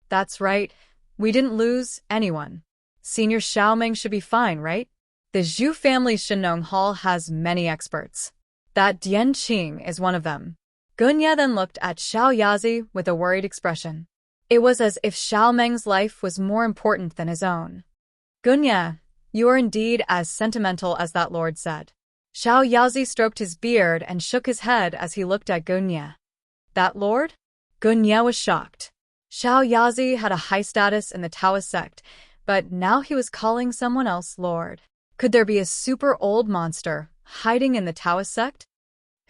That's right, we didn't lose anyone. Senior Xiaomeng should be fine, right? The Zhu family's Shenong Hall has many experts. That Dian Qing is one of them. Gunya then looked at Xiao Yaozi with a worried expression. It was as if Xiaomeng's life was more important than his own. Gunya, you are indeed as sentimental as that lord said. Xiao Yaozi stroked his beard and shook his head as he looked at Gunya. That lord? Gunya was shocked. Xiao Yaozi had a high status in the Taoist sect, but now he was calling someone else lord. Could there be a super old monster hiding in the Taoist sect?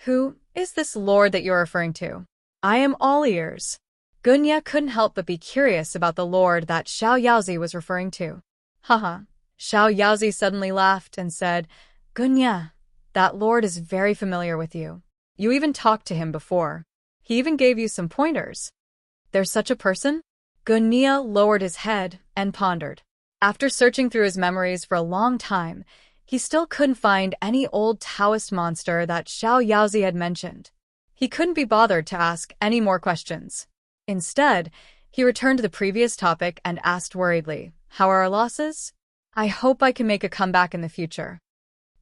Who is this lord that you're referring to? I am all ears. Gunya couldn't help but be curious about the lord that Xiao Yaozi was referring to. Haha. Xiao Yaozi suddenly laughed and said, Gunya, that lord is very familiar with you. You even talked to him before. He even gave you some pointers. There's such a person? Gunya lowered his head and pondered. After searching through his memories for a long time, he still couldn't find any old Taoist monster that Xiao Yaozi had mentioned. He couldn't be bothered to ask any more questions. Instead, he returned to the previous topic and asked worriedly, How are our losses? I hope I can make a comeback in the future.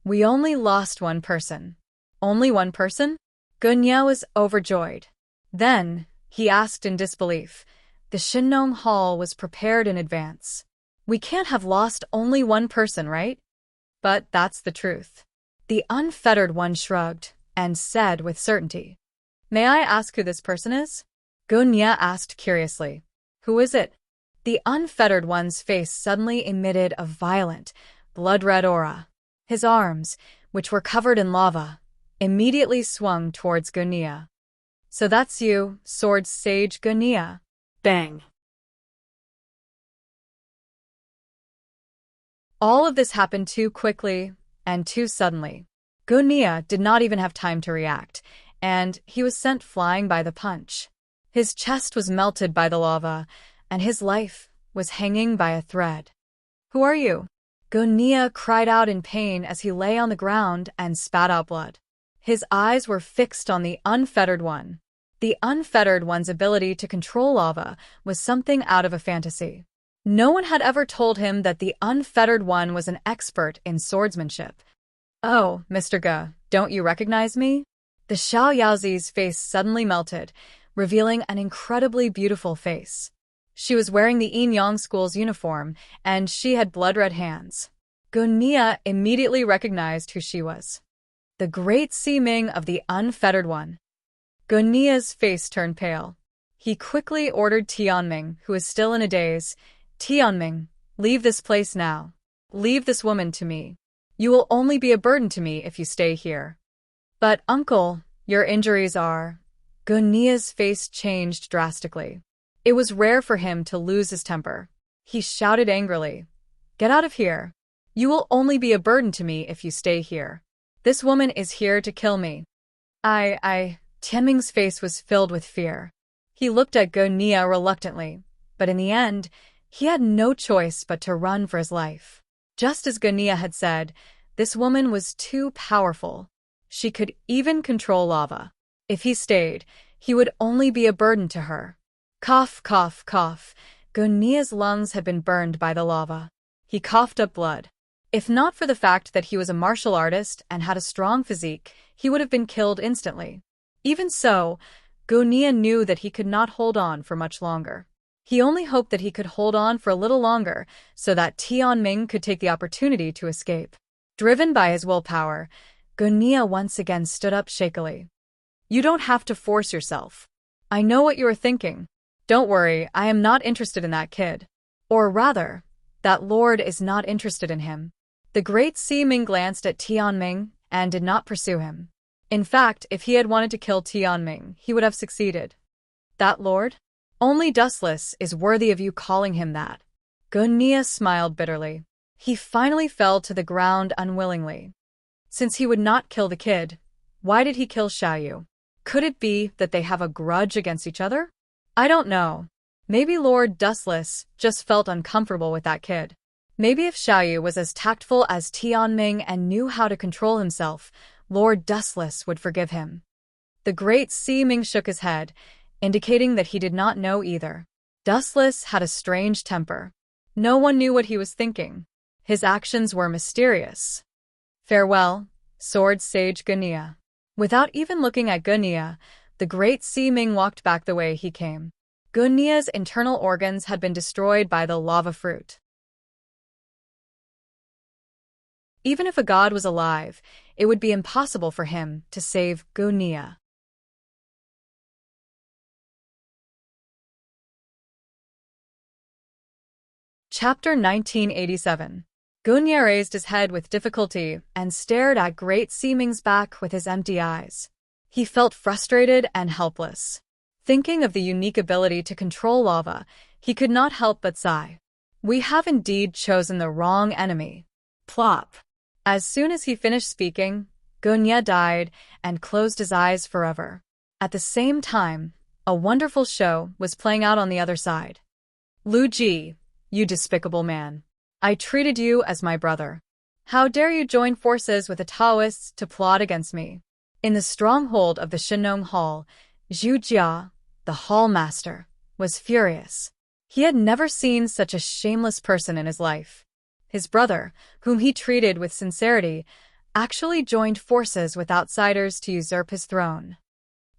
We only lost one person. Only one person? Gunya was overjoyed. Then, he asked in disbelief, the Shenong Hall was prepared in advance. We can't have lost only one person, right? But that's the truth. The unfettered one shrugged and said with certainty. May I ask who this person is? Gunya asked curiously. Who is it? The unfettered one's face suddenly emitted a violent, blood-red aura. His arms, which were covered in lava, immediately swung towards Gunya. So that's you, sword sage Gunya. Bang. All of this happened too quickly and too suddenly. Gunya did not even have time to react, and he was sent flying by the punch. His chest was melted by the lava, and his life was hanging by a thread. Who are you? Gunya cried out in pain as he lay on the ground and spat out blood. His eyes were fixed on the unfettered one. The unfettered one's ability to control lava was something out of a fantasy. No one had ever told him that the unfettered one was an expert in swordsmanship. Oh, Mr. Ge, don't you recognize me? The Xiao Yaozi's face suddenly melted, revealing an incredibly beautiful face. She was wearing the Yin Yang School's uniform, and she had blood-red hands. Gunya immediately recognized who she was. The great Siming of the unfettered one. Gunya's face turned pale. He quickly ordered Tianming, who was still in a daze, Tianming, leave this place now. Leave this woman to me. You will only be a burden to me if you stay here. But, uncle, your injuries are... Gunya's face changed drastically. It was rare for him to lose his temper. He shouted angrily, Get out of here. You will only be a burden to me if you stay here. This woman is here to kill me. Tianming's face was filled with fear. He looked at Gunya reluctantly. But in the end, he had no choice but to run for his life. Just as Gunia had said, this woman was too powerful. She could even control lava. If he stayed, he would only be a burden to her. Cough, cough, cough. Gunia's lungs had been burned by the lava. He coughed up blood. If not for the fact that he was a martial artist and had a strong physique, he would have been killed instantly. Even so, Gunia knew that he could not hold on for much longer. He only hoped that he could hold on for a little longer so that Tianming could take the opportunity to escape. Driven by his willpower, Gunia once again stood up shakily. You don't have to force yourself. I know what you are thinking. Don't worry, I am not interested in that kid. Or rather, that lord is not interested in him. The great Ming glanced at Tianming and did not pursue him. In fact, if he had wanted to kill Tianming, he would have succeeded. That lord? Only Dustless is worthy of you calling him that. Gunia smiled bitterly. He finally fell to the ground unwillingly. Since he would not kill the kid, why did he kill Xiaoyu? Could it be that they have a grudge against each other? I don't know. Maybe Lord Dustless just felt uncomfortable with that kid. Maybe if Xiaoyu was as tactful as Tianming and knew how to control himself, Lord Dustless would forgive him. The great Ming shook his head, indicating that he did not know either. Dustless had a strange temper. No one knew what he was thinking. His actions were mysterious. Farewell, Sword Sage Gunia. Without even looking at Gunia, the great Ming walked back the way he came. Gunia's internal organs had been destroyed by the lava fruit. Even if a god was alive, it would be impossible for him to save Gunia. Chapter 1987. Gunia raised his head with difficulty and stared at Great Ming's back with his empty eyes. He felt frustrated and helpless. Thinking of the unique ability to control lava, he could not help but sigh. We have indeed chosen the wrong enemy. Plop. As soon as he finished speaking, Gunia died and closed his eyes forever. At the same time, a wonderful show was playing out on the other side. Lu Ji, you despicable man. I treated you as my brother. How dare you join forces with the Taoists to plot against me? In the stronghold of the Shenong Hall, Zhu Jia, the hall master, was furious. He had never seen such a shameless person in his life. His brother, whom he treated with sincerity, actually joined forces with outsiders to usurp his throne.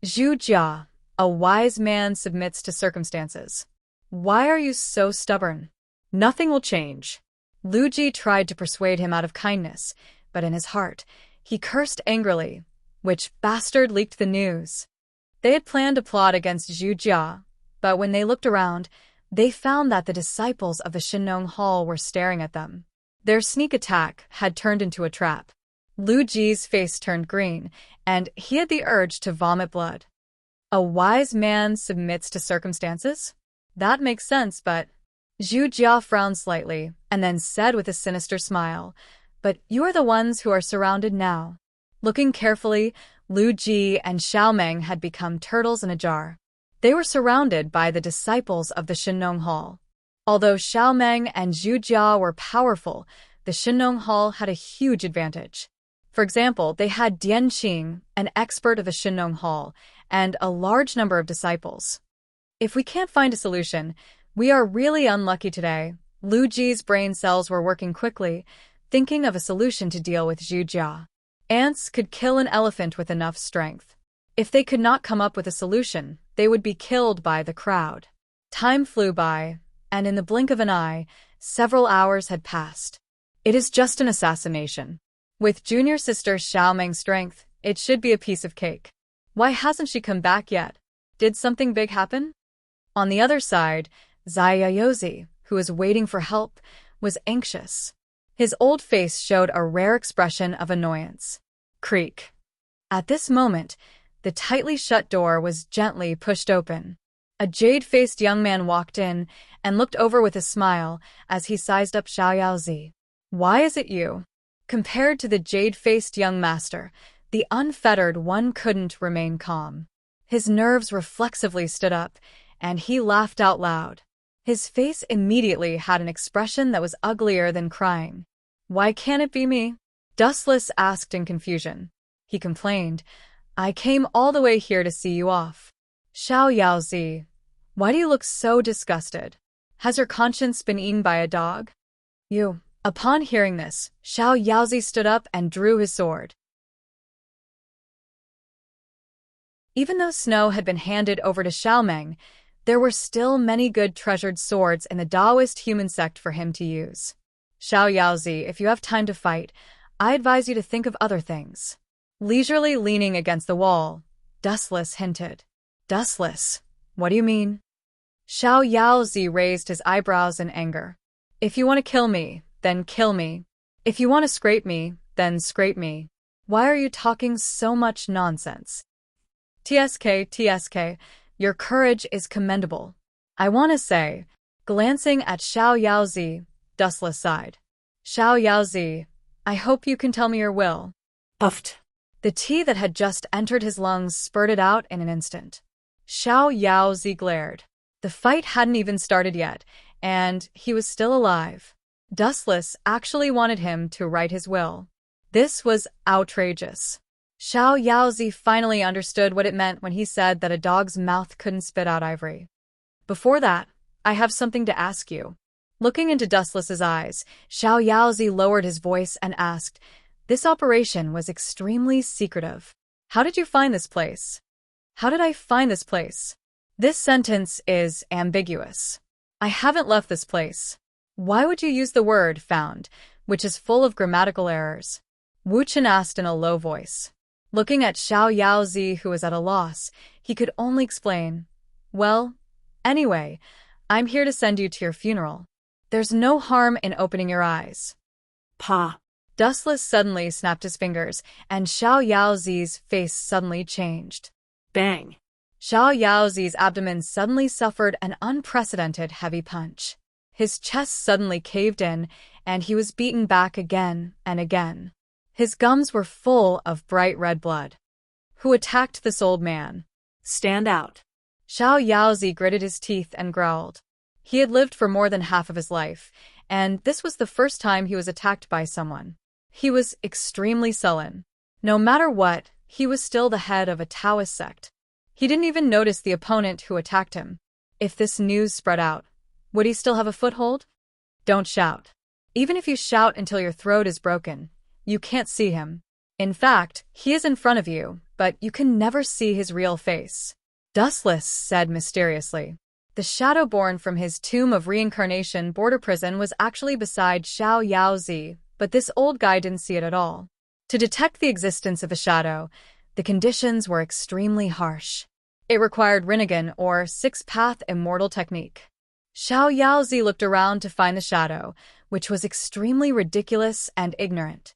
Zhu Jia, a wise man, submits to circumstances. Why are you so stubborn? Nothing will change. Lu Ji tried to persuade him out of kindness, but in his heart, he cursed angrily. Which bastard leaked the news? They had planned to plot against Zhu Jia, but when they looked around, they found that the disciples of the Shenong Hall were staring at them. Their sneak attack had turned into a trap. Lu Ji's face turned green, and he had the urge to vomit blood. A wise man submits to circumstances? That makes sense, but... Zhu Jia frowned slightly, and then said with a sinister smile, "But you are the ones who are surrounded now." Looking carefully, Lu Ji and Xiaomeng had become turtles in a jar. They were surrounded by the disciples of the Shenong Hall. Although Xiaomeng and Zhu Jia were powerful, the Shenong Hall had a huge advantage. For example, they had Dian Qing, an expert of the Shenong Hall, and a large number of disciples. If we can't find a solution, we are really unlucky today. Lu Ji's brain cells were working quickly, thinking of a solution to deal with Zhu Jia. Ants could kill an elephant with enough strength. If they could not come up with a solution, they would be killed by the crowd. Time flew by, and in the blink of an eye, several hours had passed. It is just an assassination. With junior sister Xiaomeng's strength, it should be a piece of cake. Why hasn't she come back yet? Did something big happen? On the other side, Zaiyaozi, who was waiting for help, was anxious. His old face showed a rare expression of annoyance. Creak. At this moment, the tightly shut door was gently pushed open. A jade-faced young man walked in and looked over with a smile as he sized up Xiaoyaozi. Why is it you? Compared to the jade-faced young master, the unfettered one couldn't remain calm. His nerves reflexively stood up, and he laughed out loud. His face immediately had an expression that was uglier than crying. "Why can't it be me?" Dustless asked in confusion. He complained, "I came all the way here to see you off." "Xiao Yaozi, why do you look so disgusted? Has your conscience been eaten by a dog?" "You." Upon hearing this, Xiao Yaozi stood up and drew his sword. Even though Snow had been handed over to Xiaomeng, there were still many good treasured swords in the Daoist human sect for him to use. "Xiao Yaozi, if you have time to fight, I advise you to think of other things." Leisurely leaning against the wall, Dustless hinted. "Dustless, what do you mean?" Xiao Yaozi raised his eyebrows in anger. "If you want to kill me, then kill me. If you want to scrape me, then scrape me. Why are you talking so much nonsense?" TSK, your courage is commendable. I want to say, glancing at Xiao Yaozi, Dustless sighed. "Xiao Yaozi, I hope you can tell me your will." Puffed. The tea that had just entered his lungs spurted out in an instant. Xiao Yaozi glared. The fight hadn't even started yet, and he was still alive. Dustless actually wanted him to write his will. This was outrageous. Xiao Yaozi finally understood what it meant when he said that a dog's mouth couldn't spit out ivory. "Before that, I have something to ask you." Looking into Dustless's eyes, Xiao Yaozi lowered his voice and asked, "This operation was extremely secretive. How did you find this place?" "How did I find this place?" This sentence is ambiguous. I haven't left this place. Why would you use the word found, which is full of grammatical errors? Wu Chen asked in a low voice. Looking at Xiao Yaozi, who was at a loss, he could only explain, "Well, anyway, I'm here to send you to your funeral. There's no harm in opening your eyes." Pa. Dustless suddenly snapped his fingers, and Xiao Yaozi's face suddenly changed. Bang. Xiao Yaozi's abdomen suddenly suffered an unprecedented heavy punch. His chest suddenly caved in, and he was beaten back again and again. His gums were full of bright red blood. "Who attacked this old man?" Stand out. Xiao Yaozi gritted his teeth and growled. He had lived for more than half of his life, and this was the first time he was attacked by someone. He was extremely sullen. No matter what, he was still the head of a Taoist sect. He didn't even notice the opponent who attacked him. If this news spread out, would he still have a foothold? Don't shout. Even if you shout until your throat is broken, you can't see him. In fact, he is in front of you, but you can never see his real face. Dustless said mysteriously. The shadow born from his tomb of reincarnation border prison was actually beside Xiao Yaozi, but this old guy didn't see it at all. To detect the existence of a shadow, the conditions were extremely harsh. It required Rinnegan or six-path immortal technique. Xiao Yaozi looked around to find the shadow, which was extremely ridiculous and ignorant.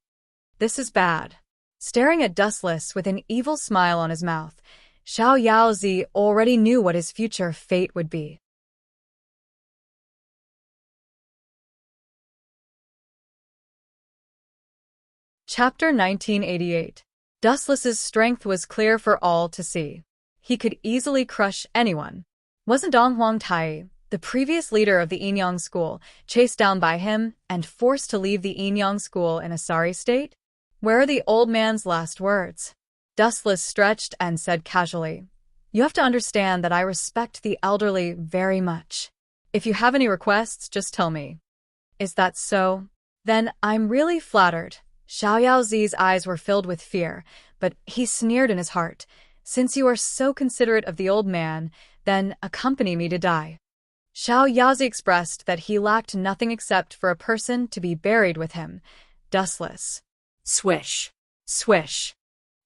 This is bad. Staring at Dustless with an evil smile on his mouth, Xiao Yaozi already knew what his future fate would be. Chapter 1988. Dustless's strength was clear for all to see. He could easily crush anyone. Wasn't Dong Huangtai, the previous leader of the Yinyang school, chased down by him and forced to leave the Yinyang school in a sorry state? Where are the old man's last words? Dustless stretched and said casually, "You have to understand that I respect the elderly very much. If you have any requests, just tell me." "Is that so? Then I'm really flattered." Xiao Yaozi's eyes were filled with fear, but he sneered in his heart. "Since you are so considerate of the old man, then accompany me to die." Xiao Yaozi expressed that he lacked nothing except for a person to be buried with him. Dustless. Swish. Swish.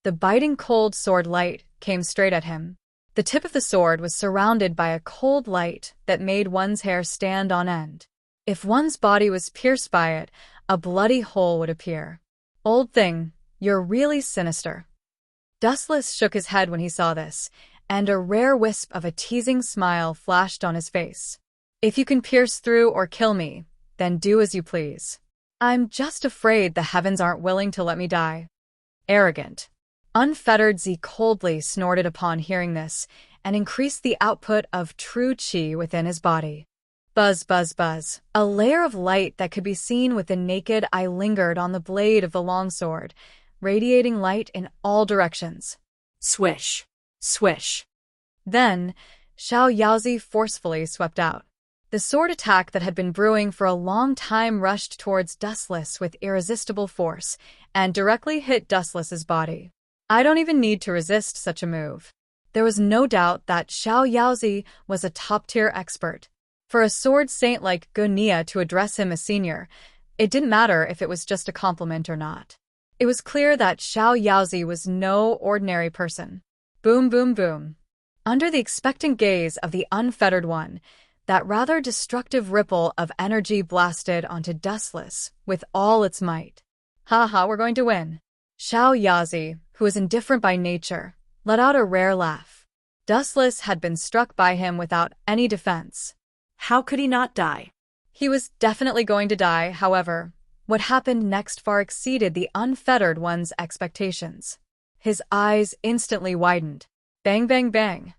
The biting cold sword light came straight at him. The tip of the sword was surrounded by a cold light that made one's hair stand on end. If one's body was pierced by it, a bloody hole would appear. "Old thing, you're really sinister." Dustless shook his head when he saw this, and a rare wisp of a teasing smile flashed on his face. "If you can pierce through or kill me, then do as you please. I'm just afraid the heavens aren't willing to let me die." Arrogant. Unfettered Z coldly snorted upon hearing this, and increased the output of true qi within his body. Buzz, buzz, buzz. A layer of light that could be seen with the naked eye lingered on the blade of the longsword, radiating light in all directions. Swish. Swish. Then, Xiao Yaozi forcefully swept out. The sword attack that had been brewing for a long time rushed towards Dustless with irresistible force and directly hit Dustless's body. I don't even need to resist such a move. There was no doubt that Xiao Yaozi was a top-tier expert. For a sword saint like Gunia to address him as senior, it didn't matter if it was just a compliment or not. It was clear that Xiao Yaozi was no ordinary person. Boom, boom, boom. Under the expectant gaze of the unfettered one, that rather destructive ripple of energy blasted onto Dustless with all its might. Ha, we're going to win. Xiao Yaozi, who was indifferent by nature, let out a rare laugh. Dustless had been struck by him without any defense. How could he not die? He was definitely going to die, however. What happened next far exceeded the unfettered one's expectations. His eyes instantly widened. Bang, bang, bang.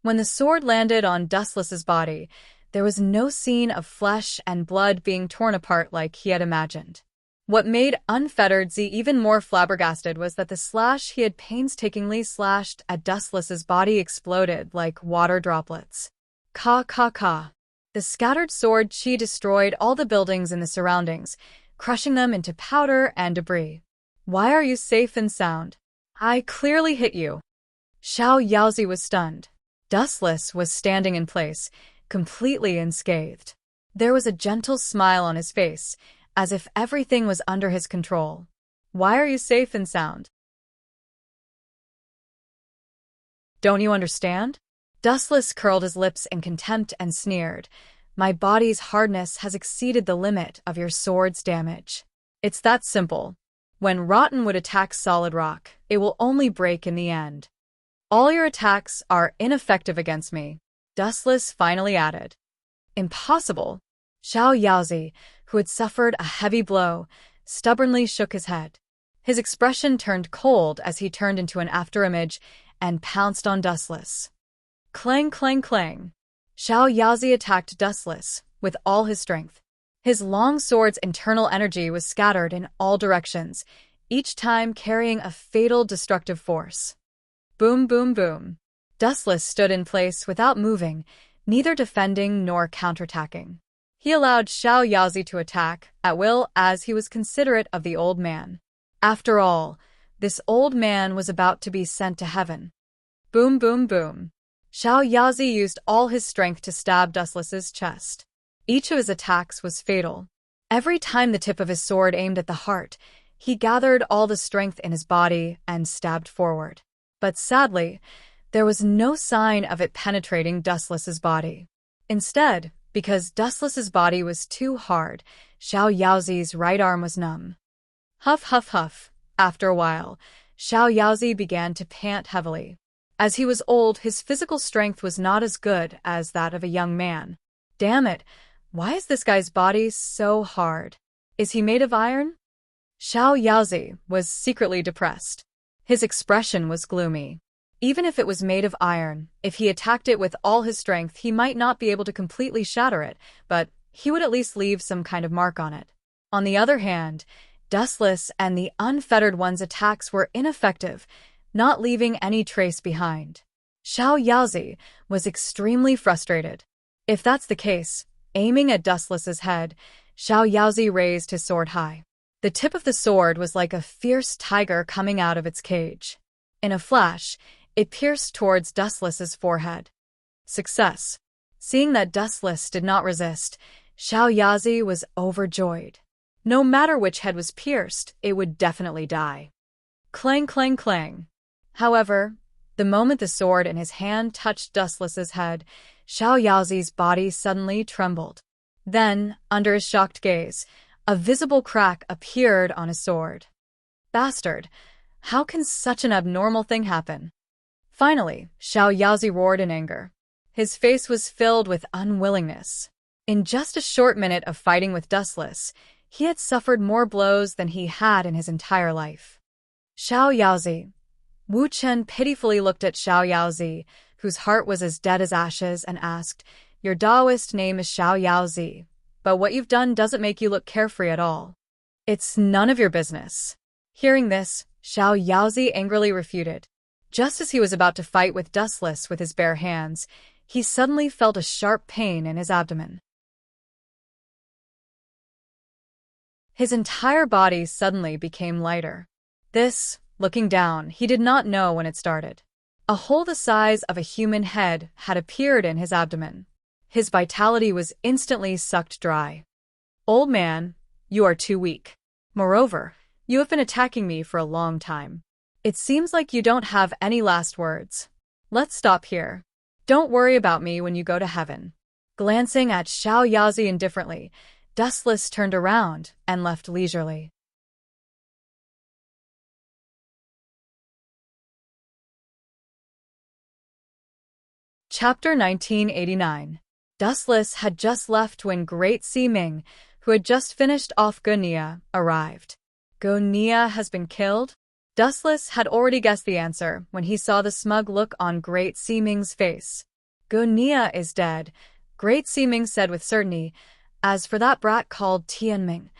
When the sword landed on Dustless's body, there was no scene of flesh and blood being torn apart like he had imagined. What made Unfettered Z even more flabbergasted was that the slash he had painstakingly slashed at Dustless's body exploded like water droplets. Ka. The scattered sword chi destroyed all the buildings in the surroundings, crushing them into powder and debris. Why are you safe and sound? I clearly hit you. Xiao Yaozi was stunned. Dustless was standing in place, completely unscathed. There was a gentle smile on his face, as if everything was under his control. Why are you safe and sound? Don't you understand? Dustless curled his lips in contempt and sneered. My body's hardness has exceeded the limit of your sword's damage. It's that simple. When rotten wood attacks solid rock, it will only break in the end. All your attacks are ineffective against me, Dustless finally added. Impossible. Xiao Yaozi, who had suffered a heavy blow, stubbornly shook his head. His expression turned cold as he turned into an afterimage and pounced on Dustless. Clang, clang, clang. Xiao Yaozi attacked Dustless with all his strength. His long sword's internal energy was scattered in all directions, each time carrying a fatal destructive force. Boom, boom, boom. Dustless stood in place without moving, neither defending nor counterattacking. He allowed Xiao Yaozi to attack at will as he was considerate of the old man. After all, this old man was about to be sent to heaven. Boom, boom, boom. Xiao Yaozi used all his strength to stab Dustless's chest. Each of his attacks was fatal. Every time the tip of his sword aimed at the heart, he gathered all the strength in his body and stabbed forward. But sadly, there was no sign of it penetrating Dustless's body. Instead, because Dustless's body was too hard, Xiao Yaozi's right arm was numb. Huff, huff, huff. After a while, Xiao Yaozi began to pant heavily. As he was old, his physical strength was not as good as that of a young man. Damn it, why is this guy's body so hard? Is he made of iron? Xiao Yaozi was secretly depressed. His expression was gloomy. Even if it was made of iron, if he attacked it with all his strength, he might not be able to completely shatter it, but he would at least leave some kind of mark on it. On the other hand, Dustless and the Unfettered One's attacks were ineffective, not leaving any trace behind. Xiao Yaozi was extremely frustrated. If that's the case, aiming at Dustless's head, Xiao Yaozi raised his sword high. The tip of the sword was like a fierce tiger coming out of its cage. In a flash, it pierced towards Dustless's forehead. Success. Seeing that Dustless did not resist, Xiao Yaozi was overjoyed. No matter which head was pierced, it would definitely die. Clang, clang, clang. However, the moment the sword in his hand touched Dustless's head, Xiao Yaozi's body suddenly trembled. Then, under his shocked gaze, a visible crack appeared on his sword. Bastard! How can such an abnormal thing happen? Finally, Xiao Yaozi roared in anger. His face was filled with unwillingness. In just a short minute of fighting with Dustless, he had suffered more blows than he had in his entire life. Xiao Yaozi. Wu Chen pitifully looked at Xiao Yaozi, whose heart was as dead as ashes, and asked, Your Taoist name is Xiao Yaozi, but what you've done doesn't make you look carefree at all. It's none of your business." Hearing this, Xiao Yaozi angrily refuted. Just as he was about to fight with Dustless with his bare hands, he suddenly felt a sharp pain in his abdomen. His entire body suddenly became lighter. This, looking down, he did not know when it started. A hole the size of a human head had appeared in his abdomen. His vitality was instantly sucked dry. "Old man, you are too weak. Moreover, you have been attacking me for a long time. It seems like you don't have any last words. Let's stop here. Don't worry about me when you go to heaven." Glancing at Xiao Yaozi indifferently, Dustless turned around and left leisurely. Chapter 1989. Dustless had just left when Great Sea Ming, who had just finished off Gunia, arrived. "Gunia has been killed?" Dustless had already guessed the answer when he saw the smug look on Great Sea Ming's face. "Gunia is dead," Great Sea Ming said with certainty. "As for that brat called Tianming..."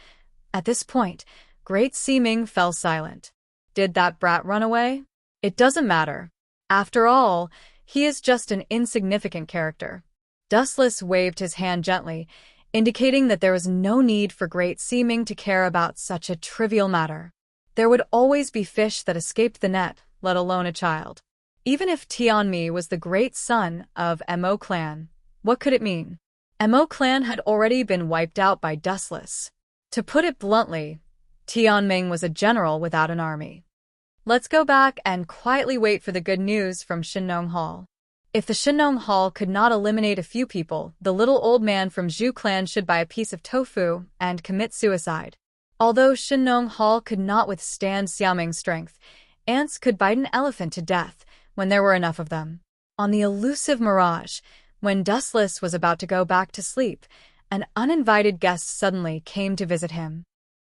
At this point, Great Sea Ming fell silent. Did that brat run away? It doesn't matter. After all, he is just an insignificant character. Dustless waved his hand gently, indicating that there was no need for Great Sea Ming to care about such a trivial matter. There would always be fish that escaped the net, let alone a child. Even if Tianmi was the great son of Mo clan, what could it mean? Mo clan had already been wiped out by Dustless. To put it bluntly, Tianming was a general without an army. Let's go back and quietly wait for the good news from Shinong Hall. If the Shinong Hall could not eliminate a few people, the little old man from Zhu clan should buy a piece of tofu and commit suicide. Although Shinong Hall could not withstand Xiaoming's strength, ants could bite an elephant to death when there were enough of them. On the elusive Mirage, when Dustless was about to go back to sleep, an uninvited guest suddenly came to visit him.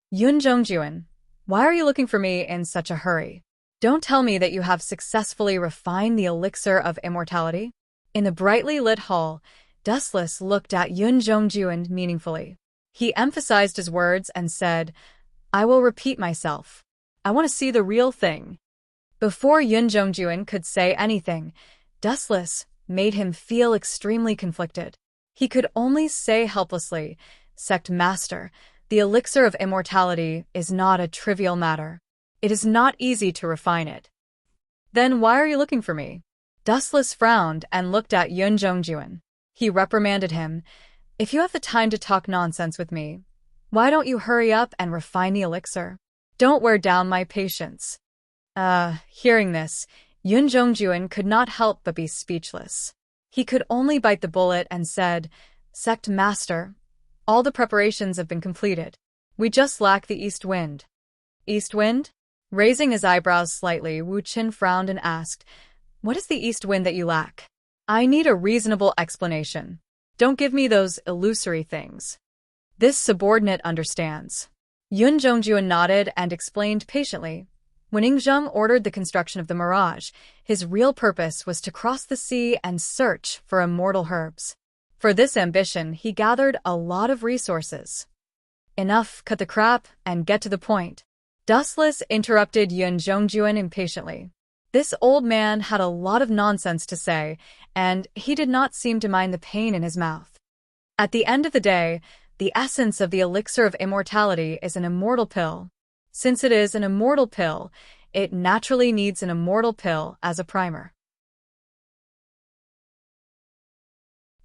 "Yun Zhongjuan, why are you looking for me in such a hurry? Don't tell me that you have successfully refined the elixir of immortality?" In the brightly lit hall, Dustless looked at Yun Zhongjuan meaningfully. He emphasized his words and said, "I will repeat myself. I want to see the real thing." Before Yun Zhongjuan could say anything, Dustless made him feel extremely conflicted. He could only say helplessly, "Sect Master, the elixir of immortality is not a trivial matter. It is not easy to refine it." "Then why are you looking for me?" Dustless frowned and looked at Yun Zhongjuan. He reprimanded him. "If you have the time to talk nonsense with me, why don't you hurry up and refine the elixir? Don't wear down my patience." Hearing this, Yun Zhongjuan could not help but be speechless. He could only bite the bullet and said, "Sect Master, all the preparations have been completed. We just lack the east wind." "East wind?" Raising his eyebrows slightly, Wu Qin frowned and asked, "What is the east wind that you lack? I need a reasonable explanation. Don't give me those illusory things." "This subordinate understands." Yun Zhongjuan nodded and explained patiently. When Yingzheng ordered the construction of the Mirage, his real purpose was to cross the sea and search for immortal herbs. For this ambition, he gathered a lot of resources. "Enough, cut the crap and get to the point." Dustless interrupted Yun Zhongjuan impatiently. This old man had a lot of nonsense to say, and he did not seem to mind the pain in his mouth. At the end of the day, the essence of the elixir of immortality is an immortal pill. Since it is an immortal pill, it naturally needs an immortal pill as a primer.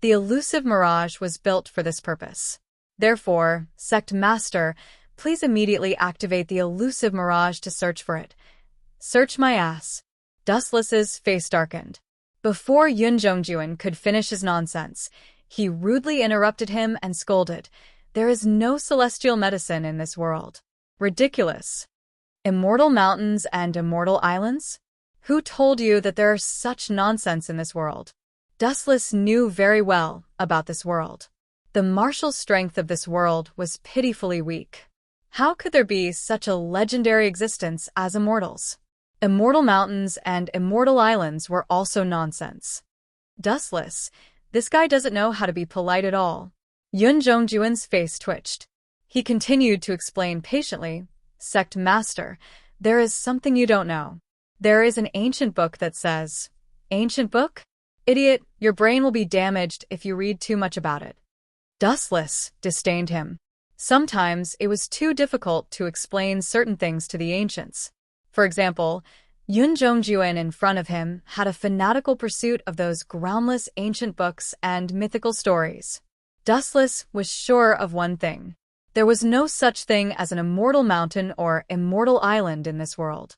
The elusive Mirage was built for this purpose. Therefore, Sect Master, please immediately activate the elusive Mirage to search for it. "Search my ass." Dustless's face darkened. Before Yun Zhongjuan could finish his nonsense, he rudely interrupted him and scolded, "There is no celestial medicine in this world. Ridiculous. Immortal mountains and immortal islands? Who told you that there is such nonsense in this world?" Dustless knew very well about this world. The martial strength of this world was pitifully weak. How could there be such a legendary existence as immortals? Immortal mountains and immortal islands were also nonsense. Dustless, This guy doesn't know how to be polite at all. Yun Zhongjuan's face twitched. He continued to explain patiently, Sect Master, there is something you don't know. There is an ancient book that says, Ancient book? Idiot, your brain will be damaged if you read too much about it. Dustless disdained him. Sometimes it was too difficult to explain certain things to the ancients. For example, Yun Zhongjuan in front of him had a fanatical pursuit of those groundless ancient books and mythical stories. Dustless was sure of one thing. There was no such thing as an immortal mountain or immortal island in this world.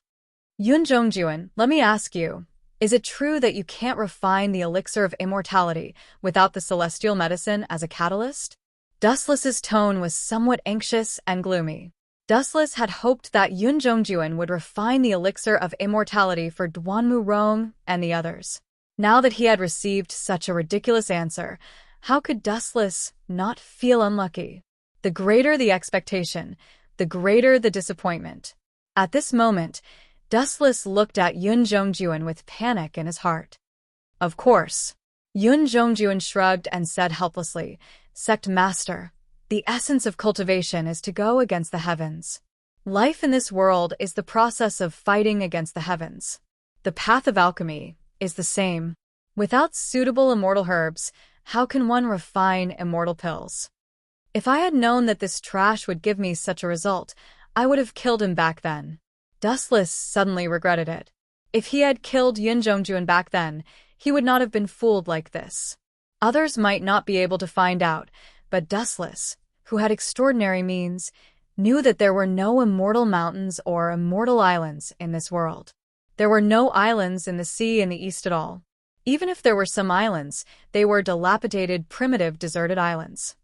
Yun Zhongjuan, let me ask you, is it true that you can't refine the elixir of immortality without the celestial medicine as a catalyst? Dustless's tone was somewhat anxious and gloomy. Dustless had hoped that Yun Zhongjuan would refine the elixir of immortality for Duanmu Rong and the others. Now that he had received such a ridiculous answer, how could Dustless not feel unlucky? The greater the expectation, the greater the disappointment. At this moment, Dustless looked at Yun Zhongjuan with panic in his heart. Of course. Yun Zhongjuan shrugged and said helplessly, Sect Master, the essence of cultivation is to go against the heavens. Life in this world is the process of fighting against the heavens. The path of alchemy is the same. Without suitable immortal herbs, how can one refine immortal pills? If I had known that this trash would give me such a result, I would have killed him back then. Dustless suddenly regretted it. If he had killed Yun Zhongjuan back then, he would not have been fooled like this. Others might not be able to find out, but Dustless, who had extraordinary means, knew that there were no immortal mountains or immortal islands in this world. There were no islands in the sea in the east at all. Even if there were some islands, they were dilapidated, primitive, deserted islands.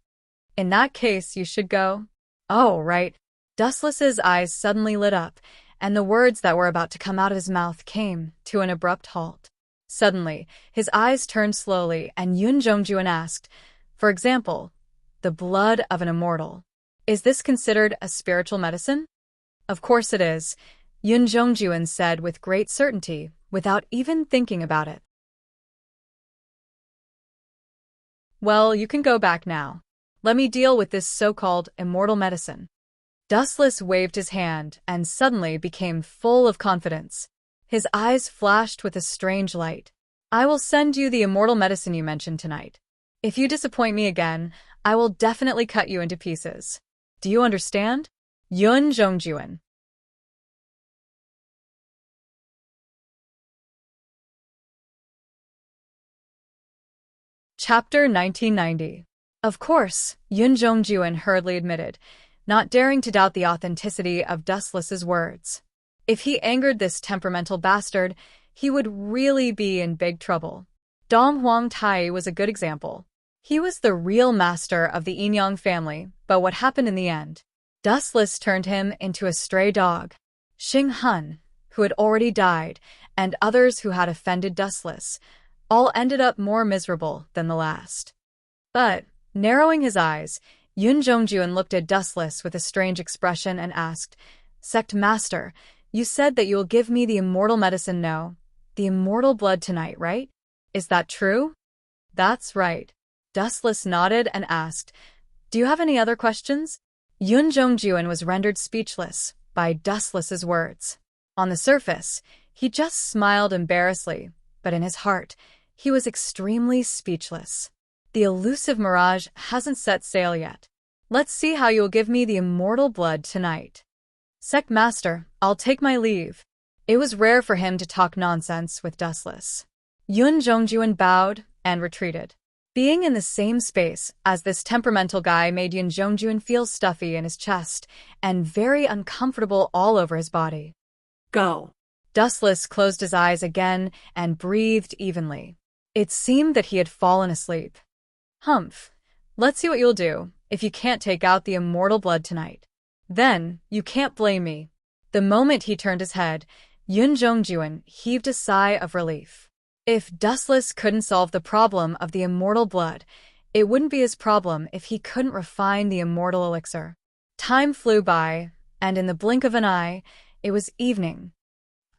In that case, you should go. Oh, right. Dustless's eyes suddenly lit up, and the words that were about to come out of his mouth came to an abrupt halt. Suddenly, his eyes turned slowly, and Yun Zhongjuan asked, for example, the blood of an immortal. Is this considered a spiritual medicine? Of course it is, Yun Zhongjuan said with great certainty, without even thinking about it. Well, you can go back now. Let me deal with this so-called immortal medicine. Dustless waved his hand and suddenly became full of confidence. His eyes flashed with a strange light. I will send you the immortal medicine you mentioned tonight. If you disappoint me again, I will definitely cut you into pieces. Do you understand? Yun Zhongjuan. Chapter 1990. Of course, Yun Zhongjuan hurriedly admitted, not daring to doubt the authenticity of Dustless's words. If he angered this temperamental bastard, he would really be in big trouble. Dong Huang Tai was a good example. He was the real master of the Yinyang family, but what happened in the end? Dustless turned him into a stray dog. Xing Hun, who had already died, and others who had offended Dustless, all ended up more miserable than the last. But, narrowing his eyes, Yun Zhongjuan looked at Dustless with a strange expression and asked, Sect Master, you said that you will give me the immortal medicine the immortal blood tonight, right? Is that true? That's right. Dustless nodded and asked, Do you have any other questions? Yun Zhongjuan was rendered speechless by Dustless's words. On the surface, he just smiled embarrassedly, but in his heart, he was extremely speechless. The elusive mirage hasn't set sail yet. Let's see how you'll give me the immortal blood tonight. Sect Master, I'll take my leave. It was rare for him to talk nonsense with Dustless. Yun Zhongjuan bowed and retreated. Being in the same space as this temperamental guy made Yun Zhongjuan feel stuffy in his chest and very uncomfortable all over his body. Go. Dustless closed his eyes again and breathed evenly. It seemed that he had fallen asleep. Humph. Let's see what you'll do if you can't take out the immortal blood tonight. Then, you can't blame me. The moment he turned his head, Yun Zhongjuan heaved a sigh of relief. If Dustless couldn't solve the problem of the immortal blood, it wouldn't be his problem if he couldn't refine the immortal elixir. Time flew by, and in the blink of an eye, it was evening.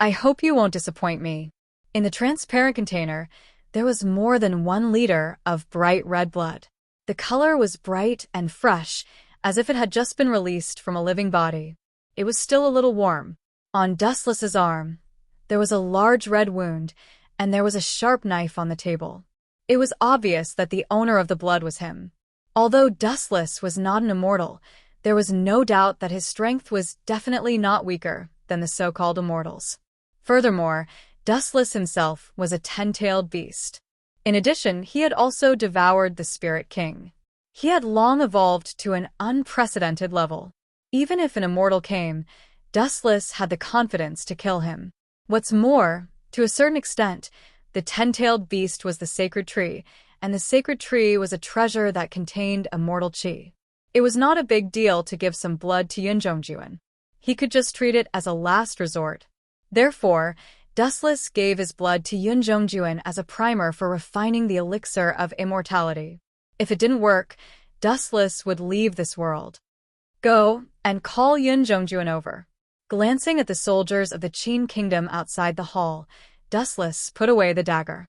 I hope you won't disappoint me. In the transparent container, there was more than 1 liter of bright red blood. The color was bright and fresh, as if it had just been released from a living body. It was still a little warm. On Dustless's arm, there was a large red wound, and there was a sharp knife on the table. It was obvious that the owner of the blood was him. Although Dustless was not an immortal, there was no doubt that his strength was definitely not weaker than the so-called immortals. Furthermore, Dustless himself was a 10-tailed beast. In addition, he had also devoured the Spirit King. He had long evolved to an unprecedented level. Even if an immortal came, Dustless had the confidence to kill him. What's more, to a certain extent, the 10-tailed beast was the sacred tree, and the sacred tree was a treasure that contained immortal chi. It was not a big deal to give some blood to Yunjongjuan. He could just treat it as a last resort. Therefore, Dustless gave his blood to Yunjongjuan as a primer for refining the elixir of immortality. If it didn't work, Dustless would leave this world. Go and call Yunjongjuan over. Glancing at the soldiers of the Qin kingdom outside the hall, Dustless put away the dagger.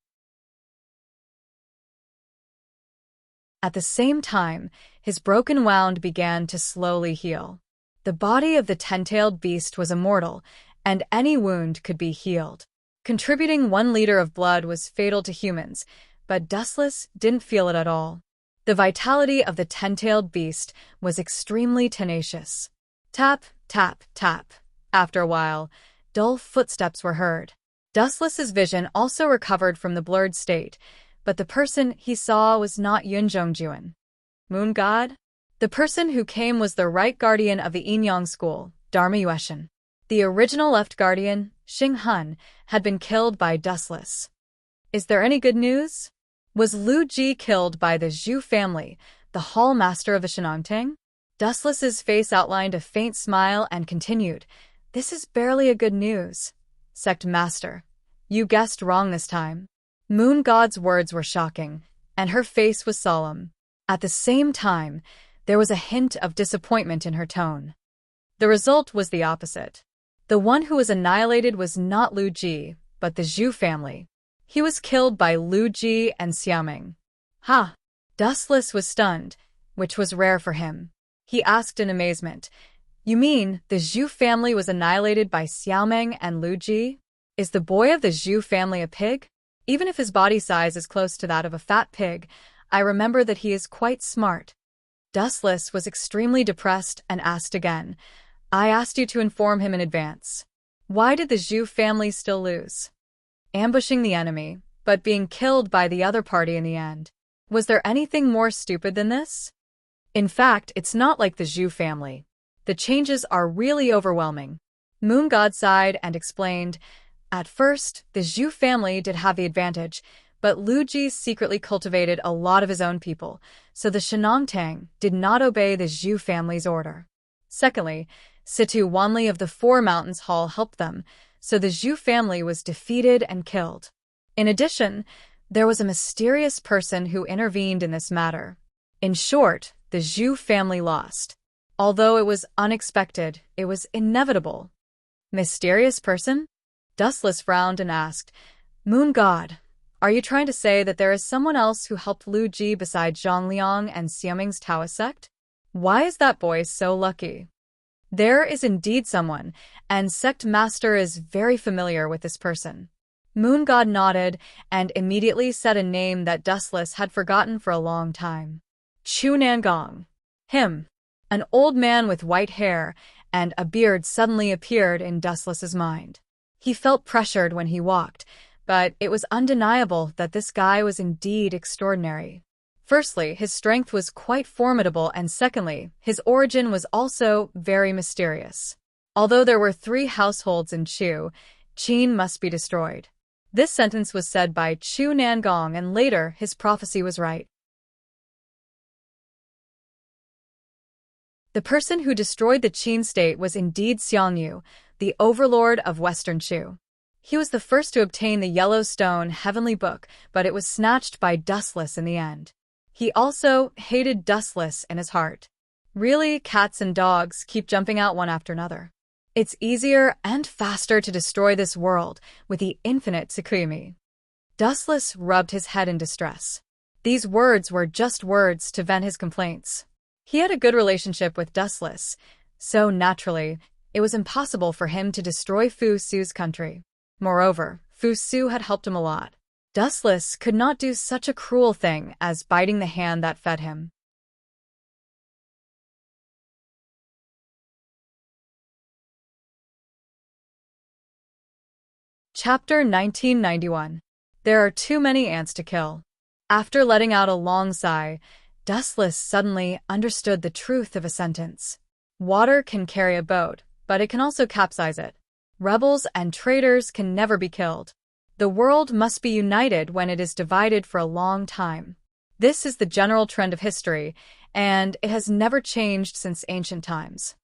At the same time, his broken wound began to slowly heal. The body of the 10-tailed beast was immortal, and any wound could be healed. Contributing 1 liter of blood was fatal to humans, but Dustless didn't feel it at all. The vitality of the 10-tailed beast was extremely tenacious. Tap, tap, tap. After a while, dull footsteps were heard. Dustless's vision also recovered from the blurred state, but the person he saw was not Yunjongjuan. Moon God? The person who came was the right guardian of the Yinyang school, Dharma Yueshan. The original left guardian, Xing Hun, had been killed by Dustless. Is there any good news? Was Lu Ji killed by the Zhu family, the hall master of the Enchanting? Dustless's face outlined a faint smile and continued, "This is barely a good news. Sect Master, you guessed wrong this time." Moon God's words were shocking, and her face was solemn. At the same time, there was a hint of disappointment in her tone. The result was the opposite. The one who was annihilated was not Lu Ji, but the Zhu family. He was killed by Lu Ji and Xiaoming. Ha! Dustless was stunned, which was rare for him. He asked in amazement, "You mean the Zhu family was annihilated by Xiaoming and Lu Ji? Is the boy of the Zhu family a pig? Even if his body size is close to that of a fat pig, I remember that he is quite smart." Dustless was extremely depressed and asked again, "I asked you to inform him in advance. Why did the Zhu family still lose? Ambushing the enemy, but being killed by the other party in the end. Was there anything more stupid than this? In fact, it's not like the Zhu family. The changes are really overwhelming." Moon God sighed and explained, "At first, the Zhu family did have the advantage, but Lu Ji secretly cultivated a lot of his own people, so the Shenongtang did not obey the Zhu family's order. Secondly, Situ Wanli of the Four Mountains Hall helped them, so the Zhu family was defeated and killed. In addition, there was a mysterious person who intervened in this matter. In short, the Zhu family lost. Although it was unexpected, it was inevitable." Mysterious person? Dustless frowned and asked, "Moon God, are you trying to say that there is someone else who helped Lu Ji besides Zhang Liang and Xiaoming's Taoist sect? Why is that boy so lucky?" "There is indeed someone, and Sect Master is very familiar with this person." Moon God nodded and immediately said a name that Dustless had forgotten for a long time. Chu Nangong. Him. An old man with white hair and a beard suddenly appeared in Dustless's mind. He felt pressured when he walked, but it was undeniable that this guy was indeed extraordinary. Firstly, his strength was quite formidable, and secondly, his origin was also very mysterious. Although there were 3 households in Chu, Qin must be destroyed. This sentence was said by Chu Nangong, and later his prophecy was right. The person who destroyed the Qin state was indeed Xiang Yu, the overlord of Western Chu. He was the first to obtain the Yellowstone Heavenly Book, but it was snatched by Dustless in the end. He also hated Dustless in his heart. Really, cats and dogs keep jumping out one after another. It's easier and faster to destroy this world with the infinite Tsukumi. Dustless rubbed his head in distress. These words were just words to vent his complaints. He had a good relationship with Dustless, so naturally, it was impossible for him to destroy Fu Su's country. Moreover, Fu Su had helped him a lot. Dustless could not do such a cruel thing as biting the hand that fed him. Chapter 1991. There are too many ants to kill. After letting out a long sigh, Dustless suddenly understood the truth of a sentence. Water can carry a boat, but it can also capsize it. Rebels and traitors can never be killed. The world must be united when it is divided for a long time. This is the general trend of history, and it has never changed since ancient times.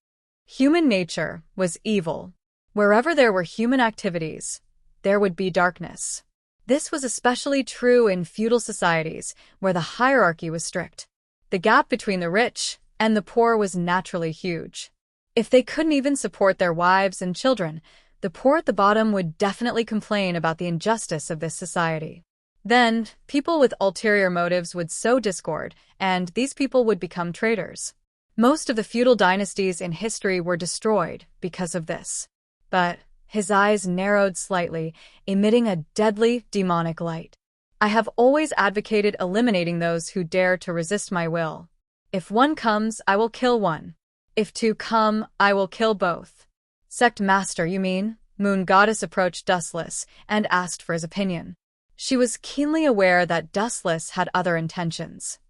Human nature was evil. Wherever there were human activities, there would be darkness. This was especially true in feudal societies, where the hierarchy was strict. The gap between the rich and the poor was naturally huge. If they couldn't even support their wives and children, the poor at the bottom would definitely complain about the injustice of this society. Then, people with ulterior motives would sow discord, and these people would become traitors. Most of the feudal dynasties in history were destroyed because of this. But his eyes narrowed slightly, emitting a deadly, demonic light. I have always advocated eliminating those who dare to resist my will. If one comes, I will kill one. If two come, I will kill both. Sect Master, you mean? Moon Goddess approached Dustless and asked for his opinion. She was keenly aware that Dustless had other intentions.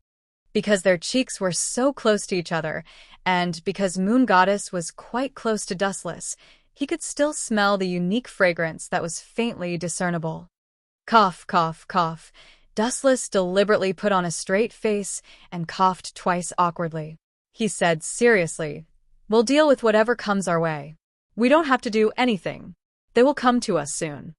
Because their cheeks were so close to each other, and because Moon Goddess was quite close to Dustless, he could still smell the unique fragrance that was faintly discernible. Cough, cough, cough. Dustless deliberately put on a straight face and coughed twice awkwardly. He said seriously, "We'll deal with whatever comes our way. We don't have to do anything. They will come to us soon."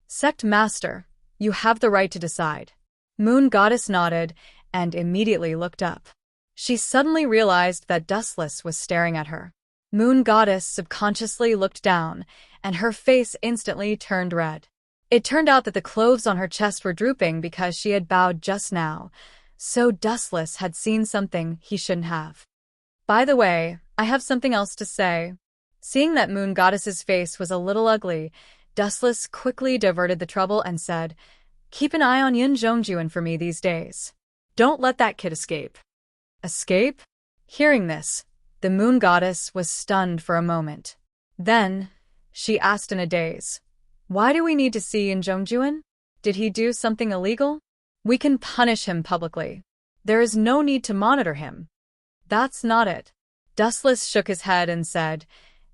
Sect Master, you have the right to decide. Moon Goddess nodded and immediately looked up. She suddenly realized that Dustless was staring at her. Moon Goddess subconsciously looked down, and her face instantly turned red. It turned out that the clothes on her chest were drooping because she had bowed just now, so Dustless had seen something he shouldn't have. By the way, I have something else to say. Seeing that Moon Goddess's face was a little ugly, Dustless quickly diverted the trouble and said, "Keep an eye on Yun Zhongjuan for me these days. Don't let that kid escape." Escape? Hearing this, the Moon Goddess was stunned for a moment. Then, she asked in a daze, "Why do we need to see Yun Zhongjuan? Did he do something illegal? We can punish him publicly. There is no need to monitor him." That's not it. Dustless shook his head and said,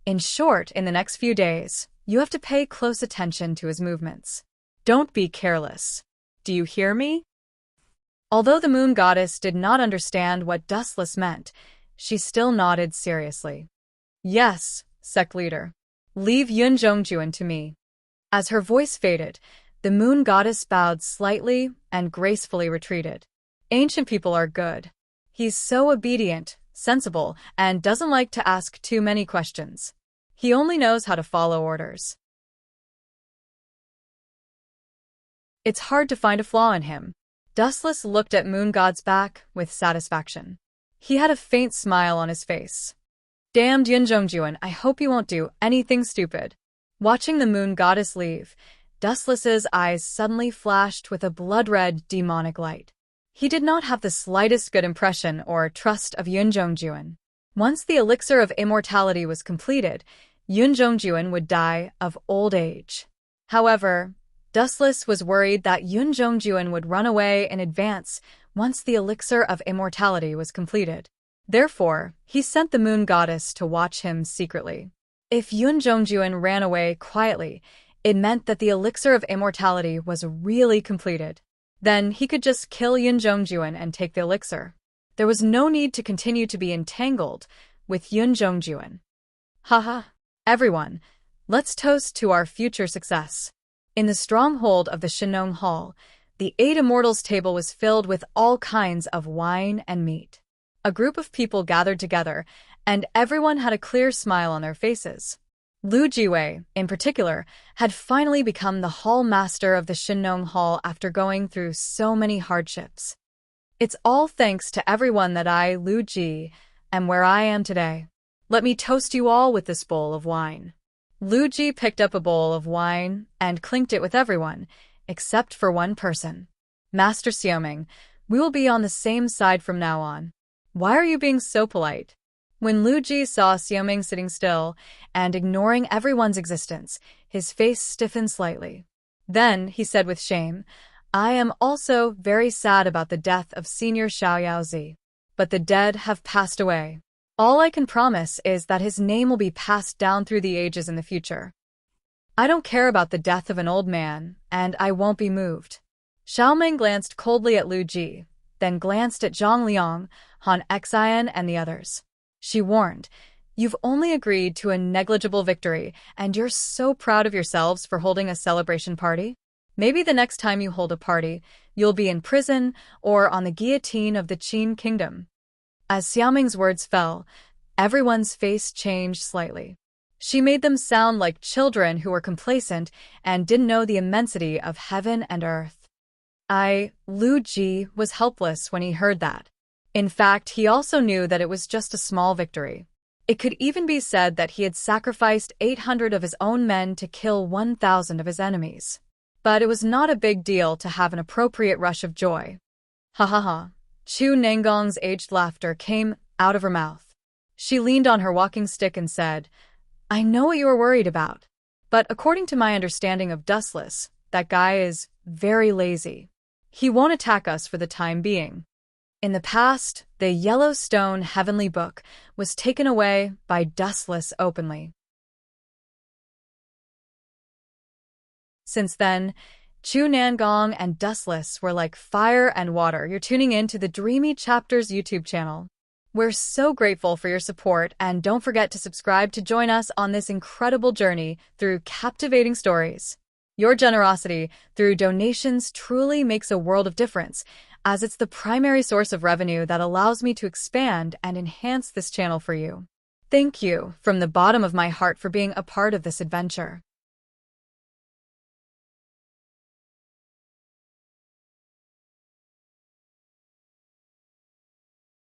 "In short, in the next few days, you have to pay close attention to his movements. Don't be careless. Do you hear me?" Although the Moon Goddess did not understand what Dustless meant, she still nodded seriously. "Yes, sect leader. Leave Yun Zhongjuan to me." As her voice faded, the Moon Goddess bowed slightly and gracefully retreated. Ancient people are good. He's so obedient, sensible, and doesn't like to ask too many questions. He only knows how to follow orders. It's hard to find a flaw in him. Dustless looked at Moon God's back with satisfaction. He had a faint smile on his face. "Damned Yun Zhongjuan, I hope you won't do anything stupid." Watching the Moon Goddess leave, Dustless's eyes suddenly flashed with a blood-red, demonic light. He did not have the slightest good impression or trust of Yun Zhongjuan. Once the elixir of immortality was completed, Yun Zhongjuan would die of old age. However, Dustless was worried that Yun Zhongjuan would run away in advance once the elixir of immortality was completed. Therefore, he sent the Moon Goddess to watch him secretly. If Yun Zhongjuan ran away quietly, it meant that the elixir of immortality was really completed. Then he could just kill Yun Zhongjuan and take the elixir. There was no need to continue to be entangled with Yun Zhongjuan. Haha, everyone, let's toast to our future success. In the stronghold of the Shenong Hall, the 8 Immortals table was filled with all kinds of wine and meat. A group of people gathered together, and everyone had a clear smile on their faces. Lu Jiwei, in particular, had finally become the hall master of the Shinong Hall after going through so many hardships. It's all thanks to everyone that I, Lu Ji, am where I am today. Let me toast you all with this bowl of wine. Lu Ji picked up a bowl of wine and clinked it with everyone, except for one person. Master Xiaoming, we will be on the same side from now on. Why are you being so polite? When Lu Ji saw Xiaoming sitting still and ignoring everyone's existence, his face stiffened slightly. Then he said with shame, I am also very sad about the death of Senior Xiaoyaozi. But the dead have passed away. All I can promise is that his name will be passed down through the ages in the future. I don't care about the death of an old man, and I won't be moved. Xiaoming glanced coldly at Lu Ji, then glanced at Zhang Liang, Han Xian, and the others. She warned, You've only agreed to a negligible victory, and you're so proud of yourselves for holding a celebration party? Maybe the next time you hold a party, you'll be in prison or on the guillotine of the Qin kingdom. As Xiaoming's words fell, everyone's face changed slightly. She made them sound like children who were complacent and didn't know the immensity of heaven and earth. Lu Ji, was helpless when he heard that. In fact, he also knew that it was just a small victory. It could even be said that he had sacrificed 800 of his own men to kill 1,000 of his enemies. But it was not a big deal to have an appropriate rush of joy. Ha ha ha. Chu Nengong's aged laughter came out of her mouth. She leaned on her walking stick and said, I know what you are worried about. But according to my understanding of Dustless, that guy is very lazy. He won't attack us for the time being. In the past, the Yellowstone Heavenly Book was taken away by Dustless openly. Since then, Chu Nangong and Dustless were like fire and water. You're tuning in to the Dreamy Chapters YouTube channel. We're so grateful for your support, and don't forget to subscribe to join us on this incredible journey through captivating stories. Your generosity through donations truly makes a world of difference, as it's the primary source of revenue that allows me to expand and enhance this channel for you. Thank you from the bottom of my heart for being a part of this adventure.